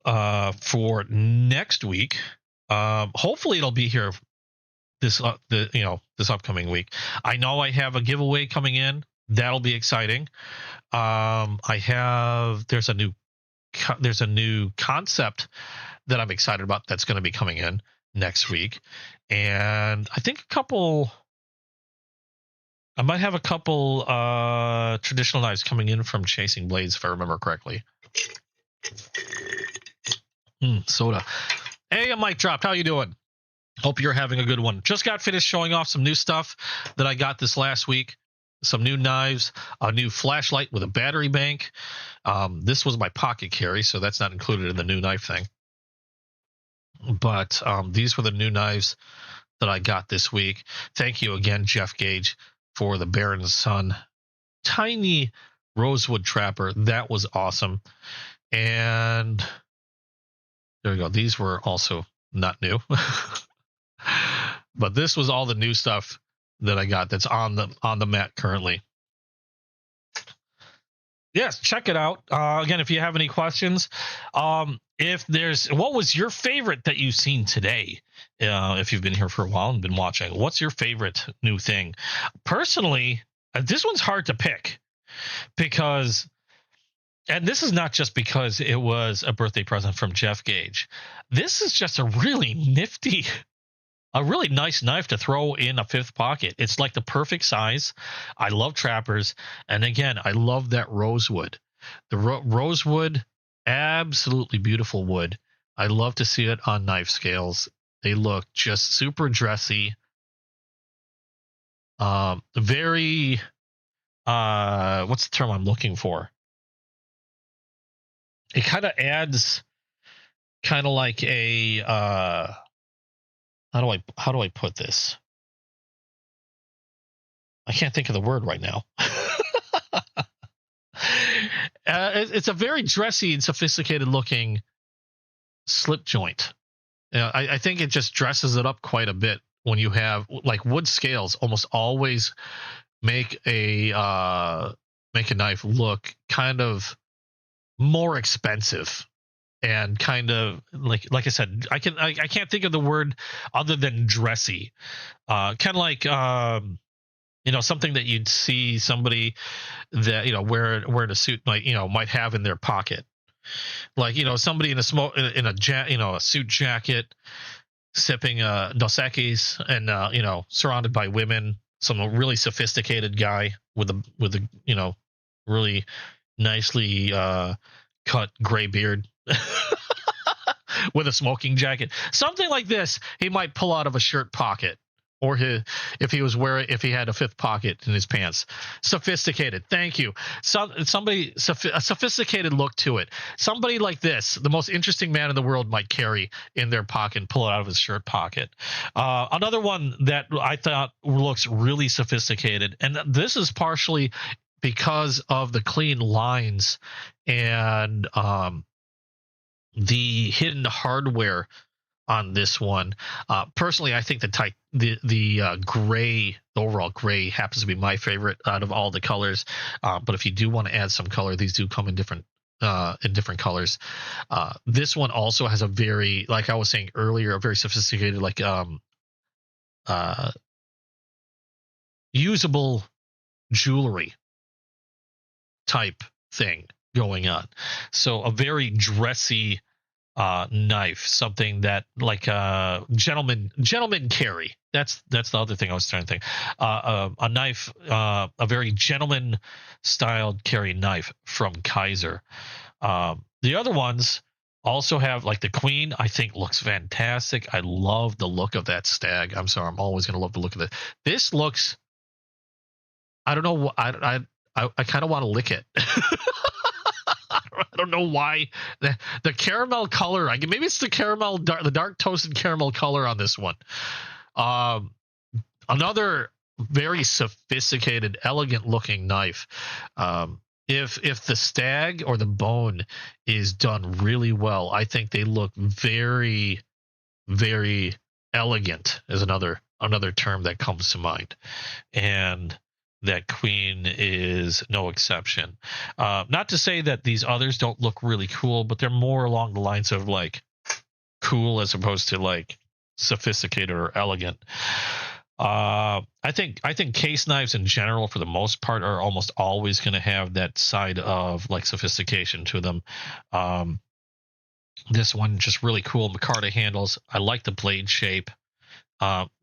for next week. Hopefully it'll be here this upcoming week. I know I have a giveaway coming in. That'll be exciting. There's a new concept that I'm excited about that's going to be coming in next week. And I think I might have a couple traditional knives coming in from Chasing Blades, if I remember correctly. Soda. Hey, a mic dropped. How you doing? Hope you're having a good one. Just got finished showing off some new stuff that I got this last week. Some new knives, a new flashlight with a battery bank. This was my pocket carry, so that's not included in the new knife thing. But these were the new knives that I got this week. Thank you again, Jeff Gage, for the Baron's Son tiny rosewood trapper. That was awesome. And there we go. These were also not new. But this was all the new stuff that I got that's on the mat currently. Yes, check it out. Again, if you have any questions, what was your favorite that you've seen today? If you've been here for a while and been watching, what's your favorite new thing? Personally, this one's hard to pick because, and this is not just because it was a birthday present from Jeff Gage. This is just a really nice knife to throw in a fifth pocket. It's like the perfect size. I love trappers. And again, I love that rosewood. The rosewood, absolutely beautiful wood. I love to see it on knife scales. They look just super dressy. Very, what's the term I'm looking for? It kind of adds kind of like a, how do I put this? I can't think of the word right now. It's a very dressy and sophisticated looking slip joint. I think it just dresses it up quite a bit when you have like wood scales. Almost always make a knife look kind of more expensive. And kind of like I said, I can't think of the word other than dressy. Kind of like something that you'd see somebody that wearing a suit might have in their pocket. Like somebody in a suit jacket, sipping Dos Equis and surrounded by women. Some really sophisticated guy with a really nicely cut gray beard. With a smoking jacket, something like this, he might pull out of a shirt pocket, or if he had a fifth pocket in his pants. Sophisticated, thank you. A sophisticated look to it. Somebody like this, the most interesting man in the world, might carry in their pocket and pull it out of his shirt pocket. Another one that I thought looks really sophisticated, and this is partially because of the clean lines and the hidden hardware on this one. Personally, I think the gray, the overall gray, happens to be my favorite out of all the colors. But if you do want to add some color, these do come in different colors. This one also has a very, like I was saying earlier, a very sophisticated, like usable jewelry type thing going on. So a very dressy knife, something that like gentlemen carry. That's the other thing I was trying to think. A knife, a very gentleman styled carry knife from Kizer. The other ones also have, like, the Queen, I think looks fantastic. I love the look of that stag. I'm sorry, I'm always gonna love the look of it. This looks, I don't know, I kind of want to lick it. I don't know why. The caramel color, maybe it's the dark toasted caramel color on this one. Another very sophisticated, elegant looking knife. If the stag or the bone is done really well, I think they look very, very elegant, is another term that comes to mind. And that Queen is no exception. Not to say that these others don't look really cool, but they're more along the lines of like cool as opposed to like sophisticated or elegant. I think case knives in general, for the most part, are almost always going to have that side of like sophistication to them. This one just really cool micarta handles. I like the blade shape.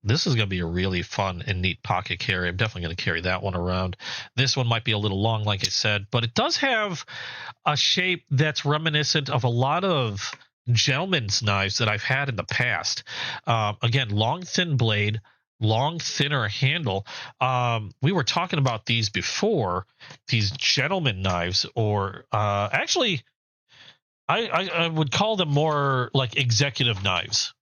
This is going to be a really fun and neat pocket carry. I'm definitely going to carry that one around. This one might be a little long, like I said, but it does have a shape that's reminiscent of a lot of gentlemen's knives that I've had in the past. Again, long, thin blade, long, thinner handle. We were talking about these before, these gentleman knives, or actually, I would call them more like executive knives.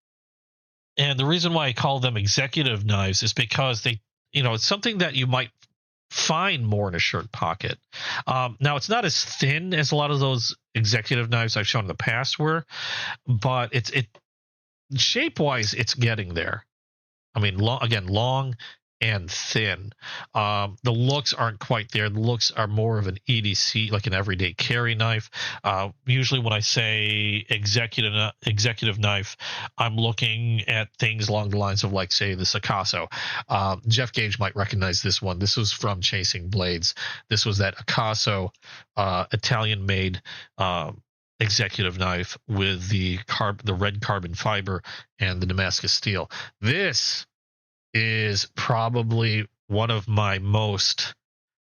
And the reason why I call them executive knives is because they, it's something that you might find more in a shirt pocket. Now, it's not as thin as a lot of those executive knives I've shown in the past were, but it shape-wise, it's getting there. I mean, long and thin. The looks aren't quite there. The looks are more of an EDC, like an everyday carry knife. Usually when I say executive knife, I'm looking at things along the lines of, like, say, the Picasso. Jeff Gage might recognize this one. This was from Chasing Blades. This was that Picasso Italian-made executive knife with the red carbon fiber and the Damascus steel. This is probably one of my most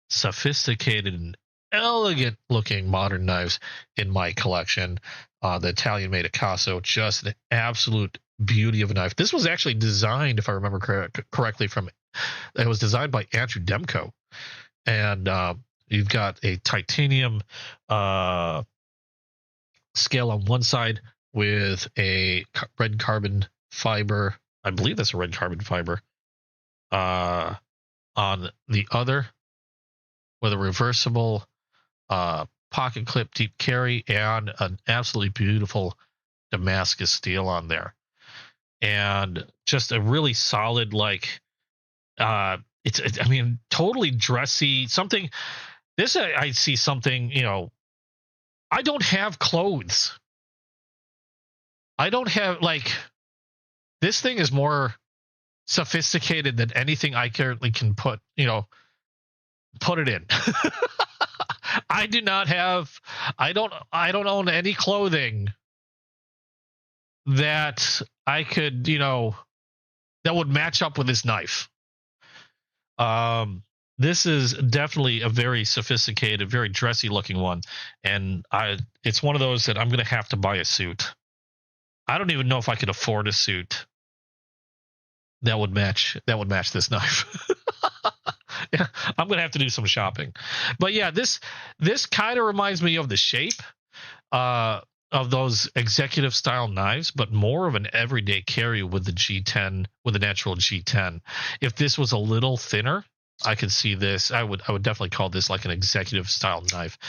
sophisticated and elegant looking modern knives in my collection. The Italian-made Picasso, just an absolute beauty of a knife. This was actually designed, if I remember correctly, it was designed by Andrew Demko. And you've got a titanium scale on one side with a red carbon fiber. I believe that's a red carbon fiber. On the other, with a reversible pocket clip deep carry and an absolutely beautiful Damascus steel on there, and just a really solid, like, it's I mean, totally dressy. Something. This I see something. I don't have clothes. I don't have, like, this thing is more sophisticated than anything I currently can put it in. I don't own any clothing that I could, that would match up with this knife. This is definitely a very sophisticated, very dressy looking one. And it's one of those that I'm going to have to buy a suit. I don't even know if I could afford a suit that would match this knife. Yeah, I'm gonna have to do some shopping. But yeah, this kind of reminds me of the shape of those executive style knives, but more of an everyday carry with the G10, with the natural G10. If this was a little thinner, I could see this. I would definitely call this like an executive style knife.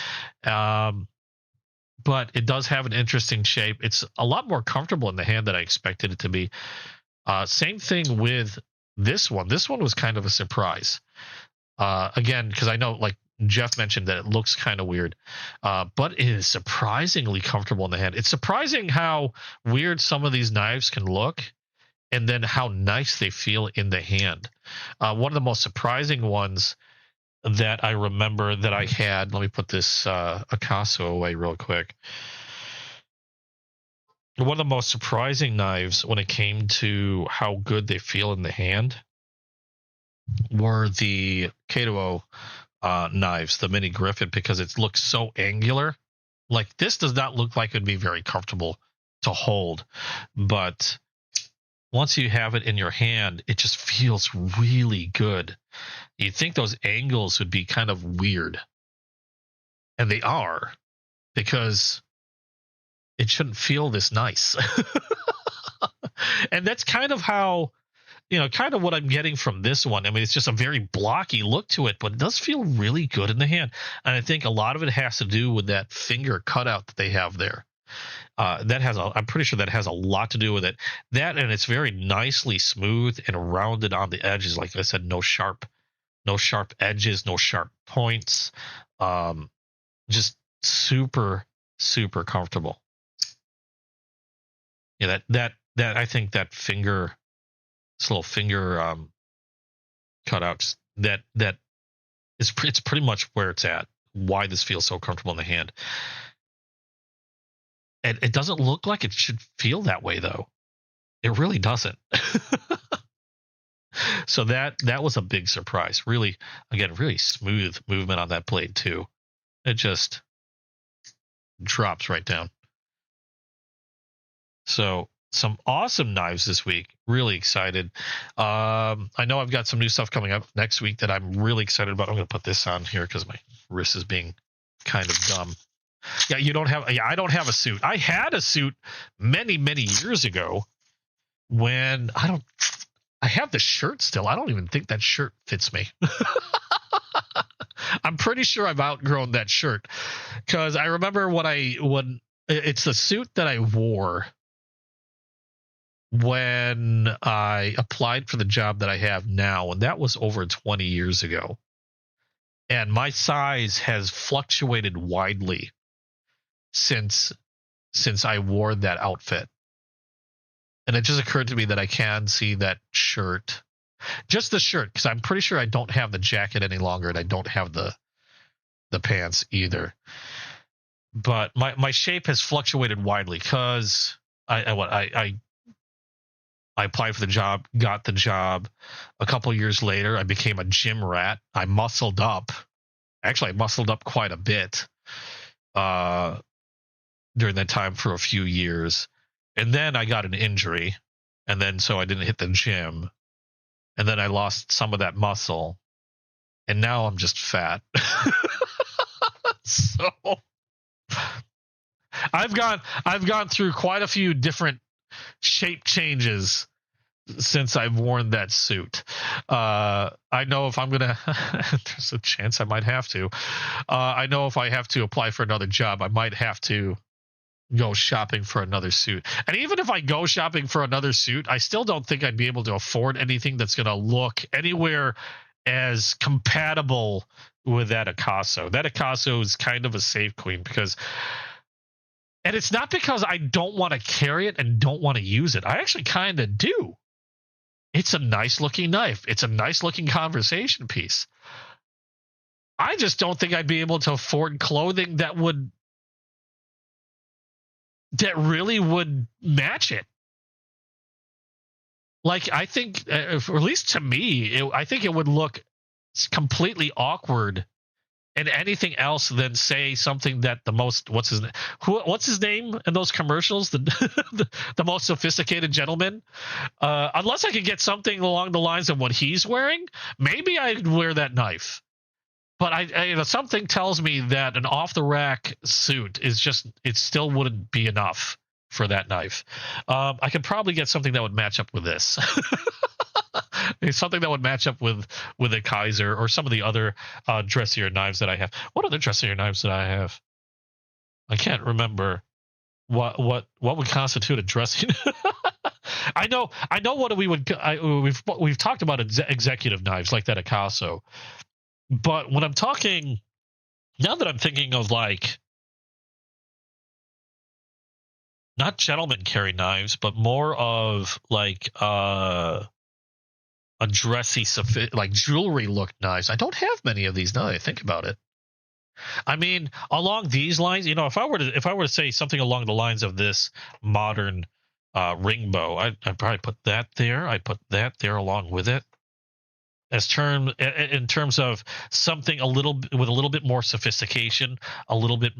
But it does have an interesting shape. It's a lot more comfortable in the hand than I expected it to be. Same thing with this one. This one was kind of a surprise. Again, because I know, like Jeff mentioned, that it looks kind of weird, but it is surprisingly comfortable in the hand. It's surprising how weird some of these knives can look, and then how nice they feel in the hand. One of the most surprising ones that I remember that I had, let me put this Picasso away real quick. One of the most surprising knives when it came to how good they feel in the hand were the K2O knives, the Mini Griffin, because it looks so angular. Like, this does not look like it would be very comfortable to hold, but once you have it in your hand, it just feels really good. You'd think those angles would be kind of weird, and they are, because it shouldn't feel this nice. And that's kind of how, kind of what I'm getting from this one. I mean, it's just a very blocky look to it, but it does feel really good in the hand. And I think a lot of it has to do with that finger cutout that they have there. I'm pretty sure that has a lot to do with it. That, and it's very nicely smooth and rounded on the edges. Like I said, no sharp edges, no sharp points. Just super, super comfortable. Yeah, that I think that finger, this little finger cutouts, it's pretty much where it's at. Why this feels so comfortable in the hand. And it doesn't look like it should feel that way, though. It really doesn't. So that was a big surprise. Really, again, really smooth movement on that blade too. It just drops right down. So some awesome knives this week. Really excited. I know I've got some new stuff coming up next week that I'm really excited about. I'm going to put this on here because my wrist is being kind of dumb. Yeah, I don't have a suit. I had a suit many, many years ago when I have the shirt still. I don't even think that shirt fits me. I'm pretty sure I've outgrown that shirt, because I remember when it's the suit that I wore when I applied for the job that I have now, and that was over 20 years ago. And my size has fluctuated widely since I wore that outfit. And it just occurred to me that I can see that shirt, just the shirt, because I'm pretty sure I don't have the jacket any longer, and I don't have the pants either. But my shape has fluctuated widely because I applied for the job, got the job. A couple years later, I became a gym rat. I muscled up. Actually, I muscled up quite a bit during that time for a few years. And then I got an injury. And then so I didn't hit the gym. And then I lost some of that muscle. And now I'm just fat. So I've gone through quite a few different shape changes since I've worn that suit. I know if I'm gonna there's a chance I might have to. I know if I have to apply for another job, I might have to go shopping for another suit. And even if I go shopping for another suit, I still don't think I'd be able to afford anything that's gonna look anywhere as compatible with that Picasso. That Picasso is kind of a safe queen because, and it's not because I don't want to carry it and don't want to use it. I actually kind of do. It's a nice looking knife. It's a nice looking conversation piece. I just don't think I'd be able to afford clothing that really would match it. Like, I think, or at least to me, I think it would look completely awkward in anything else than, say, something that the most, what's his name in those commercials? The most sophisticated gentleman. Unless I could get something along the lines of what he's wearing, maybe I'd wear that knife. But something tells me that an off the rack suit it still wouldn't be enough for that knife. I could probably get something that would match up with this. Something that would match up with a Kizer or some of the other dressier knives that I have. What other dressier knives did I have? I can't remember what would constitute a dressing. I know what we've talked about executive knives like that Picasso. But when I'm talking now that I'm thinking of like not gentlemen carry knives, but more of like a dressy, like jewelry look knives. I don't have many of these now that I think about it. I mean, along these lines, if I were to say something along the lines of this modern ring bow, I'd probably put that there. I'd put that there along with it. In terms of something with a little bit more sophistication, a little bit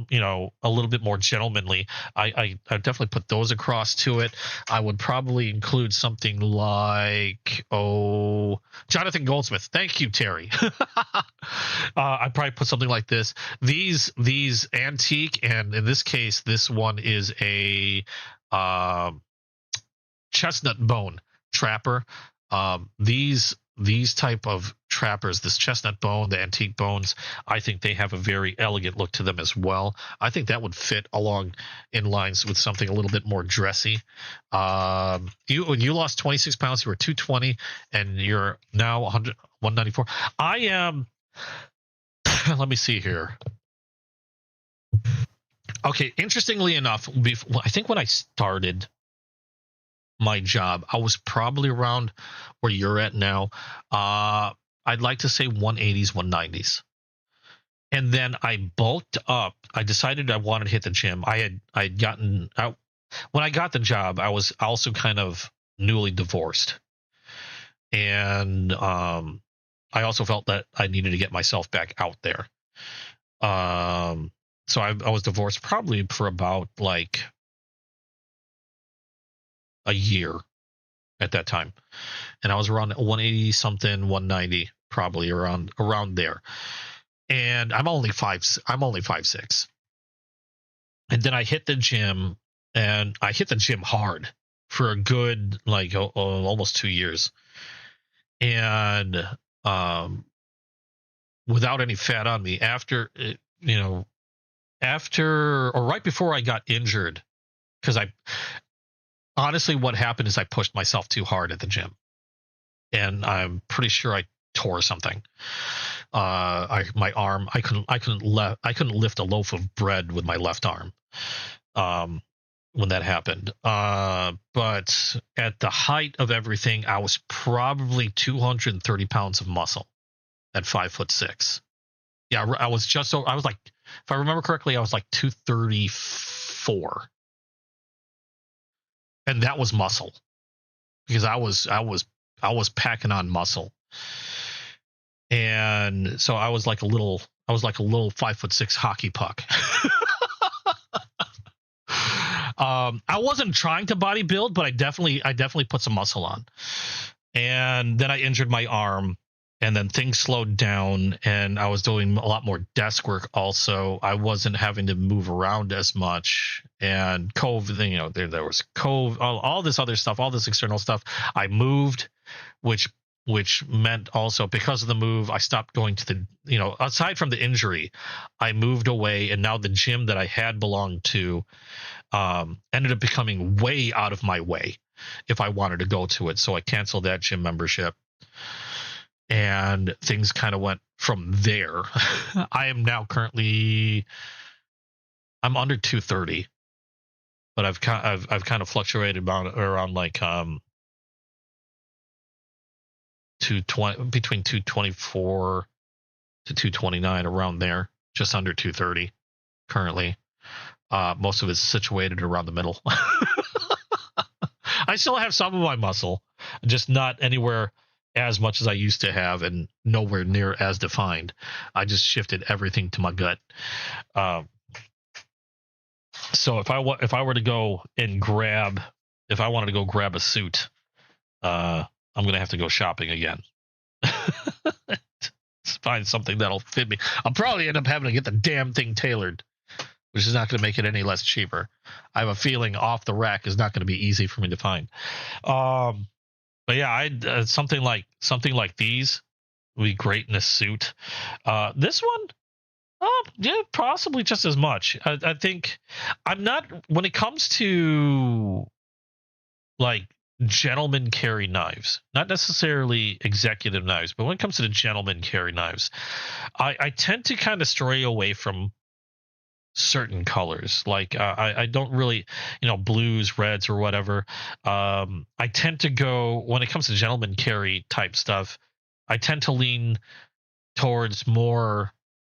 more gentlemanly, I definitely put those across to it. I would probably include something like Jonathan Goldsmith. Thank you, Terry. I'd probably put something like this. These antique, and in this case, this one is a chestnut bone trapper. These type of trappers, this chestnut bone, the antique bones, I think they have a very elegant look to them as well. I think that would fit along in lines with something a little bit more dressy. When you lost 26 pounds, you were 220, and you're now 194. I am. Let me see here. Okay, interestingly enough, I think when I started my job, I was probably around where you're at now. I'd like to say 180s, 190s. And then I bulked up. I decided I wanted to hit the gym. I had gotten out when I got the job. I was also kind of newly divorced. And I also felt that I needed to get myself back out there. So I was divorced probably for about like a year at that time, and I was around 180 something, 190, probably around there. And I'm only 5'6", and then I hit the gym, and I hit the gym hard for a good like almost 2 years, and without any fat on me. After or right before I got injured, because honestly, what happened is I pushed myself too hard at the gym, and I'm pretty sure I tore something. My arm, I couldn't lift a loaf of bread with my left arm. When that happened. But at the height of everything, I was probably 230 pounds of muscle at 5'6". Yeah, I was like, if I remember correctly, I was like 234, and that was muscle, because I was packing on muscle, and so I was like a little 5'6" hockey puck. I wasn't trying to bodybuild, but I definitely put some muscle on. And then I injured my arm, and then things slowed down, and I was doing a lot more desk work also. I wasn't having to move around as much. And COVID, there was COVID, all this other stuff, all this external stuff. I moved, which meant also, because of the move, I stopped going to aside from the injury, I moved away, and now the gym that I had belonged to ended up becoming way out of my way if I wanted to go to it. So I canceled that gym membership, and things kind of went from there. I am now I'm under 230, but I've kind of fluctuated around like 220, between 224 to 229, around there, just under 230 currently. Most of it's situated around the middle. I still have some of my muscle, just not anywhere as much as I used to have, and nowhere near as defined. I just shifted everything to my gut. So if I were to go and if I wanted to go grab a suit, I'm going to have to go shopping again. Find something that'll fit me. I'll probably end up having to get the damn thing tailored, which is not going to make it any less cheaper. I have a feeling off the rack is not going to be easy for me to find. But yeah, something like these would be great in a suit. This one, yeah, possibly just as much. I think I'm not, when it comes to like gentlemen carry knives, not necessarily executive knives, but when it comes to the gentlemen carry knives, I tend to kind of stray away from certain colors. Like I don't really, blues, reds, or whatever. I tend to go, when it comes to gentleman carry type stuff, I tend to lean towards more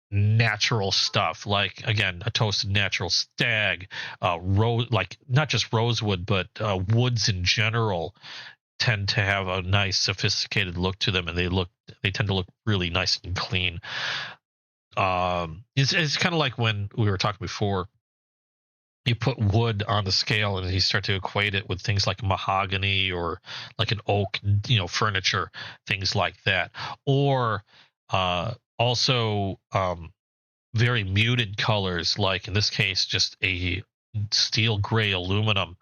natural stuff, like, again, a toasted natural stag, like not just rosewood, but woods in general tend to have a nice sophisticated look to them, and they tend to look really nice and clean. It's kind of like when we were talking before, you put wood on the scale and you start to equate it with things like mahogany or like an oak, furniture, things like that. Or also very muted colors, like in this case, just a steel gray aluminum,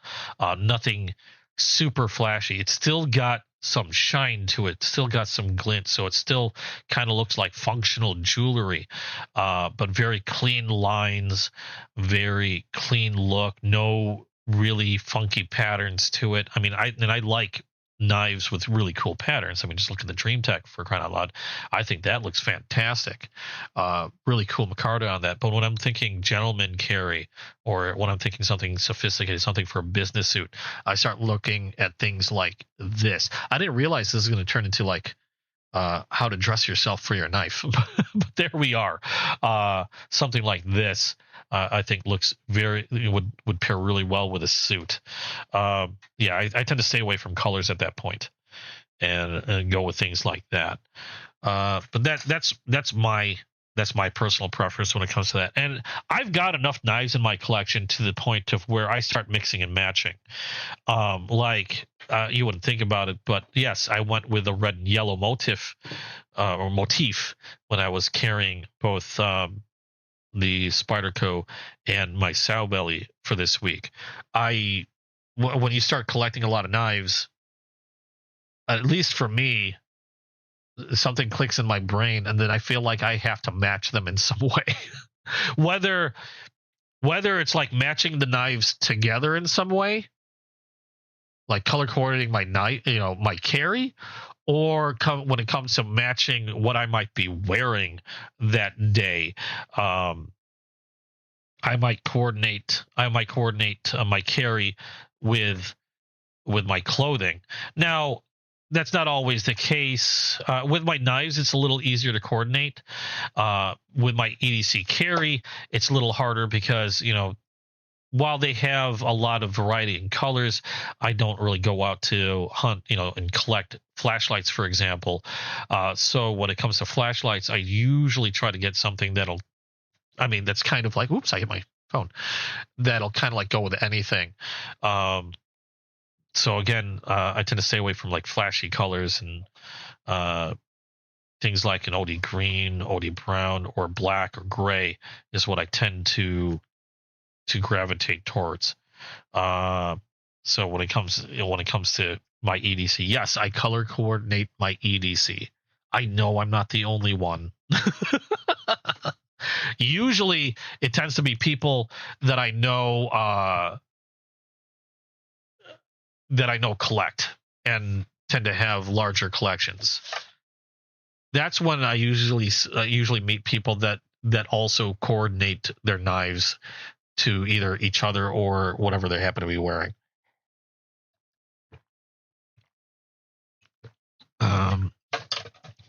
nothing super flashy. It's still got some shine to it, still got some glint, so it still kind of looks like functional jewelry, but very clean lines, very clean look, no really funky patterns to it. I mean, I like knives with really cool patterns. I mean, just look at the Dream Tech, for crying out loud. I think that looks fantastic. Really cool micarta on that. But when I'm thinking gentleman carry, or when I'm thinking something sophisticated, something for a business suit, I start looking at things like this. I didn't realize this is going to turn into like how to dress yourself for your knife, but there we are. Something like this, I think looks would pair really well with a suit. Yeah, I tend to stay away from colors at that point, and go with things like that. But that's my personal preference when it comes to that. And I've got enough knives in my collection to the point of where I start mixing and matching. You wouldn't think about it, but yes, I went with a red and yellow motif when I was carrying both the Spyderco and my sow belly for this week. When you start collecting a lot of knives, at least for me, something clicks in my brain, and then I feel like I have to match them in some way. whether it's like matching the knives together in some way, like color coordinating my knife, my carry, or when it comes to matching what I might be wearing that day. I might coordinate my carry with my clothing. Now, that's not always the case. With my knives, it's a little easier to coordinate. With my EDC carry, it's a little harder because, while they have a lot of variety in colors, I don't really go out to hunt, and collect flashlights, for example. So when it comes to flashlights, I usually try to get something that's kind of like, oops, I hit my phone. That'll kind of like go with anything. So again, I tend to stay away from like flashy colors and things like an OD green, OD brown, or black or gray is what I tend to gravitate towards. So when it comes to my EDC, yes, I color coordinate my EDC. I know I'm not the only one. Usually, it tends to be people that I know collect and tend to have larger collections. That's when I usually meet people that also coordinate their knives to either each other or whatever they happen to be wearing.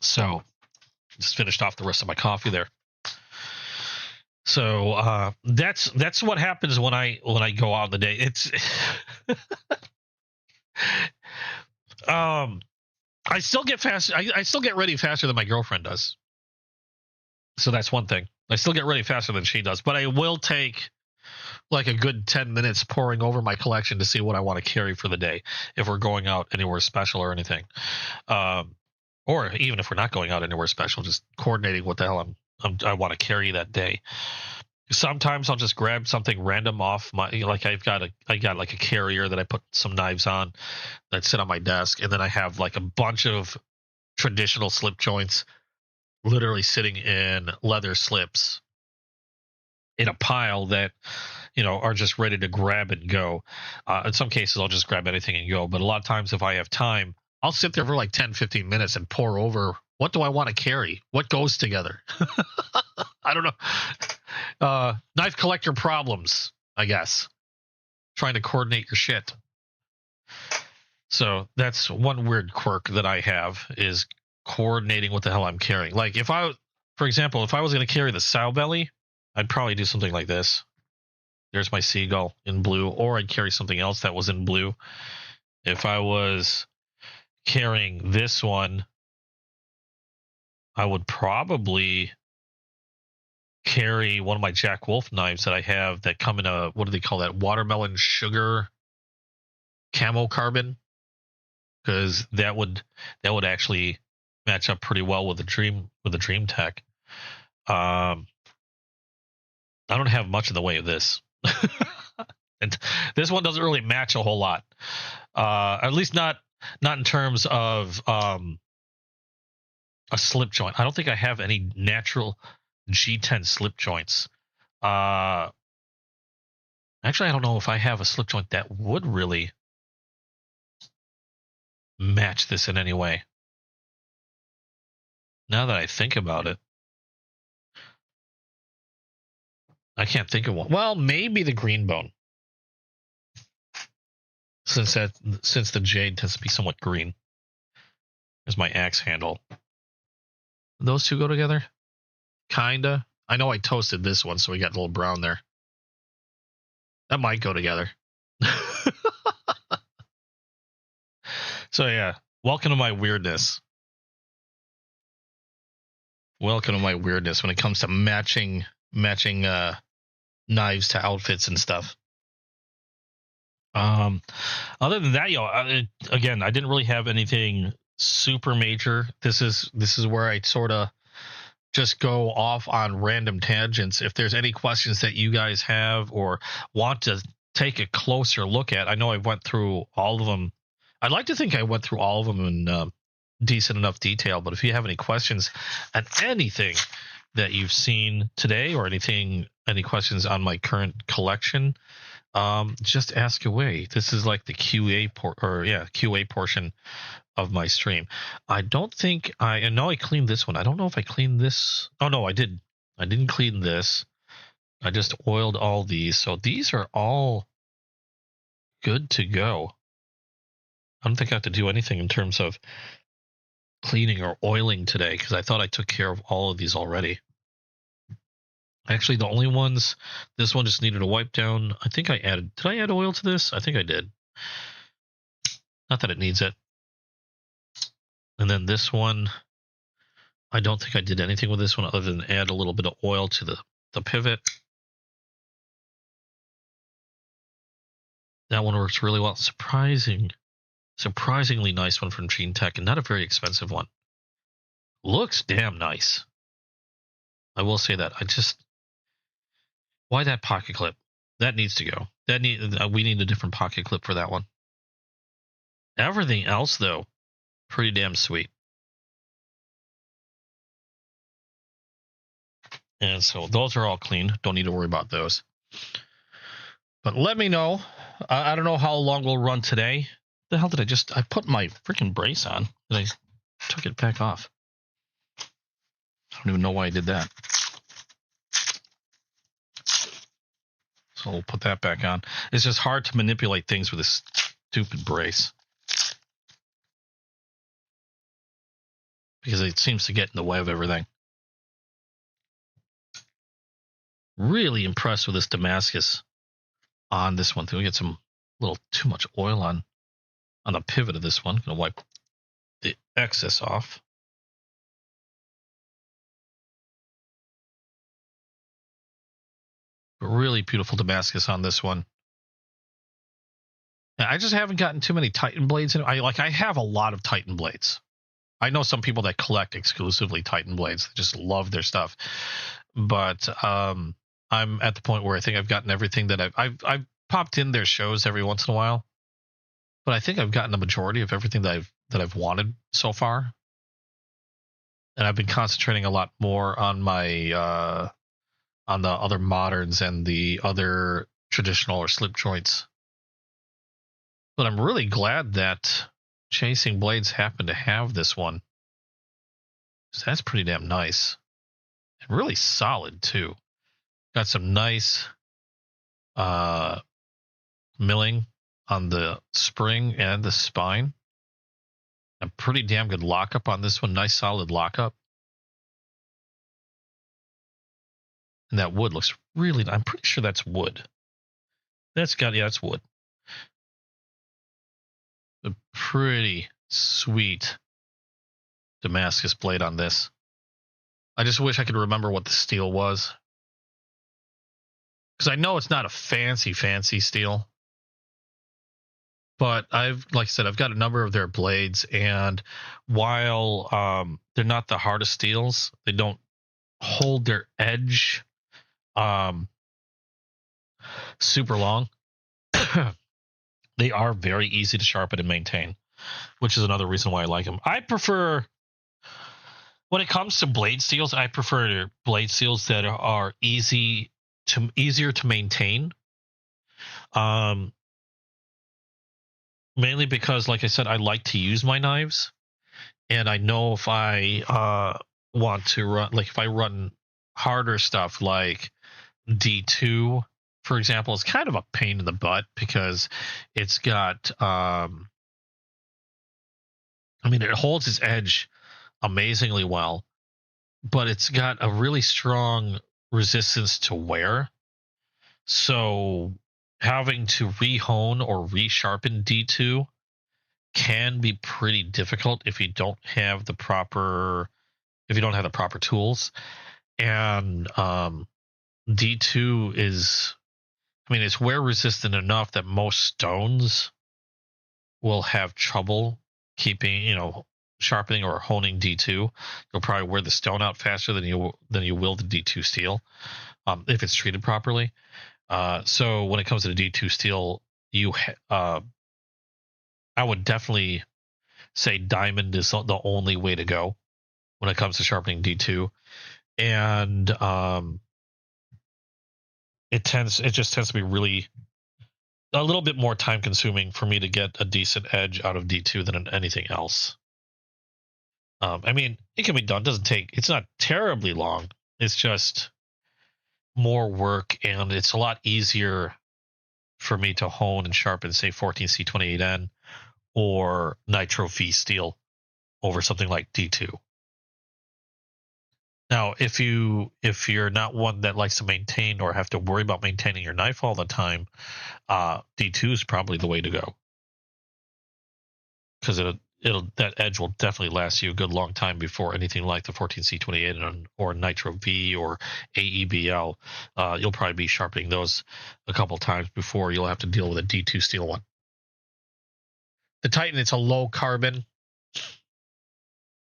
So just finished off the rest of my coffee there. So that's what happens when I go out in the day. It's I still get fast. I still get ready faster than my girlfriend does. So that's one thing. I still get ready faster than she does, but I will take like a good 10 minutes poring over my collection to see what I want to carry for the day if we're going out anywhere special or anything. Or even if we're not going out anywhere special, just coordinating what the hell I want to carry that day. Sometimes I'll just grab something random off my, like I got like a carrier that I put some knives on that sit on my desk, and then I have like a bunch of traditional slip joints literally sitting in leather slips in a pile that are just ready to grab and go. In some cases I'll just grab anything and go, but a lot of times if I have time, I'll sit there for like 10-15 minutes and pore over what do I want to carry, what goes together. I don't know. Knife collector problems, I guess. Trying to coordinate your shit. So that's one weird quirk that I have, is coordinating what the hell I'm carrying. Like for example, if I was going to carry the sow belly, I'd probably do something like this. There's my seagull in blue, or I'd carry something else that was in blue. If I was carrying this one, I would probably carry one of my Jack Wolf knives that I have that come in a, what do they call that? Watermelon sugar camo carbon, because that would actually match up pretty well with the Dream Tech. I don't have much in the way of this. And this one doesn't really match a whole lot. At least not in terms of a slip joint. I don't think I have any natural G10 slip joints. Actually, I don't know if I have a slip joint that would really match this in any way. Now that I think about it, I can't think of one. Well, maybe the green bone, since the jade tends to be somewhat green. There's my axe handle. Those two go together? Kinda. I know I toasted this one, so we got a little brown there. That might go together. So yeah, welcome to my weirdness. Welcome to my weirdness when it comes to matching knives to outfits and stuff. Other than that, again, I didn't really have anything super major. This is where I sort of just go off on random tangents. If there's any questions that you guys have or want to take a closer look at, I know I went through all of them. I'd like to think I went through all of them in decent enough detail, but if you have any questions on anything that you've seen today, or any questions on my current collection, Just ask away. This is like the QA portion of my stream. I don't think I know I cleaned this one. I don't know if I cleaned this. Oh no, I did. I didn't clean this. I just oiled all these. So these are all good to go. I don't think I have to do anything in terms of cleaning or oiling today because I thought I took care of all of these already. Actually, the only ones, this one just needed a wipe down. I think I added, did I add oil to this? I think I did. Not that it needs it. And then this one, I don't think I did anything with this one other than add a little bit of oil to the pivot. That one works really well. Surprisingly nice one from Gene Tech and not a very expensive one. Looks damn nice. I will say that. Why that pocket clip? That needs to go. We need a different pocket clip for that one. Everything else, though, pretty damn sweet. And so those are all clean. Don't need to worry about those. But let me know. I don't know how long we'll run today. The hell did I put my freaking brace on. And I took it back off. I don't even know why I did that. So we'll put that back on. It's just hard to manipulate things with this stupid brace. Because it seems to get in the way of everything. Really impressed with this Damascus on this one. We get some little too much oil on the pivot of this one. Gonna wipe the excess off. But really beautiful Damascus on this one. I just haven't gotten too many Titan blades. I have a lot of Titan blades. I know some people that collect exclusively Titan blades. They just love their stuff. But I'm at the point where I think I've gotten everything that I've popped in their shows every once in a while. But I think I've gotten the majority of everything that I've wanted so far. And I've been concentrating a lot more on my on the other moderns and the other traditional or slip joints. But I'm really glad that Chasing Blades happened to have this one. So that's pretty damn nice. And really solid, too. Got some nice milling on the spring and the spine. A pretty damn good lockup on this one. Nice solid lockup. And that wood looks really, I'm pretty sure that's wood. That's wood. A pretty sweet Damascus blade on this. I just wish I could remember what the steel was. Because I know it's not a fancy steel. But like I said, I've got a number of their blades, and while they're not the hardest steels, they don't hold their edge super long. They are very easy to sharpen and maintain, which is another reason why I like them. I prefer, when it comes to blade steels, I prefer blade steels that are easier to maintain. Mainly because, like I said, I like to use my knives, and I know if I want to run, like if I run harder stuff like D2, for example, it's kind of a pain in the butt because it's got, it holds its edge amazingly well, but it's got a really strong resistance to wear. So having to re-hone or resharpen D2 can be pretty difficult if you don't have the proper tools. And D2 is, it's wear resistant enough that most stones will have trouble keeping, sharpening or honing D2. You'll probably wear the stone out faster than you will the D2 steel, if it's treated properly. So when it comes to the D2 steel, I would definitely say diamond is the only way to go when it comes to sharpening D2. And it just tends to be really, a little bit more time consuming for me to get a decent edge out of D2 than anything else. I mean, it can be done. It's not terribly long. It's just more work, and it's a lot easier for me to hone and sharpen, say, 14C28N or Nitro V steel over something like D2. Now, if you're not one that likes to maintain or have to worry about maintaining your knife all the time, D2 is probably the way to go, because that edge will definitely last you a good long time before anything like the 14C28 or Nitro V or AEBL. You'll probably be sharpening those a couple times before you'll have to deal with a D2 steel one. The Titan, it's a low carbon.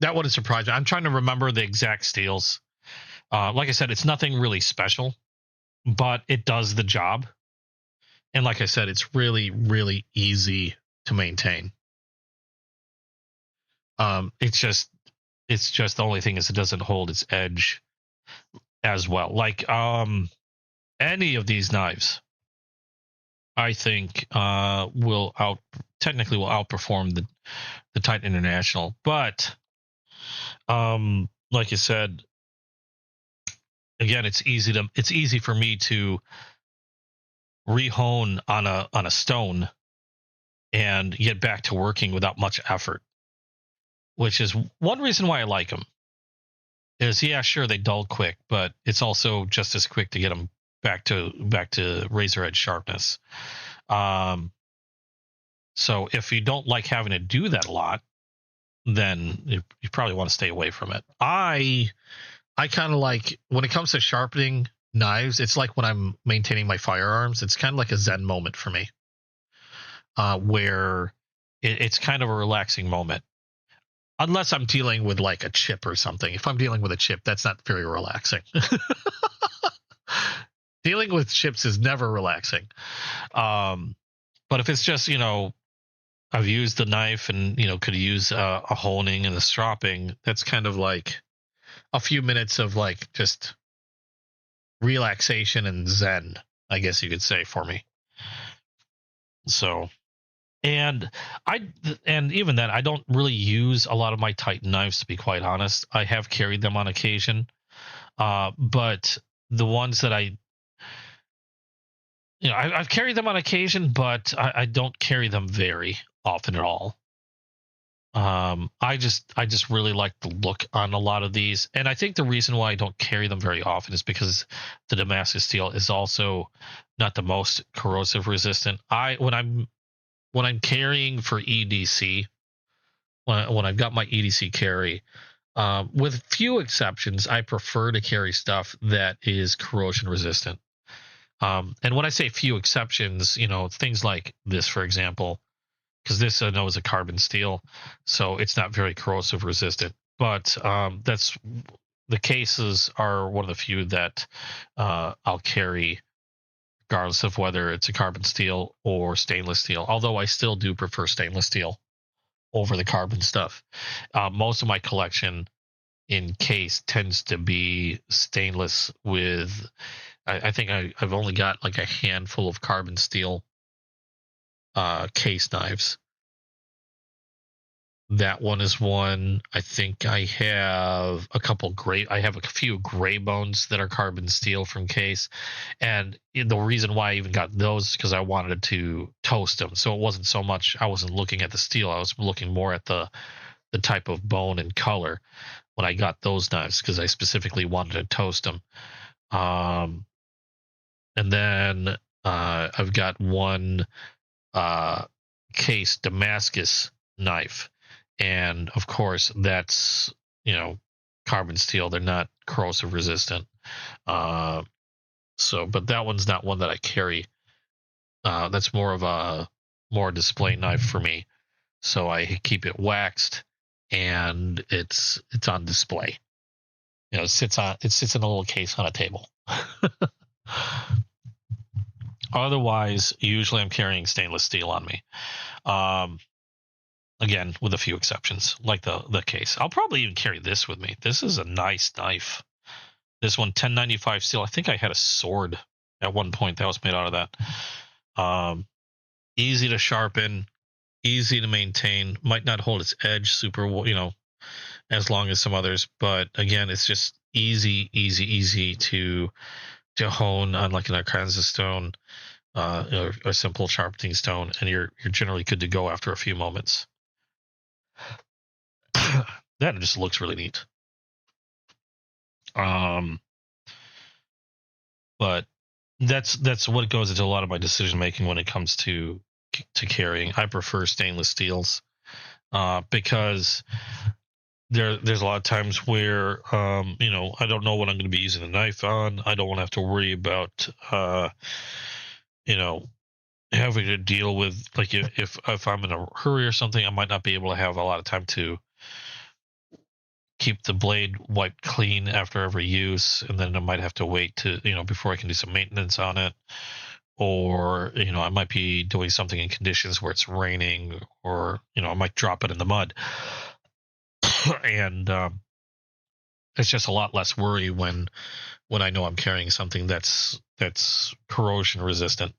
That wouldn't surprise me. I'm trying to remember the exact steels. Like I said, it's nothing really special, but it does the job. And like I said, it's really, really easy to maintain. It's just the only thing is it doesn't hold its edge as well. Like any of these knives, I think will outperform the Titan International. But like you said, again, it's easy for me to rehone on a stone and get back to working without much effort, which is one reason why I like them. Is, yeah, sure, they dull quick, but it's also just as quick to get them back to razor edge sharpness. So if you don't like having to do that a lot, then you probably want to stay away from it. I kind of like, when it comes to sharpening knives, it's like when I'm maintaining my firearms, it's kind of like a Zen moment for me, where it's kind of a relaxing moment. Unless I'm dealing with like a chip or something. If I'm dealing with a chip, that's not very relaxing. Dealing with chips is never relaxing. But if it's just, I've used the knife and, could use a honing and a stropping, that's kind of like a few minutes of like just relaxation and zen, I guess you could say, for me. So, and even then, I don't really use a lot of my Titan knives, to be quite honest. I have carried them on occasion, but the ones that I've carried them on occasion, but I don't carry them very often at all. I just really like the look on a lot of these, and I think the reason why I don't carry them very often is because the Damascus steel is also not the most corrosive resistant. When I'm carrying for EDC, when I've got my EDC carry, with few exceptions, I prefer to carry stuff that is corrosion resistant. And when I say few exceptions, things like this, for example, because this I know is a carbon steel, so it's not very corrosive resistant. But that's the cases are one of the few that I'll carry, regardless of whether it's a carbon steel or stainless steel. Although I still do prefer stainless steel over the carbon stuff. Most of my collection in case tends to be stainless with, I think I've only got like a handful of carbon steel case knives. That one is one. I think I have a few gray bones that are carbon steel from case. And the reason why I even got those is because I wanted to toast them. So it wasn't so much, I wasn't looking at the steel. I was looking more at the type of bone and color when I got those knives, because I specifically wanted to toast them. And then I've got one case Damascus knife. And of course, that's, carbon steel. They're not corrosive resistant. But that one's not one that I carry. That's more of a display knife for me. So I keep it waxed and it's on display. It sits in a little case on a table. Otherwise, usually I'm carrying stainless steel on me. Again, with a few exceptions, like the case. I'll probably even carry this with me. This is a nice knife. This one, 1095 steel. I think I had a sword at one point that was made out of that. easy to sharpen, easy to maintain, might not hold its edge super, as long as some others, but again, it's just easy to hone on, like an Arkansas stone, or a simple sharpening stone, and you're generally good to go after a few moments. That just looks really neat. But that's what goes into a lot of my decision making when it comes to carrying. I prefer stainless steels, because there's a lot of times where I don't know what I'm going to be using the knife on. I don't want to have to worry about having to deal with, like, if I'm in a hurry or something, I might not be able to have a lot of time to keep the blade wiped clean after every use, and then I might have to wait to before I can do some maintenance on it, or I might be doing something in conditions where it's raining, or I might drop it in the mud. And it's just a lot less worry when I know I'm carrying something that's corrosion resistant.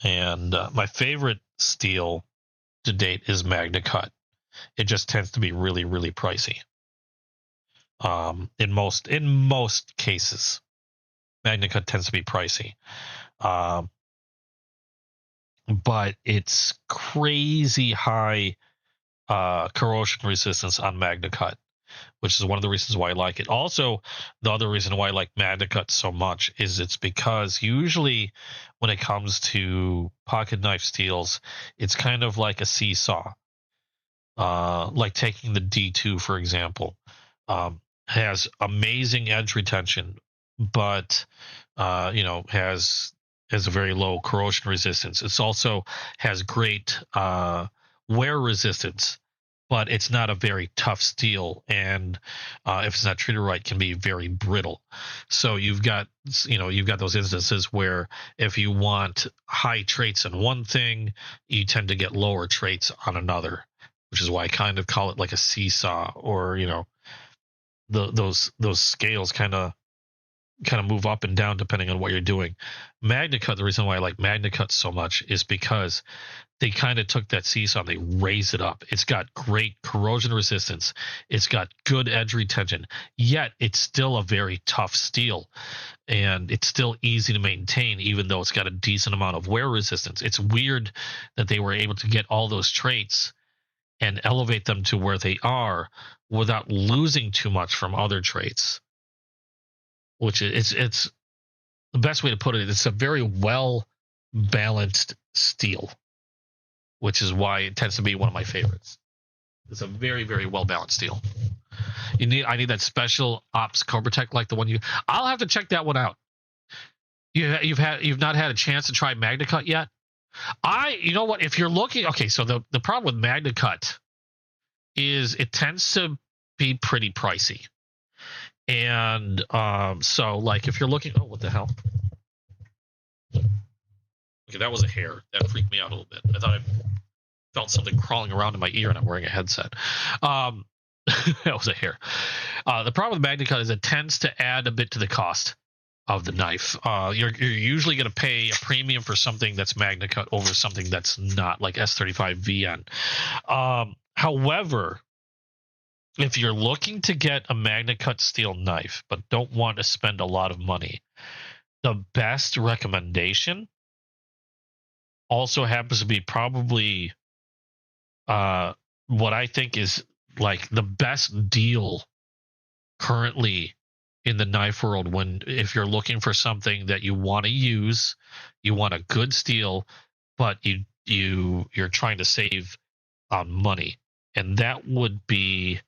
And my favorite steel to date is MagnaCut. It just tends to be really, really pricey. In most cases, MagnaCut tends to be pricey. But it's crazy high corrosion resistance on MagnaCut, which is one of the reasons why I like it. Also, the other reason why I like MagnaCut so much is it's because usually when it comes to pocket knife steels, it's kind of like a seesaw. Like taking the D2, for example, has amazing edge retention, but has a very low corrosion resistance. It's also has great wear resistance, but it's not a very tough steel, and if it's not treated right, can be very brittle. So you've got those instances where if you want high traits on one thing, you tend to get lower traits on another, which is why I kind of call it like a seesaw, or those scales kind of move up and down depending on what you're doing. MagnaCut, the reason why I like MagnaCut so much is because they kind of took that seesaw, they raised it up. It's got great corrosion resistance. It's got good edge retention, yet it's still a very tough steel, and it's still easy to maintain, even though it's got a decent amount of wear resistance. It's weird that they were able to get all those traits and elevate them to where they are without losing too much from other traits. Which it's the best way to put it. It's a very well balanced steel, which is why it tends to be one of my favorites. It's a very, very well balanced steel. I need that special ops Cobra-Tech, like the one I'll have to check that one out. You've not had a chance to try MagnaCut yet? You know what? If you're looking, okay, so the problem with MagnaCut is it tends to be pretty pricey. And so, like, if you're looking, oh, what the hell? Okay, that was a hair. That freaked me out a little bit. I thought I felt something crawling around in my ear, and I'm wearing a headset. That was a hair. The problem with MagnaCut is it tends to add a bit to the cost of the knife. You're usually going to pay a premium for something that's MagnaCut over something that's not, like S35 VN. However, if you're looking to get a MagnaCut steel knife but don't want to spend a lot of money, the best recommendation also happens to be probably what I think is like the best deal currently in the knife world. If you're looking for something that you want to use, you want a good steel, but you're trying to save on money, and that would be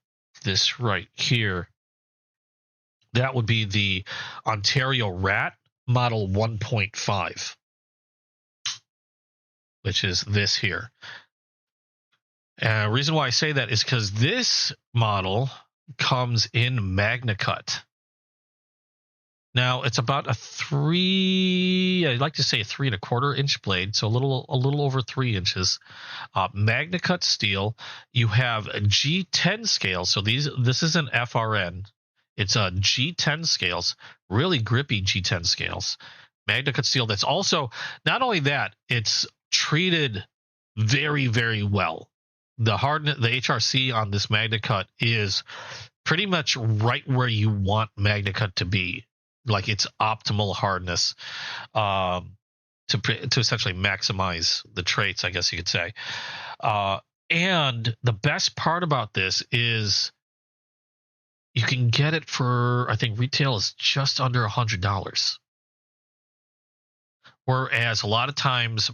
this right here. That would be the Ontario Rat Model 1.5, which is this here. Reason why I say that is because this model comes in MagnaCut. Now it's about I'd like to say a 3 1/4 inch blade, so a little over 3 inches. MagnaCut steel. You have a G10 scale, so this is an FRN. It's a G10 scales, really grippy G10 scales. MagnaCut steel. That's also, not only that, it's treated very, very well. The hardness, the HRC on this MagnaCut is pretty much right where you want MagnaCut to be, like its optimal hardness, to essentially maximize the traits, I guess you could say. And the best part about this is you can get it for, I think retail is just under $100. Whereas a lot of times,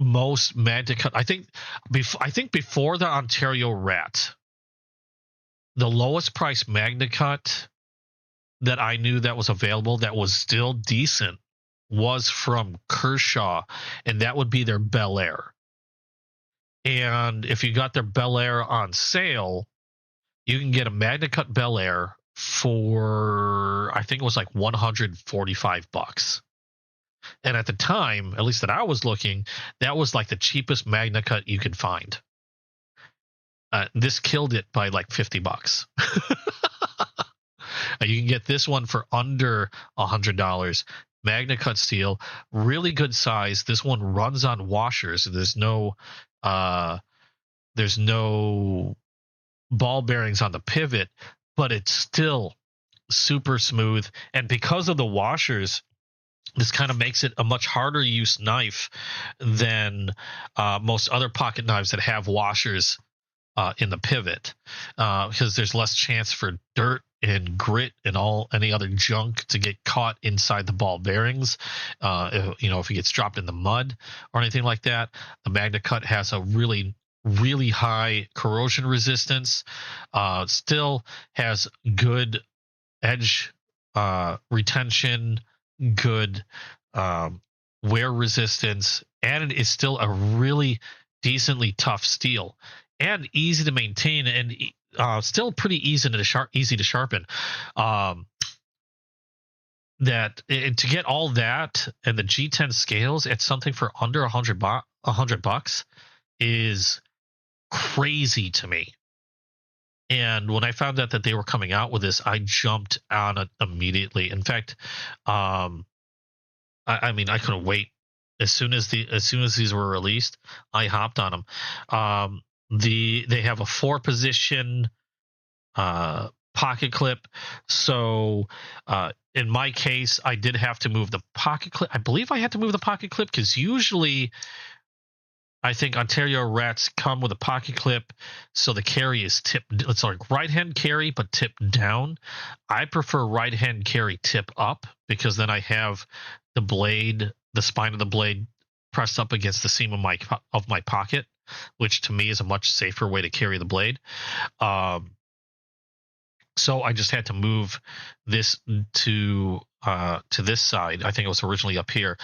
most MagnaCut, I think before the Ontario Rat, the lowest price MagnaCut that I knew that was available that was still decent was from Kershaw, and that would be their Bel Air. And if you got their Bel Air on sale, you can get a MagnaCut Bel Air for, I think it was like $145. And at the time, at least that I was looking, that was like the cheapest MagnaCut you could find. This killed it by like $50. You can get this one for under $100. MagnaCut steel, really good size. This one runs on washers. There's no ball bearings on the pivot, but it's still super smooth. And because of the washers, this kind of makes it a much harder use knife than most other pocket knives that have washers in the pivot, because there's less chance for dirt and grit and any other junk to get caught inside the ball bearings. If it gets dropped in the mud or anything like that. The MagnaCut has a really, really high corrosion resistance. Still has good edge retention, good wear resistance, and it is still a really decently tough steel and easy to maintain, and still pretty easy to sharpen. To get all that and the G10 scales at something for under $100 is crazy to me. And when I found out that they were coming out with this, I jumped on it immediately. In fact, I couldn't wait. As soon as these were released, I hopped on them. They have a 4-position pocket clip. So in my case, I did have to move the pocket clip. I believe I had to move the pocket clip because usually I think Ontario Rats come with a pocket clip, so the carry is tipped. It's like right-hand carry, but tipped down. I prefer right-hand carry tip up because then I have the spine of the blade pressed up against the seam of my pocket, which to me is a much safer way to carry the blade. So I just had to move this to this side. I think it was originally up here,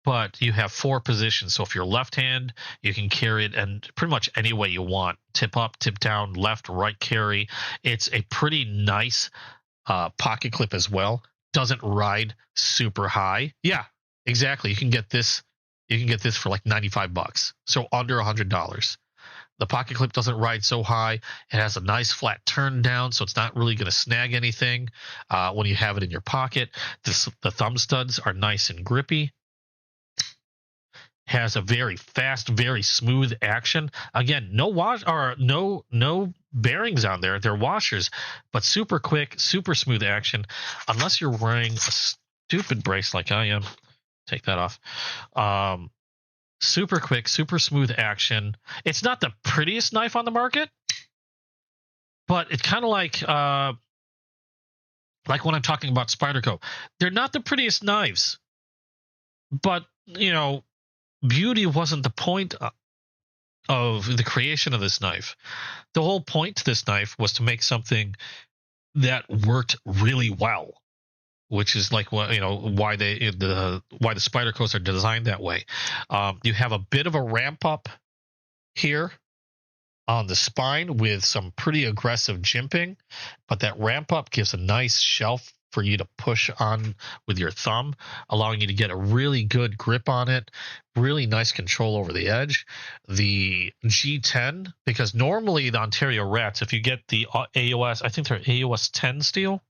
but you have 4 positions. So if you're left hand, you can carry it and pretty much any way you want. Tip up, tip down, left, right carry. It's a pretty nice pocket clip as well. Doesn't ride super high. Yeah, exactly. You can get this for like $95. So under $100. The pocket clip doesn't ride so high. It has a nice flat turn down, so it's not really going to snag anything when you have it in your pocket. The thumb studs are nice and grippy. Has a very fast, very smooth action. Again, no bearings on there. They're washers, but super quick, super smooth action. Unless you're wearing a stupid brace like I am, take that off. Super quick, super smooth action. It's not the prettiest knife on the market, but it's kind of like when I'm talking about Spyderco. They're not the prettiest knives, but beauty wasn't the point of the creation of this knife. The whole point to this knife was to make something that worked really well, which is like why the Spydercos are designed that way. You have a bit of a ramp up here on the spine with some pretty aggressive jimping, but that ramp up gives a nice shelf for you to push on with your thumb, allowing you to get a really good grip on it, really nice control over the edge. The G10, because normally the Ontario Rats, if you get the AOS, I think they're AOS 10 steel,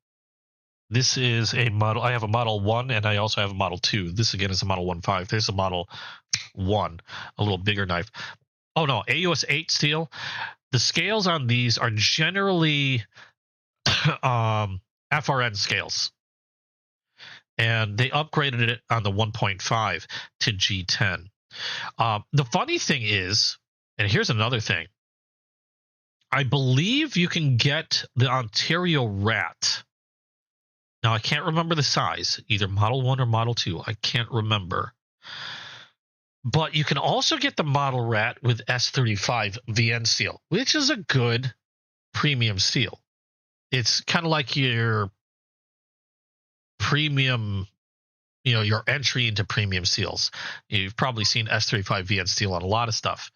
This is a model. I have a Model 1 and I also have a Model 2. This again is a Model 1.5. There's a Model 1, a little bigger knife. Oh no, AUS 8 steel. The scales on these are generally FRN scales. And they upgraded it on the 1.5 to G10. The funny thing is, and here's another thing, I believe you can get the Ontario Rat. Now, I can't remember the size, either Model 1 or Model 2. I can't remember. But you can also get the Model Rat with S35 VN steel, which is a good premium steel. It's kind of like your premium, your entry into premium steels. You've probably seen S35 VN steel on a lot of stuff.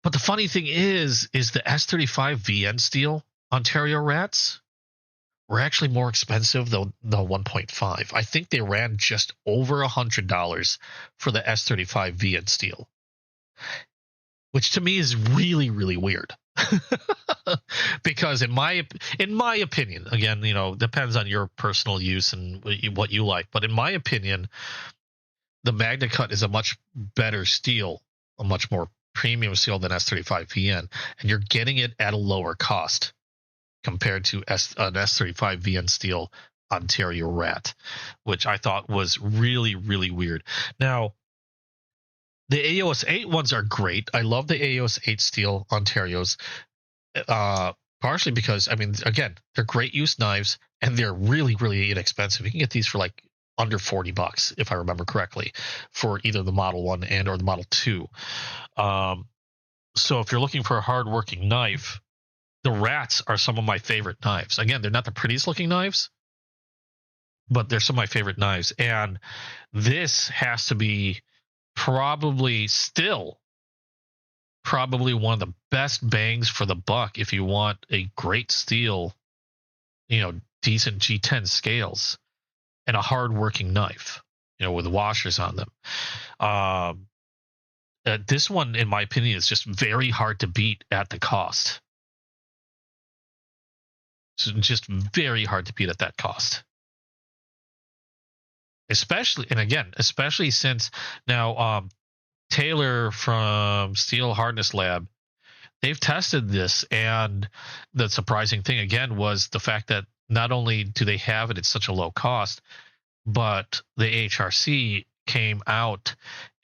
But the funny thing is the S35 VN steel Ontario Rats were actually more expensive than the 1.5. I think they ran just over $100 for the S35 VN steel, which to me is really, really weird. Because in my opinion, again, depends on your personal use and what you like, but in my opinion, the MagnaCut is a much better steel, a much more premium steel than S35 VN, and you're getting it at a lower cost compared to an S35 VN steel Ontario Rat, which I thought was really, really weird. Now, the AOS 8 ones are great. I love the AOS 8 steel Ontarios, partially because, again, they're great use knives, and they're really, really inexpensive. You can get these for like under $40, if I remember correctly, for either the Model 1 and or the Model 2. So if you're looking for a hard-working knife, the Rats are some of my favorite knives. Again, they're not the prettiest looking knives, but they're some of my favorite knives. And this has to be probably one of the best bangs for the buck if you want a great steel, decent G10 scales and a hard-working knife, with washers on them. This one, in my opinion, is just very hard to beat at the cost. It's just very hard to beat at that cost. Especially since now Taylor from Steel Hardness Lab, they've tested this, and the surprising thing again was the fact that not only do they have it at such a low cost, but the HRC came out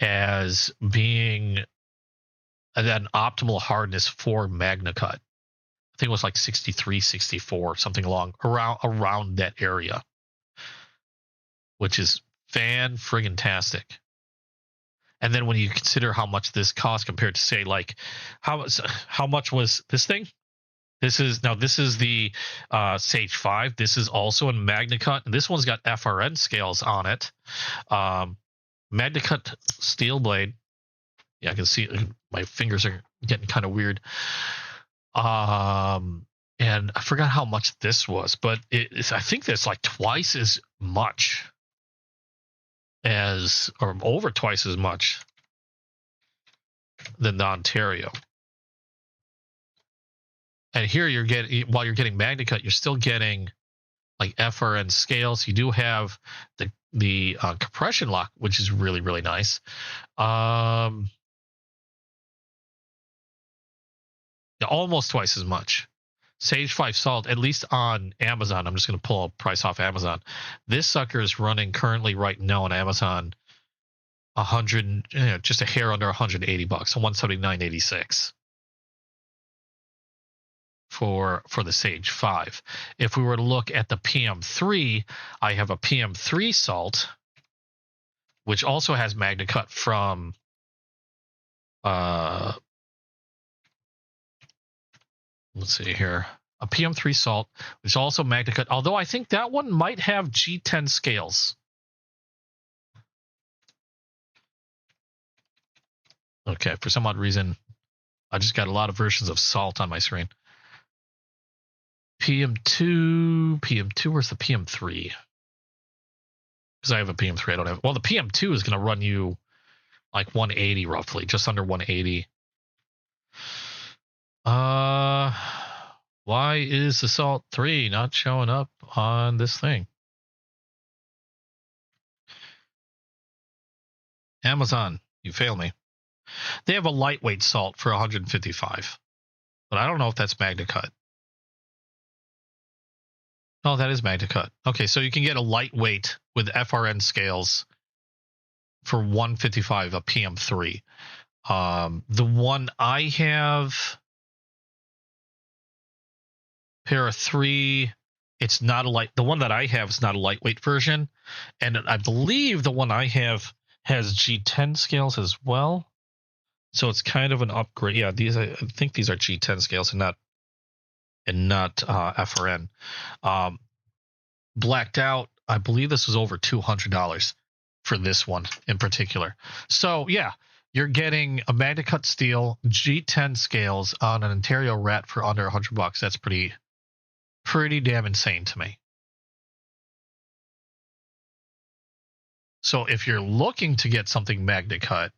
as being an optimal hardness for MagnaCut. I think it was like 63, 64, something around that area, which is fan-friggin-tastic. And then when you consider how much this costs compared to, say, like, how much was this thing? This is the Sage 5. This is also in MagnaCut. And this one's got FRN scales on it. MagnaCut steel blade. Yeah, I can see my fingers are getting kind of weird. And I forgot how much this was, but I think there's like twice as much or over twice as much than the Ontario. And here while you're getting MagnaCut, you're still getting like FRN scales. You do have the compression lock, which is really, really nice. Almost twice as much. Sage 5 Salt, at least on Amazon. I'm just going to pull a price off Amazon. This sucker is running currently right now on Amazon just a hair under $180, $179.86 for the Sage 5. If we were to look at the PM3, I have a PM3 Salt, which also has MagnaCut from let's see here. A PM3 Salt, which is also MagnaCut, although I think that one might have G10 scales. Okay, for some odd reason, I just got a lot of versions of Salt on my screen. PM2, where's the PM3? Because I have a PM3, I don't have. Well, the PM2 is going to run you like 180 roughly, just under 180. Why is the Salt 3 not showing up on this thing? Amazon, you fail me. They have a lightweight salt for 155, but I don't know if that's MagnaCut. Oh, that is MagnaCut. Okay, so you can get a lightweight with FRN scales for 155, a PM3. The one I have, Para 3, it's not a light. The one that I have is not a lightweight version, and I believe the one I have has G10 scales as well. So it's kind of an upgrade. Yeah, I think these are G10 scales and not FRN. Blacked out. I believe this was over $200 for this one in particular. So yeah, you're getting a MagnaCut steel, G10 scales on an Ontario rat for under $100. That's pretty damn insane to me. So if you're looking to get something MagnaCut,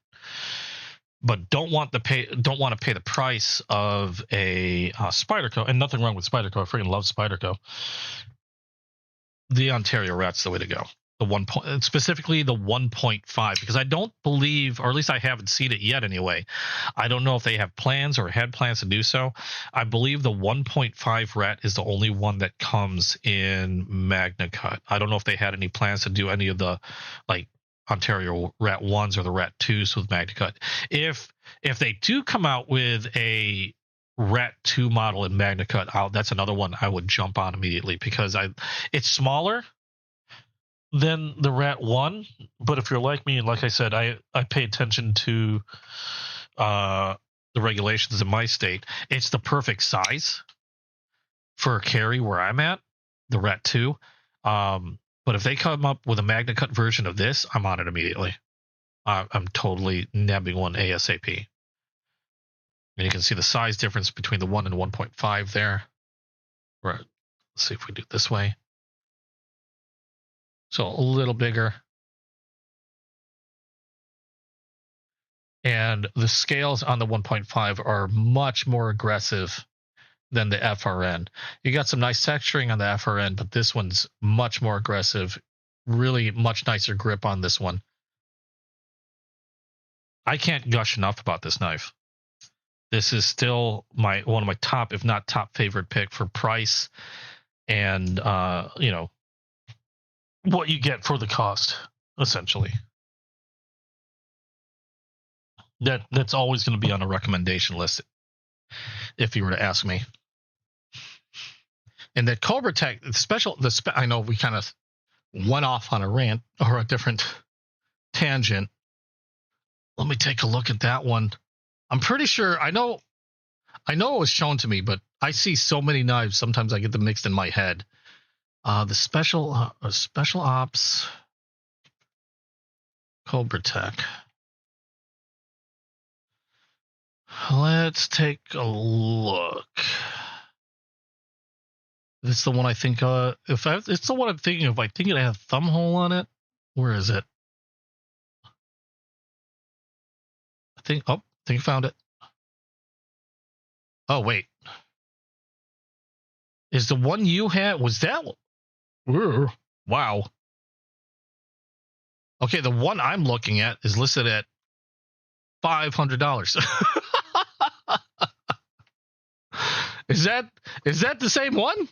but don't want to pay the price of a Spyderco, and nothing wrong with Spyderco, I freaking love Spyderco. The Ontario rat's the way to go. Specifically the 1.5, because I don't believe, or at least I haven't seen it yet anyway. I don't know if they have plans or had plans to do so. I believe the 1.5 rat is the only one that comes in MagnaCut. I don't know if they had any plans to do any of the like Ontario rat 1s or the rat 2s with MagnaCut. If they do come out with a rat 2 model in MagnaCut, that's another one I would jump on immediately, because it's smaller than the rat 1, but if you're like me, and like I said, I pay attention to the regulations in my state. It's the perfect size for a carry where I'm at, the rat 2. But if they come up with a MagnaCut version of this, I'm on it immediately. I'm totally nabbing one ASAP. And you can see the size difference between the 1 and 1.5 there. Right. Let's see if we do it this way. So a little bigger. And the scales on the 1.5 are much more aggressive than the FRN. You got some nice texturing on the FRN, but this one's much more aggressive. Really much nicer grip on this one. I can't gush enough about this knife. This is still one of my top, if not top favorite pick for price and what you get for the cost, essentially. That's always going to be on a recommendation list if you were to ask me. And that Cobra Tech I know we kind of went off on a rant or a different tangent. Let me take a look at that one. I'm pretty sure I know it was shown to me, but I see so many knives sometimes I get them mixed in my head. The special ops Cobra Tech. Let's take a look. This is the one I think. It's the one I'm thinking of. I think it has a thumb hole on it. Where is it? I think I found it. Oh wait, is the one you had? Was that? Wow. Okay, the one I'm looking at is listed at $500. Is that the same one?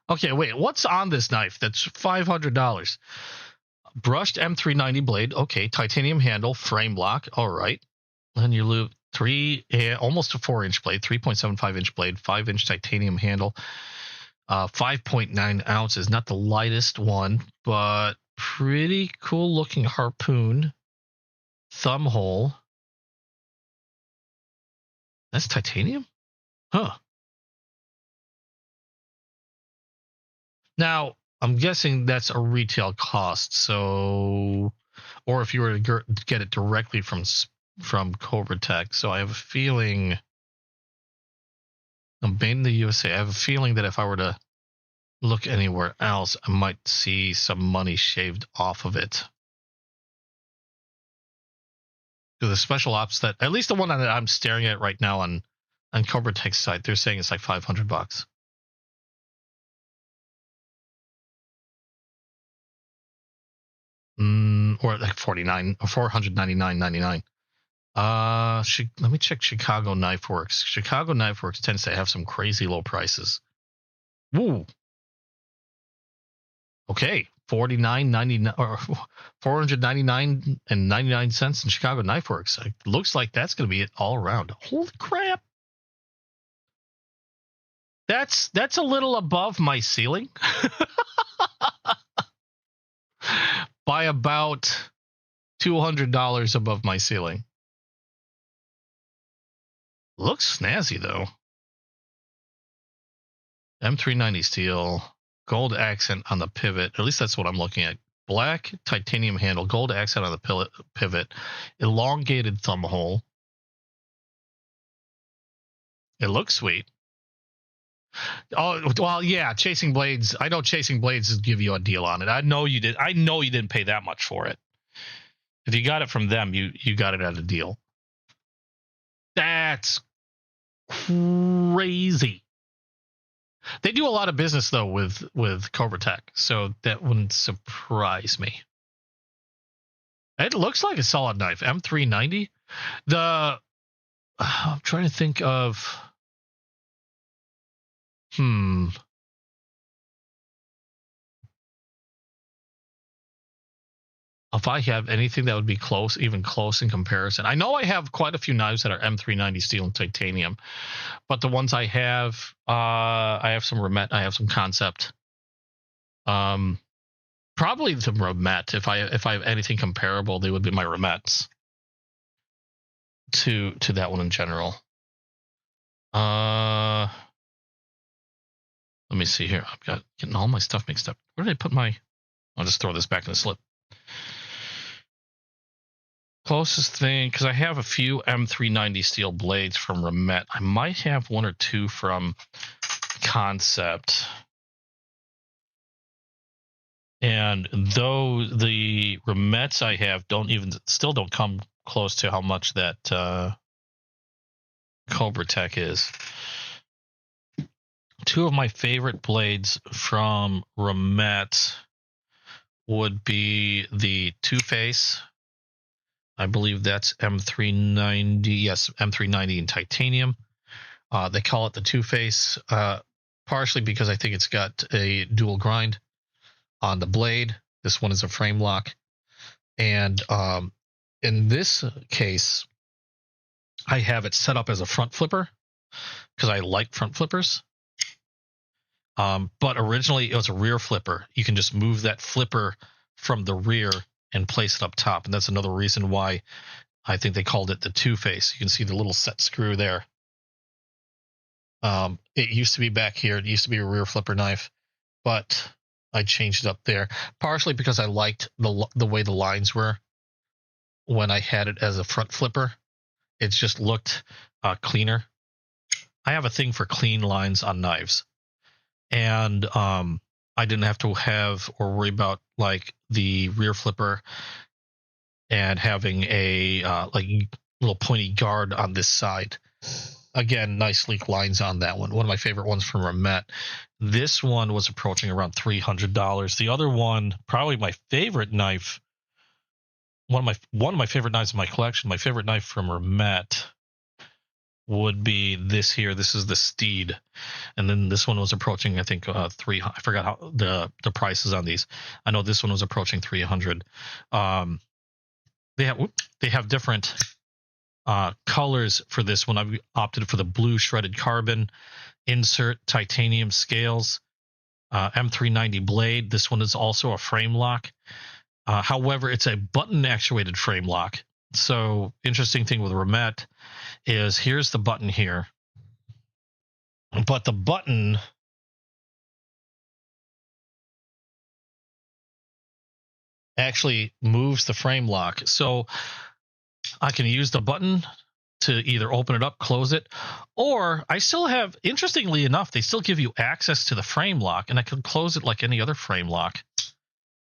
Okay, wait. What's on this knife? That's $500. Brushed M390 blade. Okay, titanium handle, frame block. All right. Then you loop almost a 4-inch blade, 3.75-inch blade, 5-inch titanium handle. 5.9 ounces, not the lightest one, but pretty cool looking harpoon. Thumb hole. That's titanium? Huh. Now, I'm guessing that's a retail cost, so, or if you were to get it directly from Cobra Tech. So I have a feeling, I'm made in the USA. I have a feeling that if I were to look anywhere else, I might see some money shaved off of it. To the special ops, that at least the one that I'm staring at right now on Cobra Tech's site, they're saying it's like $500. $499 or like $49 or $499.99. Let me check Chicago Knife Works. Chicago Knife Works tends to have some crazy low prices. Woo. Okay, $49.99 or $499.99 in Chicago Knife Works. It looks like that's going to be it all around. Holy crap! That's a little above my ceiling by about $200 above my ceiling. Looks snazzy though. M390 steel, gold accent on the pivot. At least that's what I'm looking at. Black titanium handle, gold accent on the pivot, elongated thumb hole. It looks sweet. Oh well, yeah. Chasing Blades. I know Chasing Blades will give you a deal on it. I know you did. I know you didn't pay that much for it. If you got it from them, you got it at a deal. That's crazy. They do a lot of business though with Cobra Tech, so that wouldn't surprise me. It looks like a solid knife. M390. I'm trying to think of. If I have anything that would be close, even close in comparison. I know I have quite a few knives that are M390 steel and titanium, but the ones I have some Remet, I have some Concept. Probably the Remet. If I have anything comparable, they would be my Remets to that one in general. Let me see here. I've getting all my stuff mixed up. Where did I put my? I'll just throw this back in the slip. Closest thing, because I have a few M390 steel blades from Remet. I might have one or two from Concept. And though the Remets I have still don't come close to how much that Cobra Tech is. Two of my favorite blades from Remet would be the Two-Face. I believe that's M390. Yes, M390 in titanium. They call it the Two-Face, partially because I think it's got a dual grind on the blade. This one is a frame lock. And in this case, I have it set up as a front flipper because I like front flippers. But originally it was a rear flipper. You can just move that flipper from the rear and place it up top. And that's another reason why I think they called it the Two-Face. You can see the little set screw there. It used to be back here. It used to be a rear flipper knife, but I changed it up there, partially because I liked the way the lines were when I had it as a front flipper. It just looked cleaner. I have a thing for clean lines on knives. And I didn't have to have or worry about like the rear flipper and having a like little pointy guard on this side. Again, nice sleek lines on that one. One of my favorite ones from Remet. This one was approaching around $300. The other one, probably my favorite knife, one of my favorite knives in my collection, my favorite knife from Remet would be this here. This is the Steed, and then this one was approaching, I think, I forgot how the prices on these. I know this one was approaching 300. They have different colors for this one. I've opted for the blue shredded carbon insert titanium scales, M390 blade. This one is also a frame lock. However, it's a button actuated frame lock. So interesting thing with Remet is here's the button here, but the button actually moves the frame lock. So I can use the button to either open it up, close it, or I still have, interestingly enough, they still give you access to the frame lock, and I can close it like any other frame lock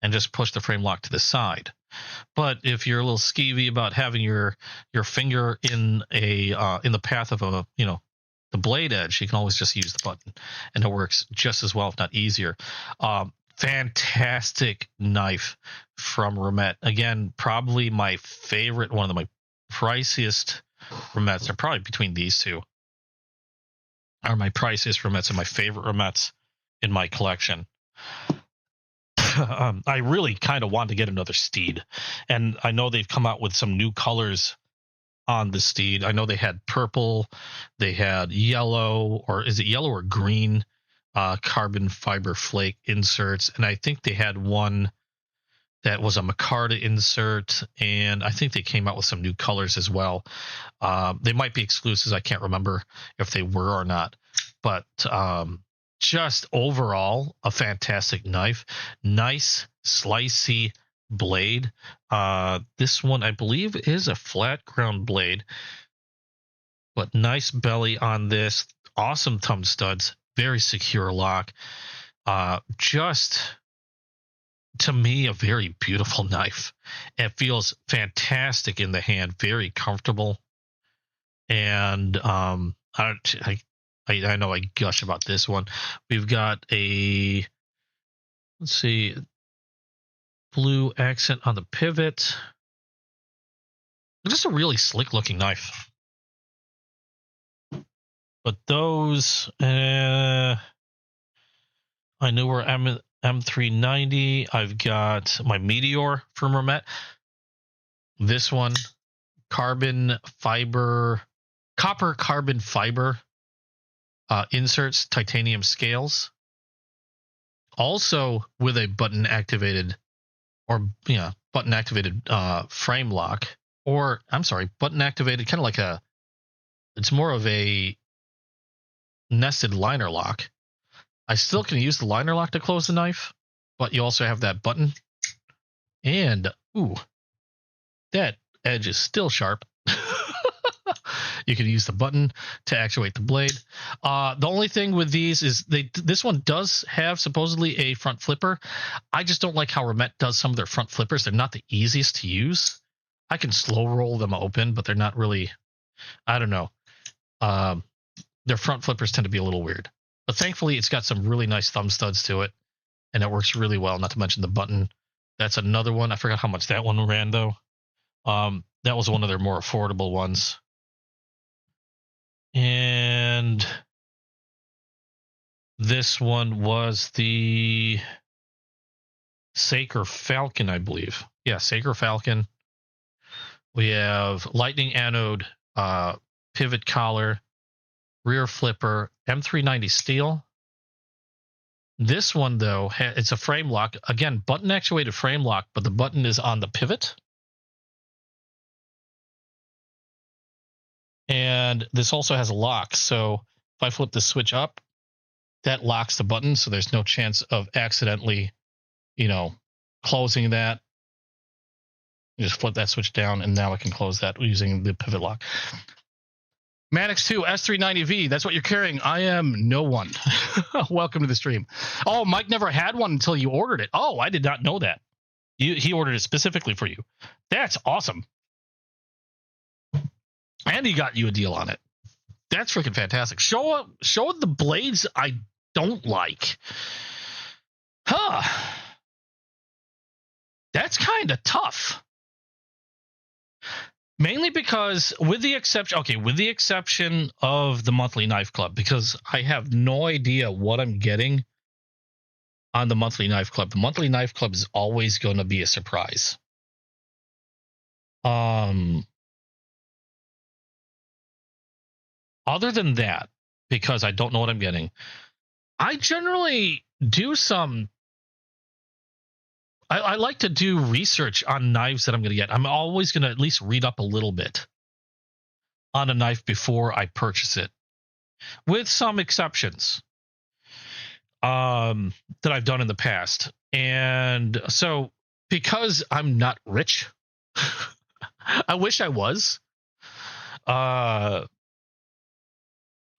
and just push the frame lock to the side. But if you're a little skeevy about having your finger in the path of the blade edge, you can always just use the button, and it works just as well, if not easier. Fantastic knife from Remet. Again, probably my favorite, one of my priciest Remets. They're probably between these two are my priciest Remets and my favorite Remets in my collection. I really kind of want to get another Steed, and I know they've come out with some new colors on the Steed. I know they had purple, they had yellow, or is it yellow or green carbon fiber flake inserts, and I think they had one that was a micarta insert, and I think they came out with some new colors as well. They might be exclusives. I can't remember if they were or not, but just overall a fantastic knife. Nice slicey blade. This one I believe is a flat ground blade, but nice belly on this. Awesome thumb studs. Very secure lock. Just to me a very beautiful knife. It feels fantastic in the hand. Very comfortable. And I know I gush about this one. We've got a, let's see, blue accent on the pivot. Just a really slick looking knife. But those, I knew were M390. I've got my Meteor from Remet. This one, copper carbon fiber inserts, titanium scales, also with a button activated frame lock, or I'm sorry, button activated, kind of like it's more of a nested liner lock. I still can use the liner lock to close the knife, but you also have that button, and ooh, that edge is still sharp. You can use the button to actuate the blade. The only thing with these is this one does have supposedly a front flipper. I just don't like how Remet does some of their front flippers. They're not the easiest to use. I can slow roll them open, but they're not really, I don't know. Their front flippers tend to be a little weird. But thankfully, it's got some really nice thumb studs to it, and it works really well, not to mention the button. That's another one. I forgot how much that one ran, though. That was one of their more affordable ones. And this one was the Saker Falcon, I believe. Yeah, Saker Falcon. We have lightning anode, pivot collar, rear flipper, M390 steel. This one, though, it's a frame lock. Again, button actuated frame lock, but the button is on the pivot. And this also has a lock, so if I flip the switch up, that locks the button, so there's no chance of accidentally, closing that. You just flip that switch down, and now I can close that using the pivot lock. Manix 2 S390V, that's what you're carrying. I am no one. Welcome to the stream. Oh, Mike never had one until you ordered it. Oh, I did not know that. He ordered it specifically for you. That's awesome. And he got you a deal on it. That's freaking fantastic. Show the blades I don't like. That's kind of tough. Mainly because with the exception of the monthly knife club, because I have no idea what I'm getting on the monthly knife club. The monthly knife club is always going to be a surprise. Other than that, because I don't know what I'm getting, I generally do I like to do research on knives that I'm going to get. I'm always going to at least read up a little bit on a knife before I purchase it, with some exceptions that I've done in the past. And so, because I'm not rich, I wish I was.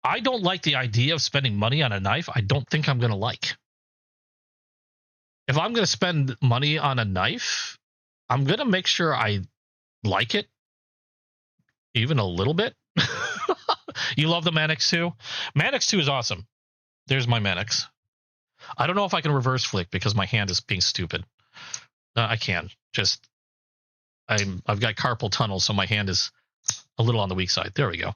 I don't like the idea of spending money on a knife I don't think I'm going to like. If I'm going to spend money on a knife, I'm going to make sure I like it, even a little bit. You love the Manix 2? Manix 2 is awesome. There's my Manix. I don't know if I can reverse flick because my hand is being stupid. I can. Just I've got carpal tunnel, so my hand is a little on the weak side. There we go.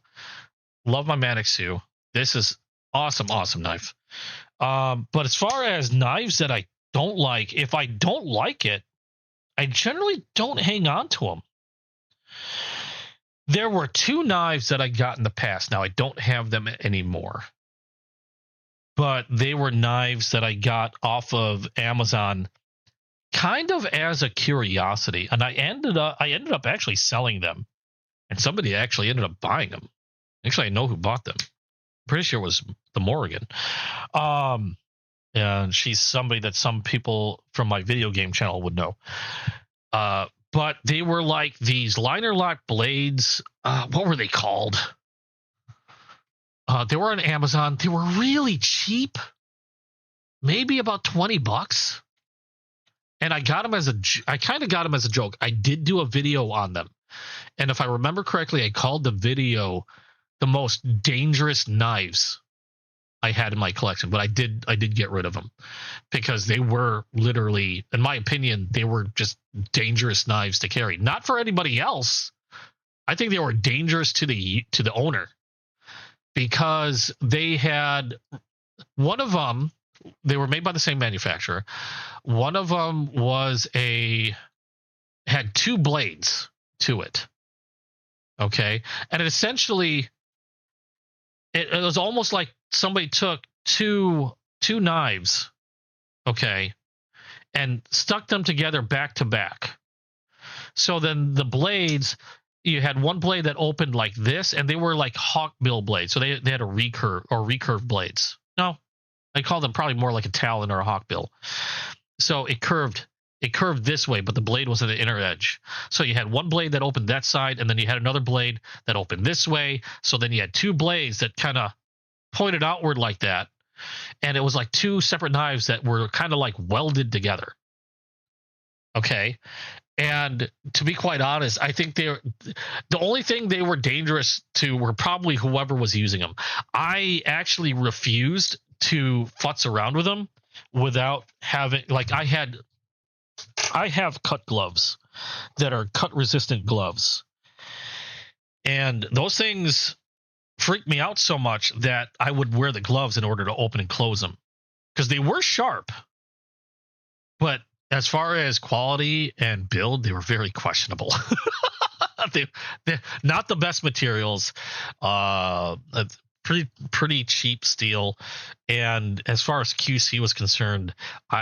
Love my Manixu. This is awesome knife. But as far as knives that I don't like, if I don't like it, I generally don't hang on to them. There were 2 knives that I got in the past. Now I don't have them anymore. But they were knives that I got off of Amazon kind of as a curiosity, and I ended up actually selling them, and somebody actually ended up buying them. Actually, I know who bought them. I'm pretty sure it was the Morrigan. And she's somebody that some people from my video game channel would know. But they were like these liner lock blades. What were they called? They were on Amazon. They were really cheap, maybe about $20. And I got them I kind of got them as a joke. I did do a video on them. And if I remember correctly, I called the video the most dangerous knives I had in my collection. But I did get rid of them because they were literally, in my opinion, they were just dangerous knives to carry. Not for anybody else. I think they were dangerous to the owner because they had one of them. They were made by the same manufacturer. One of them had 2 blades to it. Okay. And it essentially, it was almost like somebody took two knives, okay, and stuck them together back to back. So then the blades, you had one blade that opened like this, and they were like hawkbill blades. So they had a recurve blades. No, I call them probably more like a talon or a hawkbill. So it curved this way, but the blade was at the inner edge. So you had one blade that opened that side, and then you had another blade that opened this way. So then you had 2 blades that kind of pointed outward like that. And it was like 2 separate knives that were kind of like welded together. Okay. And to be quite honest, I think the only thing they were dangerous to were probably whoever was using them. I actually refused to futz around with them without having, like, I have cut gloves that are cut resistant gloves, and those things freaked me out so much that I would wear the gloves in order to open and close them because they were sharp, but as far as quality and build, they were very questionable. They're not the best materials. Pretty cheap steel, and as far as QC was concerned,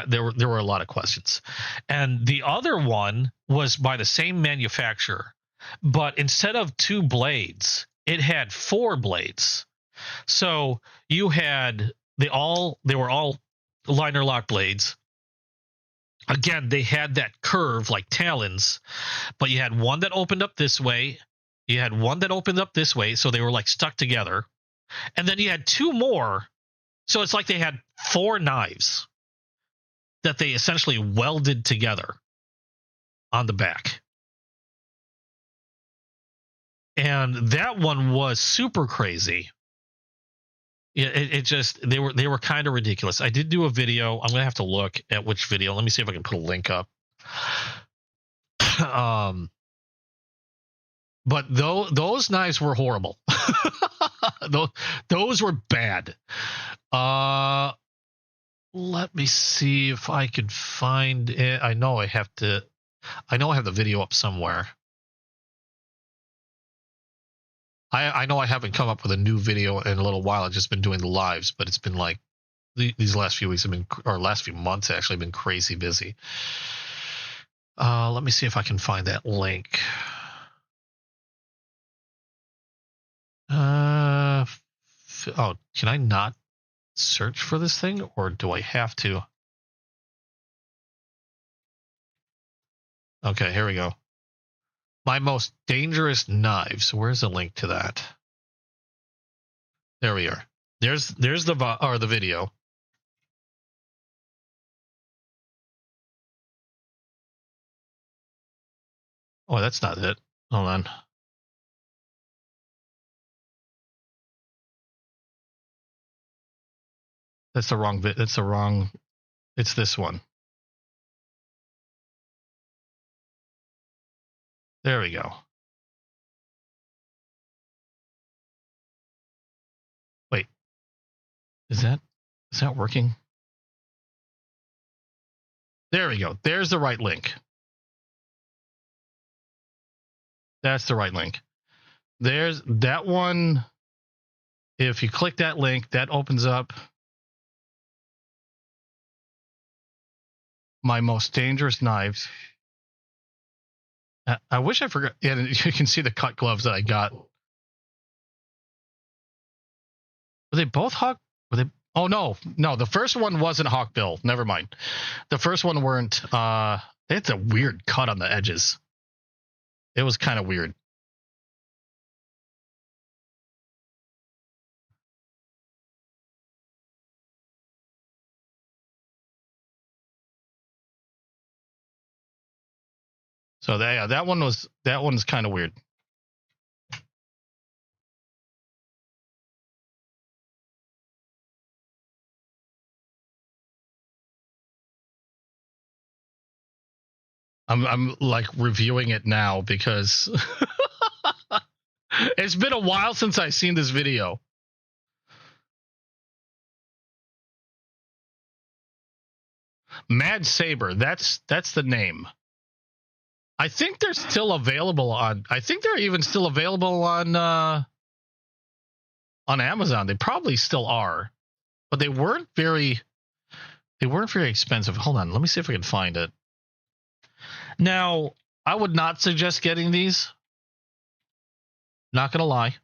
there were a lot of questions. And the other one was by the same manufacturer, but instead of 2 blades, it had 4 blades. So you had they were all liner lock blades. Again, they had that curve like talons, but you had one that opened up this way, you had one that opened up this way, so they were like stuck together. And then you had 2 more. So it's like they had 4 knives that they essentially welded together on the back. And that one was super crazy. It just, they were kind of ridiculous. I did do a video. I'm going to have to look at which video. Let me see if I can put a link up. But those knives were horrible. Those were bad. Let me see if I can find it. I know I have the video up somewhere. I know I haven't come up with a new video in a little while. I've just been doing the lives, but it's been like these last few weeks last few months actually been crazy busy. Let me see if I can find that link. Can I not search for this thing, or do I have to? Okay, here we go. My most dangerous knives. Where's the link to that? There we are. There's the video. Oh, that's not it. Hold on. That's the wrong bit. That's the wrong. It's this one. There we go. Wait. Is that working? There we go. There's the right link. That's the right link. There's that one. If you click that link, that opens up my most dangerous knives. I wish I forgot. Yeah, you can see the cut gloves that I got. Were they both Hawk? Were they? Oh no. The first one wasn't Hawkbill. Never mind. The first one weren't. It's a weird cut on the edges. It was kind of weird. So that one's kind of weird. I'm like reviewing it now because it's been a while since I've seen this video. Mad Saber, that's the name. I think they're still available on. I think they're even still available on Amazon. They probably still are, but they weren't very expensive. Hold on, let me see if I can find it. Now, I would not suggest getting these. Not gonna lie.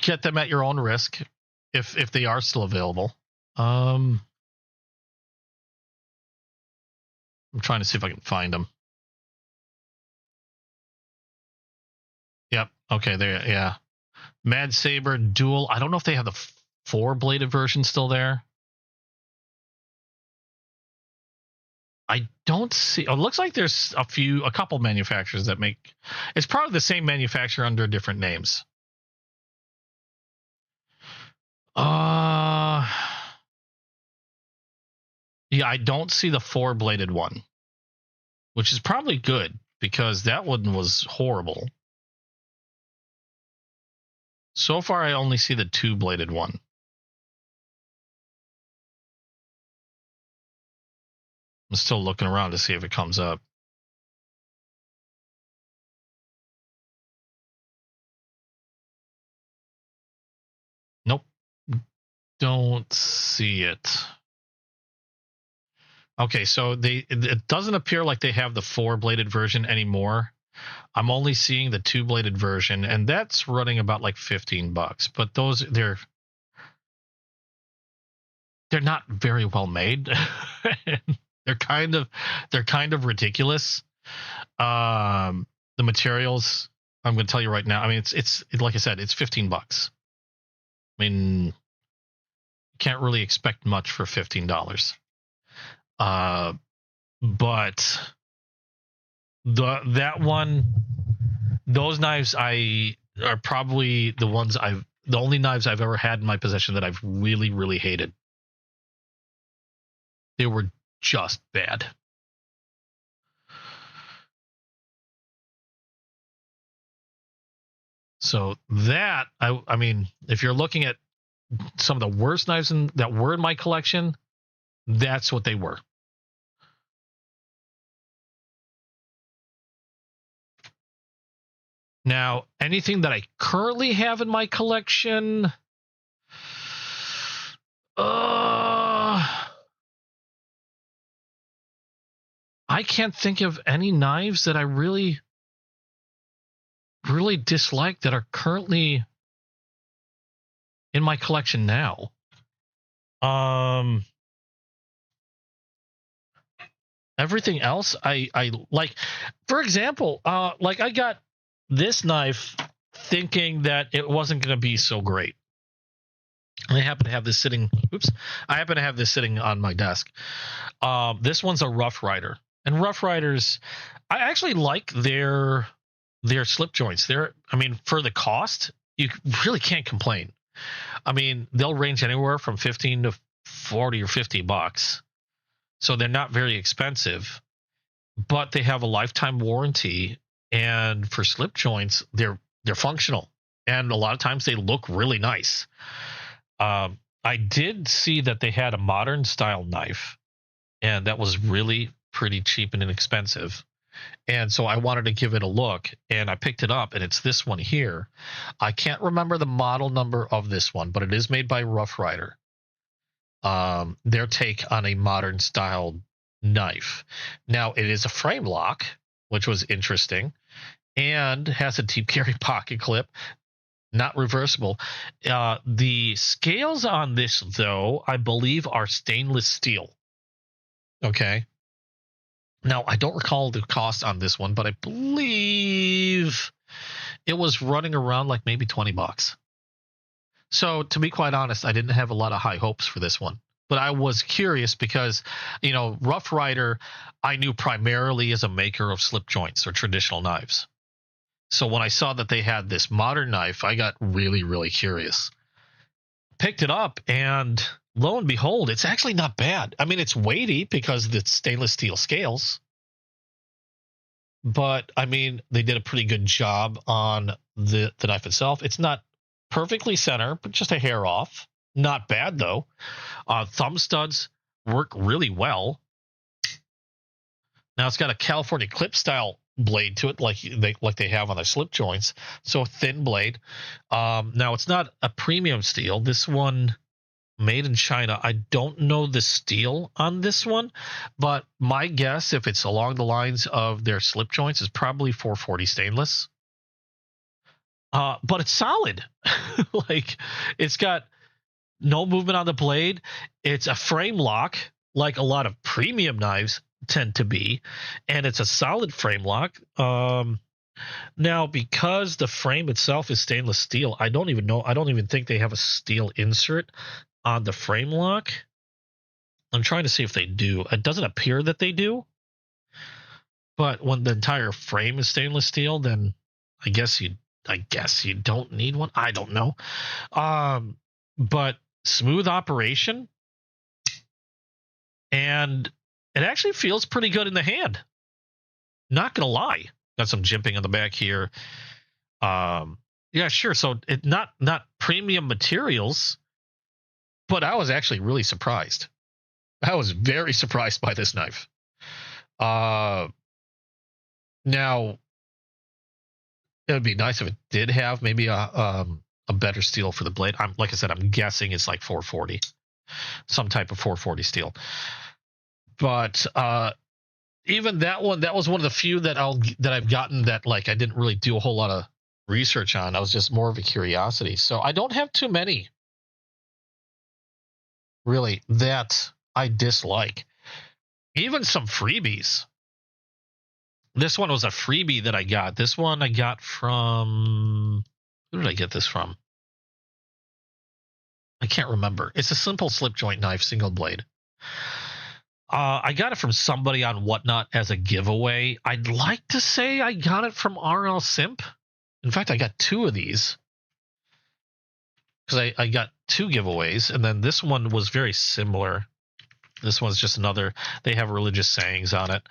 Get them at your own risk if they are still available. I'm trying to see if I can find them. Yep. Okay. There. Yeah. Mad Saber Dual. I don't know if they have the 4-bladed version still there. I don't see. Oh, it looks like there's a couple manufacturers that make. It's probably the same manufacturer under different names. Yeah, I don't see the 4-bladed one, which is probably good because that one was horrible. So far, I only see the 2-bladed one. I'm still looking around to see if it comes up. Nope. Don't see it. Okay, so it doesn't appear like they have the 4-bladed version anymore. I'm only seeing the 2-bladed version, and that's running about like $15. But those they're not very well made. They're kind of ridiculous. The materials, I'm going to tell you right now. I mean, it's like I said, it's $15. I mean, you can't really expect much for $15. But that one, those knives are probably the only knives I've ever had in my possession that I've really, really hated. They were just bad. So that, I mean, if you're looking at some of the worst knives that were in my collection, that's what they were. Now, anything that I currently have in my collection, I can't think of any knives that I really, really dislike that are currently in my collection now. Everything else I like. For example, like I got this knife thinking that it wasn't going to be so great. And I happen to have this sitting. I happen to have this sitting on my desk. This one's a Rough Rider, and Rough Riders, I actually like their slip joints. I mean, for the cost, you really can't complain. I mean, they'll range anywhere from 15 to 40 or $50. So they're not very expensive, but they have a lifetime warranty, and for slip joints, they're functional, and a lot of times they look really nice. I did see that they had a modern style knife, and that was really pretty cheap and inexpensive. And so I wanted to give it a look, and I picked it up, and it's this one here. I can't remember the model number of this one, but it is made by Rough Rider. Their take on a modern style knife. Now, it is a frame lock, which was interesting, and has a deep carry pocket clip, not reversible. The scales on this, though, I believe are stainless steel. Okay. Now, I don't recall the cost on this one, but I believe it was running around like maybe $20. So, to be quite honest, I didn't have a lot of high hopes for this one. But I was curious because, Rough Rider, I knew primarily as a maker of slip joints or traditional knives. So when I saw that they had this modern knife, I got really, really curious. Picked it up, and lo and behold, it's actually not bad. I mean, it's weighty because it's stainless steel scales. But, I mean, they did a pretty good job on the knife itself. It's not perfectly center, but just a hair off. Not bad, though. Thumb studs work really well. Now, it's got a California clip style blade to it, like they have on their slip joints. So, a thin blade. Now, it's not a premium steel. This one, made in China. I don't know the steel on this one, but my guess, if it's along the lines of their slip joints, is probably 440 stainless. But it's solid. Like, it's got no movement on the blade. It's a frame lock, like a lot of premium knives tend to be, and it's a solid frame lock. Now, because the frame itself is stainless steel, I don't even think they have a steel insert on the frame lock. I'm trying to see if they do. It doesn't appear that they do, but when the entire frame is stainless steel, then I guess you don't need one. I don't know. But smooth operation, and it actually feels pretty good in the hand. Not gonna lie. Got some jimping on the back here. Yeah, sure. So it not premium materials, but I was actually really surprised. I was very surprised by this knife. Now, it would be nice if it did have maybe a better steel for the blade. Like I said, I'm guessing it's like 440, some type of 440 steel. But even that was one of the few that I've gotten that, like, I didn't really do a whole lot of research on. I was just more of a curiosity. So I don't have too many really that I dislike. Even some freebies. This one was a freebie that I got. This one I got from... Who did I get this from? I can't remember. It's a simple slip joint knife, single blade. I got it from somebody on Whatnot as a giveaway. I'd like to say I got it from RL Simp. In fact, I got two of these. Because I got two giveaways, and then this one was very similar. This one's just another... They have religious sayings on it.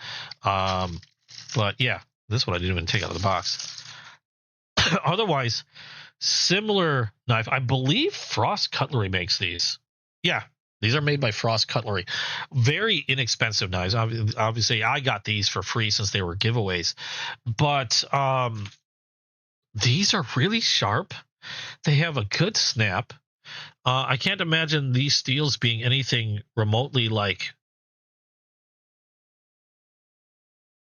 But yeah, this one I didn't even take out of the box. Otherwise, similar knife. I believe Frost Cutlery makes these. Yeah, these are made by Frost Cutlery. Very inexpensive knives. Obviously, I got these for free since they were giveaways. But these are really sharp. They have a good snap. I can't imagine these steels being anything remotely like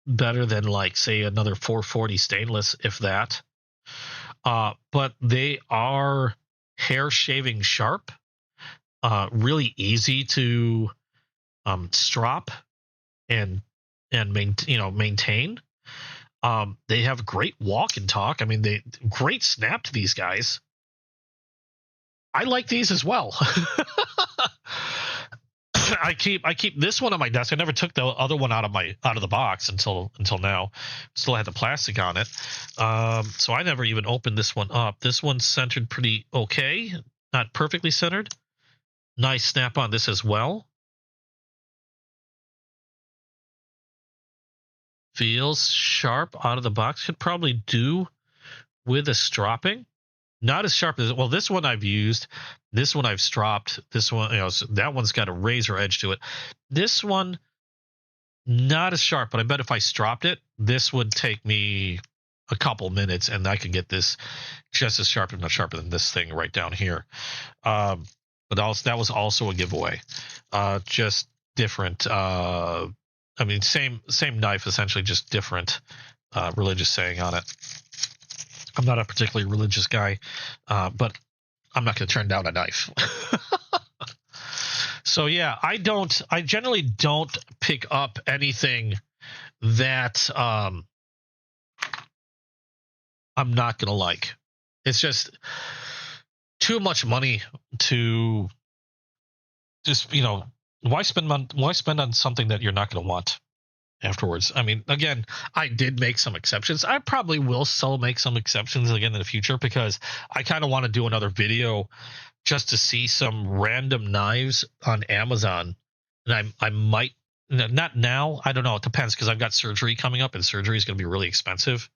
better than, like, say, another 440 stainless, if that. But they are hair shaving sharp, really easy to strop and maintain. They have great walk and talk. I mean, great snap to these guys. I like these as well. I keep this one on my desk. I never took the other one out of the box until now. Still had the plastic on it. So I never even opened this one up. This one's centered pretty okay. not perfectly centered. Nice snap on this as well. Feels sharp out of the box. Could probably do with a stropping. Not as sharp as, well, this one I've used. This one I've stropped. This one, so that one's got a razor edge to it. This one, not as sharp, but I bet if I stropped it, this would take me a couple minutes and I could get this just as sharp, if not sharper than this thing right down here. But also, that was also a giveaway. Just different. I mean, same knife, essentially, just different religious saying on it. I'm not a particularly religious guy, but I'm not going to turn down a knife. So yeah, I generally don't pick up anything that I'm not going to like. It's just too much money to just, why spend on something that you're not going to want afterwards? I mean, again, I did make some exceptions. I probably will still make some exceptions again in the future, because I kind of want to do another video just to see some random knives on Amazon. And I might, not now, I don't know, it depends, because I've got surgery coming up and surgery is going to be really expensive.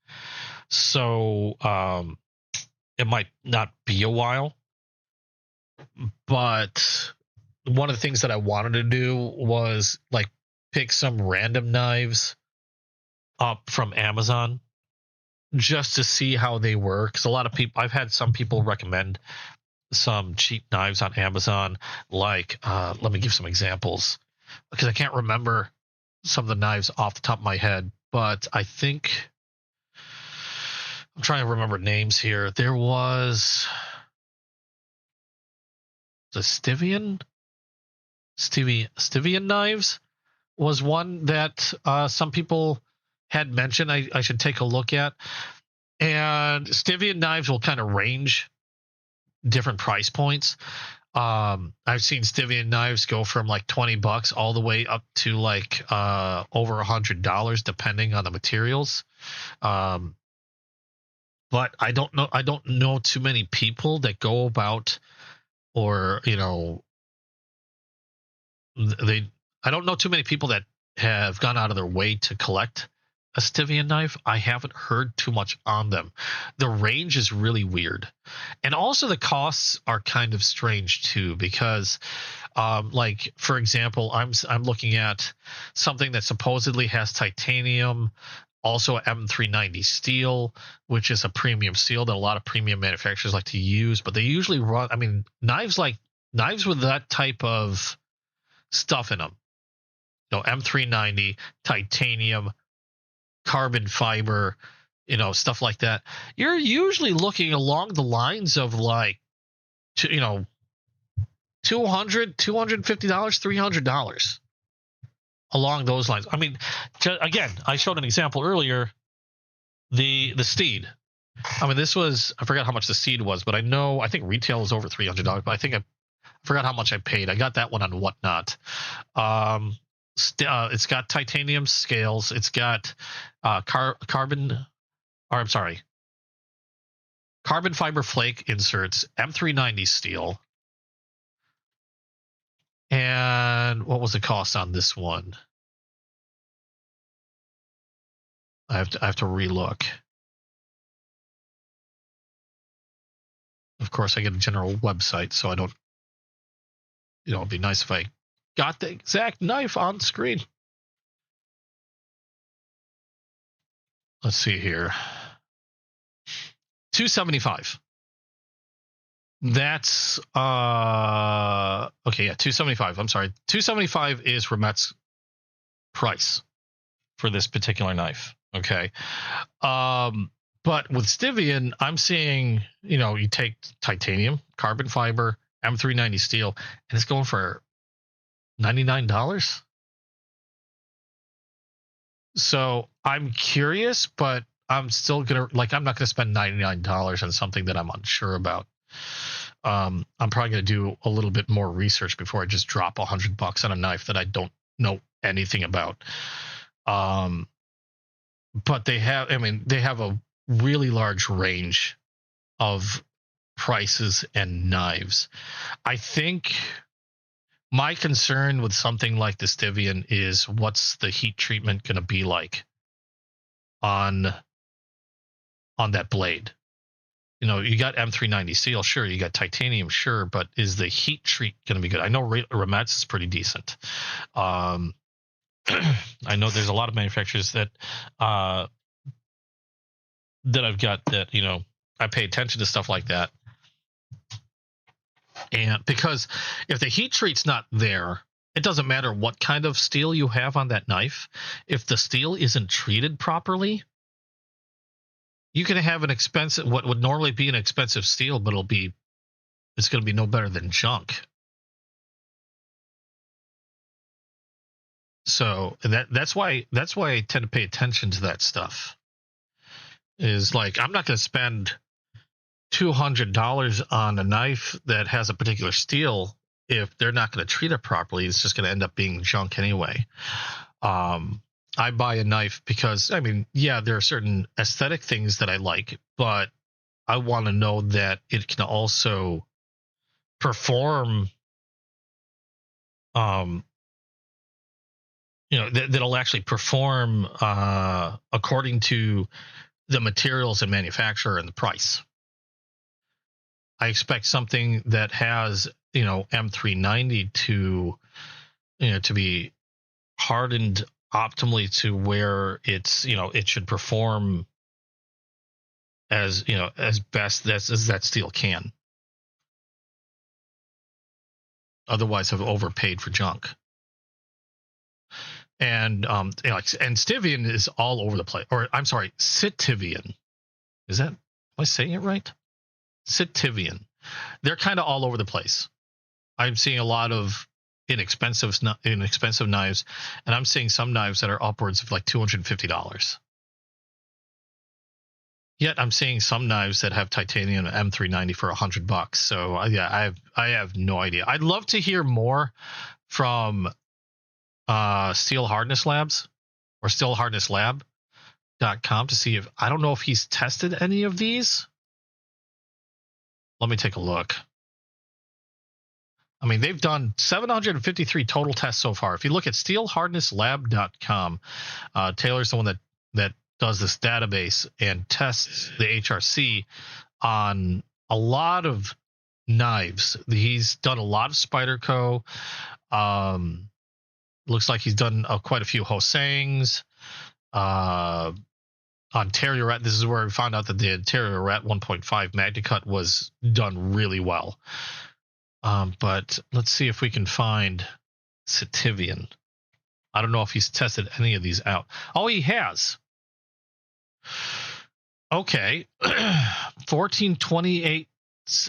So it might not be a while. But one of the things that I wanted to do was like pick some random knives up from Amazon just to see how they work. Because a lot of people, I've had some people recommend some cheap knives on Amazon. Like, let me give some examples, because I can't remember some of the knives off the top of my head. But I think I'm trying to remember names here. There was the Styvian knives was one that some people had mentioned I should take a look at. And Styvian knives will kind of range different price points. I've seen Styvian knives go from like $20 all the way up to like over $100, depending on the materials. But I don't know too many people that go about, or I don't know too many people that have gone out of their way to collect a Styvian knife. I haven't heard too much on them. The range is really weird, and also the costs are kind of strange too, because like, for example, I'm looking at something that supposedly has titanium, also M390 steel, which is a premium steel that a lot of premium manufacturers like to use, but they usually run, I mean, knives with that type of stuff in them, M390, titanium, carbon fiber, stuff like that, you're usually looking along the lines of like, $200, $250, $300, along those lines. I mean, again, I showed an example earlier, the Steed. I mean, this was, I forgot how much the Steed was, but I think retail is over $300, but I think I forgot how much I paid. I got that one on Whatnot. It's got titanium scales. It's got carbon fiber flake inserts, M390 steel. And what was the cost on this one? I have to relook. Of course, I get a general website, so I don't. It'd be nice if I got the exact knife on screen. Let's see here. $275. That's okay, yeah, $275. I'm sorry. $275 is Ramet's price for this particular knife. Okay. But with Styvian, I'm seeing, you take titanium, carbon fiber, M390 steel, and it's going for $99. So I'm curious, but I'm still I'm not gonna spend $99 on something that I'm unsure about. I'm probably gonna do a little bit more research before I just drop $100 on a knife that I don't know anything about. But they have a really large range of prices and knives. I think my concern with something like the Stivian is what's the heat treatment going to be like on that blade. You know, you got M390 steel, sure. You got titanium, sure. But is the heat treat going to be good? I know Rametz is pretty decent. I know there's a lot of manufacturers that I've got that, you know, I pay attention to stuff like that. And because if the heat treat's not there, it doesn't matter what kind of steel you have on that knife. If the steel isn't treated properly, you can have an expensive, what would normally be an expensive steel, but it's going to be no better than junk. So that's why I tend to pay attention to that stuff. Is like, I'm not going to spend $200 on a knife that has a particular steel if they're not going to treat it properly. It's just going to end up being junk anyway. I buy a knife because, I mean, yeah, there are certain aesthetic things that I like, but I want to know that it can also perform, you know, that'll actually perform according to the materials and manufacturer and the price. I expect something that has, you know, M390 to, you know, to be hardened optimally to where it's, you know, it should perform as, you know, as best as that steel can. Otherwise, I've overpaid for junk. And you know, and Stivian is all over the place. Or I'm sorry, Sitivian. Is that, am I saying it right? Sitivian. They're kind of all over the place. I'm seeing a lot of inexpensive knives, and I'm seeing some knives that are upwards of like $250. Yet I'm seeing some knives that have titanium M390 for $100. So yeah, I have no idea. I'd love to hear more from Steel Hardness Labs or steelhardnesslab.com to see if, I don't know if he's tested any of these. Let me take a look. I mean, they've done 753 total tests so far. If you look at steelhardnesslab.com, Taylor's the one that does this database and tests the HRC on a lot of knives. He's done a lot of Spyderco. Looks like he's done quite a few Hosangs. Ontario Rat, this is where we found out that the Ontario Rat 1.5 MagnaCut was done really well. But let's see if we can find Sitivian. I don't know if he's tested any of these out. Oh, he has. Okay. 1428.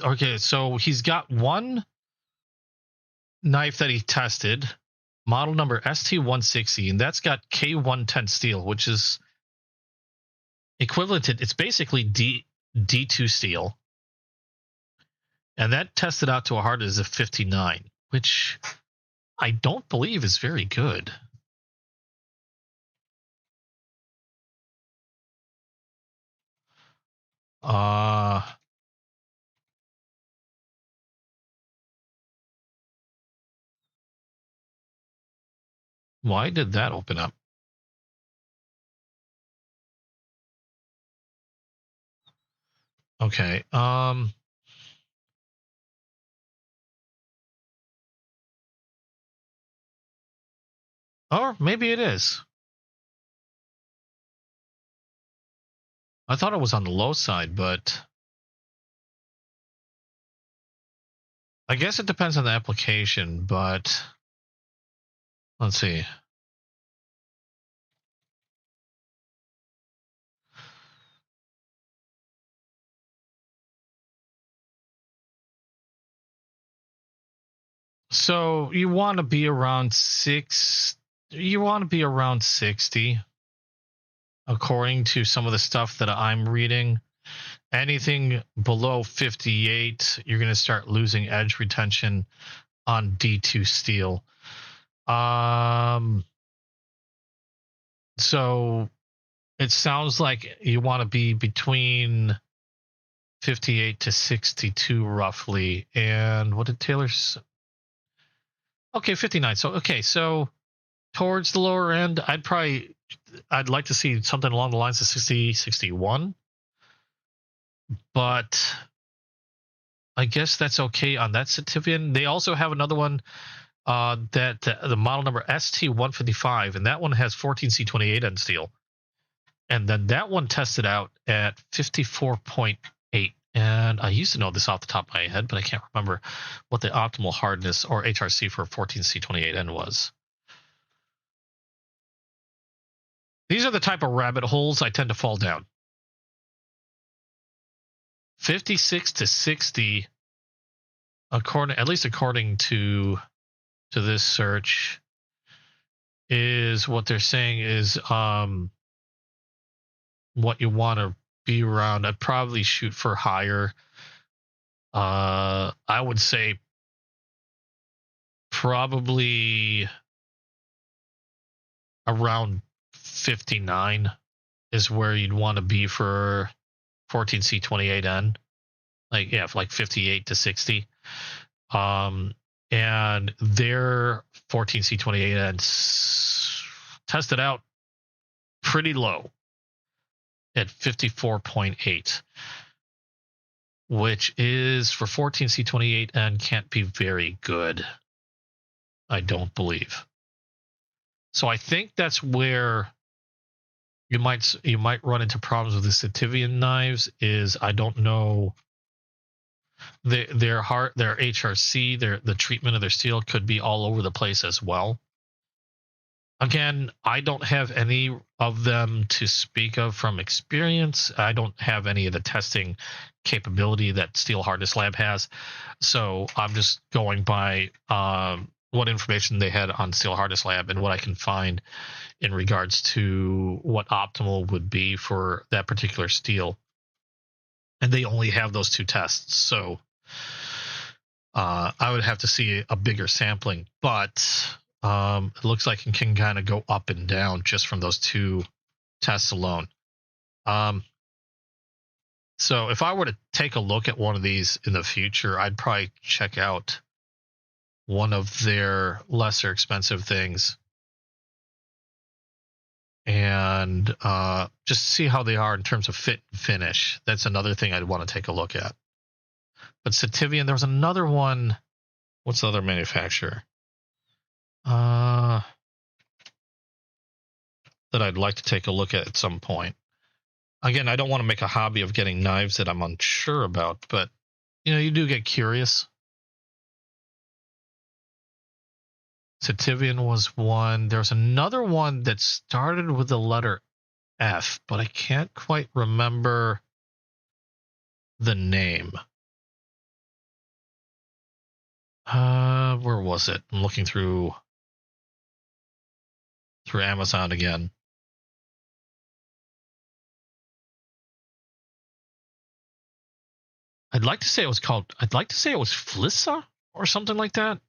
Okay, so he's got one knife that he tested, model number ST160, and that's got K110 steel, which is equivalent to, it's basically D2 steel. And that tested out to a hardness of 59, which I don't believe is very good. Why did that open up? Okay. Or maybe it is. I thought it was on the low side, but I guess it depends on the application, but let's see. So you want to be around 60, according to some of the stuff that I'm reading. Anything below 58, you're going to start losing edge retention on D2 steel. So it sounds like you want to be between 58 to 62 roughly. And what did Taylor's? Okay, 59. So towards the lower end, I'd like to see something along the lines of 60, 61. But I guess that's okay on that Citivian. They also have another one that the model number ST155, and that one has 14C28 end steel. And then that one tested out at 54.8. And I used to know this off the top of my head, but I can't remember what the optimal hardness or HRC for 14C28N was. These are the type of rabbit holes I tend to fall down. 56 to 60, at least according to this search, is what they're saying is what you want to be around. I'd probably shoot for higher. I would say probably around 59 is where you'd want to be for 14C28N. Like 58 to 60. And their 14C28N tested out pretty low at 54.8, which is for 14C28N can't be very good, I don't believe. So I think that's where you might run into problems with the Citivian knives. Is I don't know, their HRC, the treatment of their steel could be all over the place as well. Again, I don't have any of them to speak of from experience. I don't have any of the testing capability that Steel Hardness Lab has. So I'm just going by what information they had on Steel Hardness Lab and what I can find in regards to what optimal would be for that particular steel. And they only have those two tests. So I would have to see a bigger sampling. But it looks like it can kind of go up and down just from those two tests alone. So if I were to take a look at one of these in the future, I'd probably check out one of their lesser expensive things and just see how they are in terms of fit and finish. That's another thing I'd want to take a look at. But Citivian, there was another one. What's the other manufacturer? That I'd like to take a look at some point. Again, I don't want to make a hobby of getting knives that I'm unsure about, but you do get curious. Citivian was one. There's another one that started with the letter F, but I can't quite remember the name. Where was it? I'm looking through Amazon again. I'd like to say it was Flissa or something like that.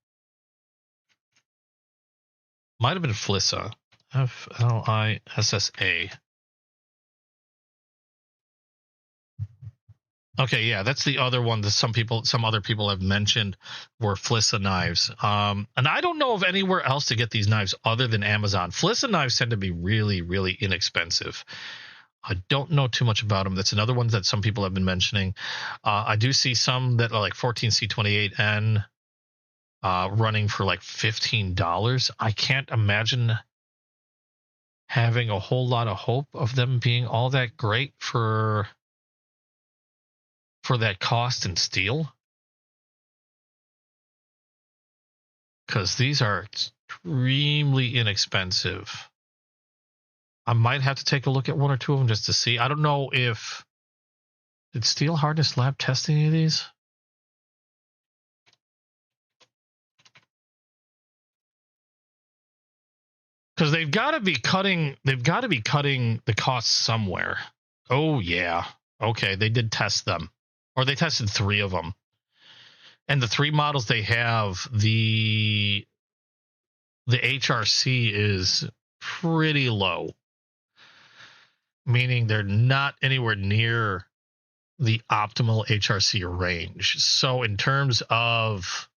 Might have been Flissa. Flissa. Okay, yeah, that's the other one that some other people have mentioned were Flissa knives. And I don't know of anywhere else to get these knives other than Amazon. Flissa knives tend to be really, really inexpensive. I don't know too much about them. That's another one that some people have been mentioning. I do see some that are like 14C28N running for like $15. I can't imagine having a whole lot of hope of them being all that great for that cost in steel, because these are extremely inexpensive. I might have to take a look at one or two of them just to see. I don't know if did Steel Hardness Lab test any of these. Because they've got to be cutting the costs somewhere. Oh yeah, okay, they did test them, or they tested 3 of them, and the 3 models they have, the HRC is pretty low, meaning they're not anywhere near the optimal HRC range. So in terms of,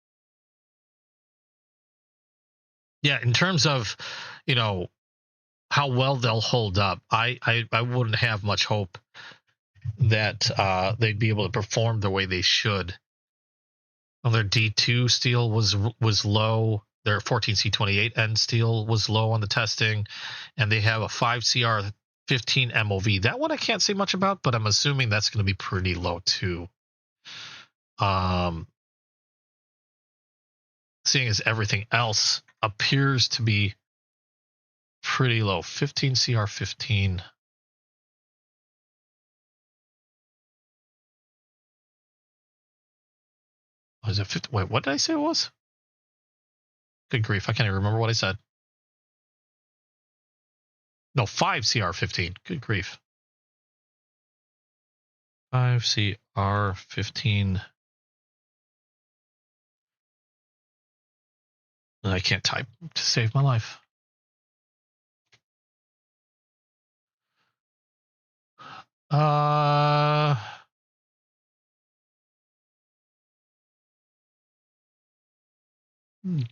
you know, how well they'll hold up, I wouldn't have much hope that they'd be able to perform the way they should. Well, their D2 steel was low. Their 14C28N steel was low on the testing, and they have a 5CR 15 MOV. That one I can't say much about, but I'm assuming that's going to be pretty low too. Seeing as everything else appears to be pretty low. 15CR15. Was it 50? Wait, what did I say it was? Good grief, I can't even remember what I said. No, 5CR15. Good grief. 5CR15. I can't type to save my life.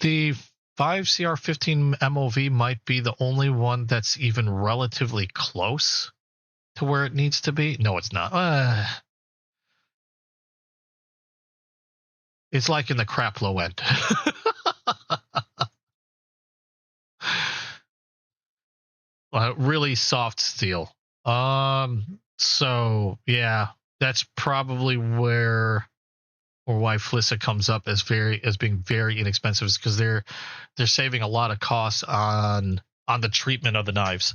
The 5CR15 MOV might be the only one that's even relatively close to where it needs to be. No, it's not. It's like in the crap low end. Really soft steel. So yeah, that's probably why Flissa comes up as being very inexpensive, is because they're saving a lot of costs on the treatment of the knives.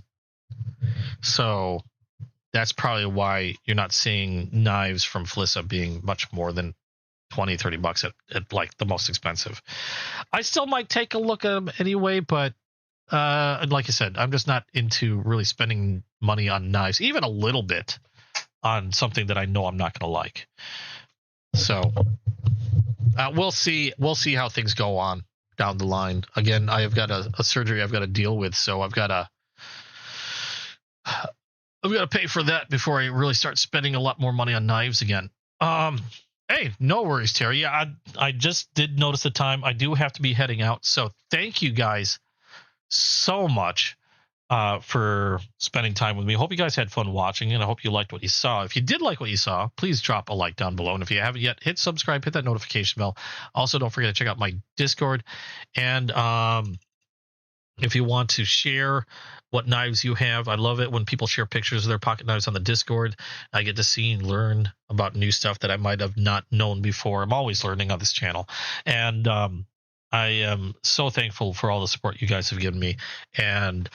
So that's probably why you're not seeing knives from Flissa being much more than $20-$30 at like the most expensive. I still might take a look at them anyway, but like I said, I'm just not into really spending money on knives, even a little bit, on something that I know I'm not going to like. So we'll see how things go on down the line. Again, I have got a surgery I've got to deal with, so I've got to pay for that before I really start spending a lot more money on knives again. Hey, no worries, Terry. Yeah, I just did notice the time. I do have to be heading out, so thank you guys so much for spending time with me. I hope you guys had fun watching, and I hope you liked what you saw. If you did like what you saw, please drop a like down below. And if you haven't yet, hit subscribe, hit that notification bell. Also, don't forget to check out my Discord. And if you want to share what knives you have, I love it when people share pictures of their pocket knives on the Discord. I get to see and learn about new stuff that I might have not known before. I'm always learning on this channel. And I am so thankful for all the support you guys have given me, and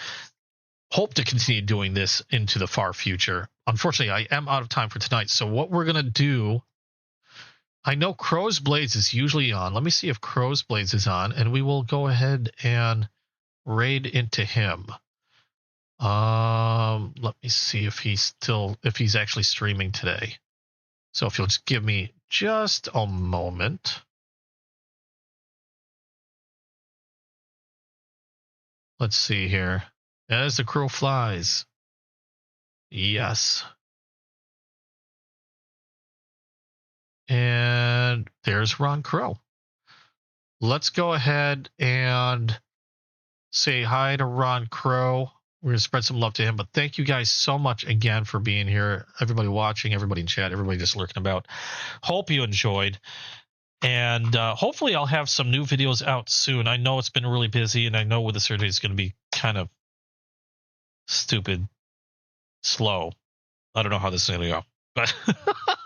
hope to continue doing this into the far future. Unfortunately, I am out of time for tonight. So what we're going to do, I know Crow's Blades is usually on. Let me see if Crow's Blades is on, and we will go ahead and raid into him. Let me see if he's actually streaming today. So if you'll just give me just a moment. Let's see here. As the crow flies. Yes. And there's Ron Crow. Let's go ahead and say hi to Ron Crow. We're going to spread some love to him. But thank you guys so much again for being here. Everybody watching, everybody in chat, everybody just lurking about. Hope you enjoyed. And hopefully I'll have some new videos out soon. I know it's been really busy, and I know with the surgery it's going to be kind of stupid, slow. I don't know how this is going to go, but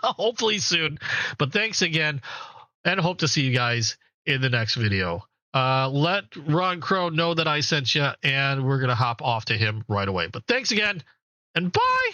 hopefully soon. But thanks again, and hope to see you guys in the next video. Let Ron Crow know that I sent you, and we're going to hop off to him right away. But thanks again, and bye!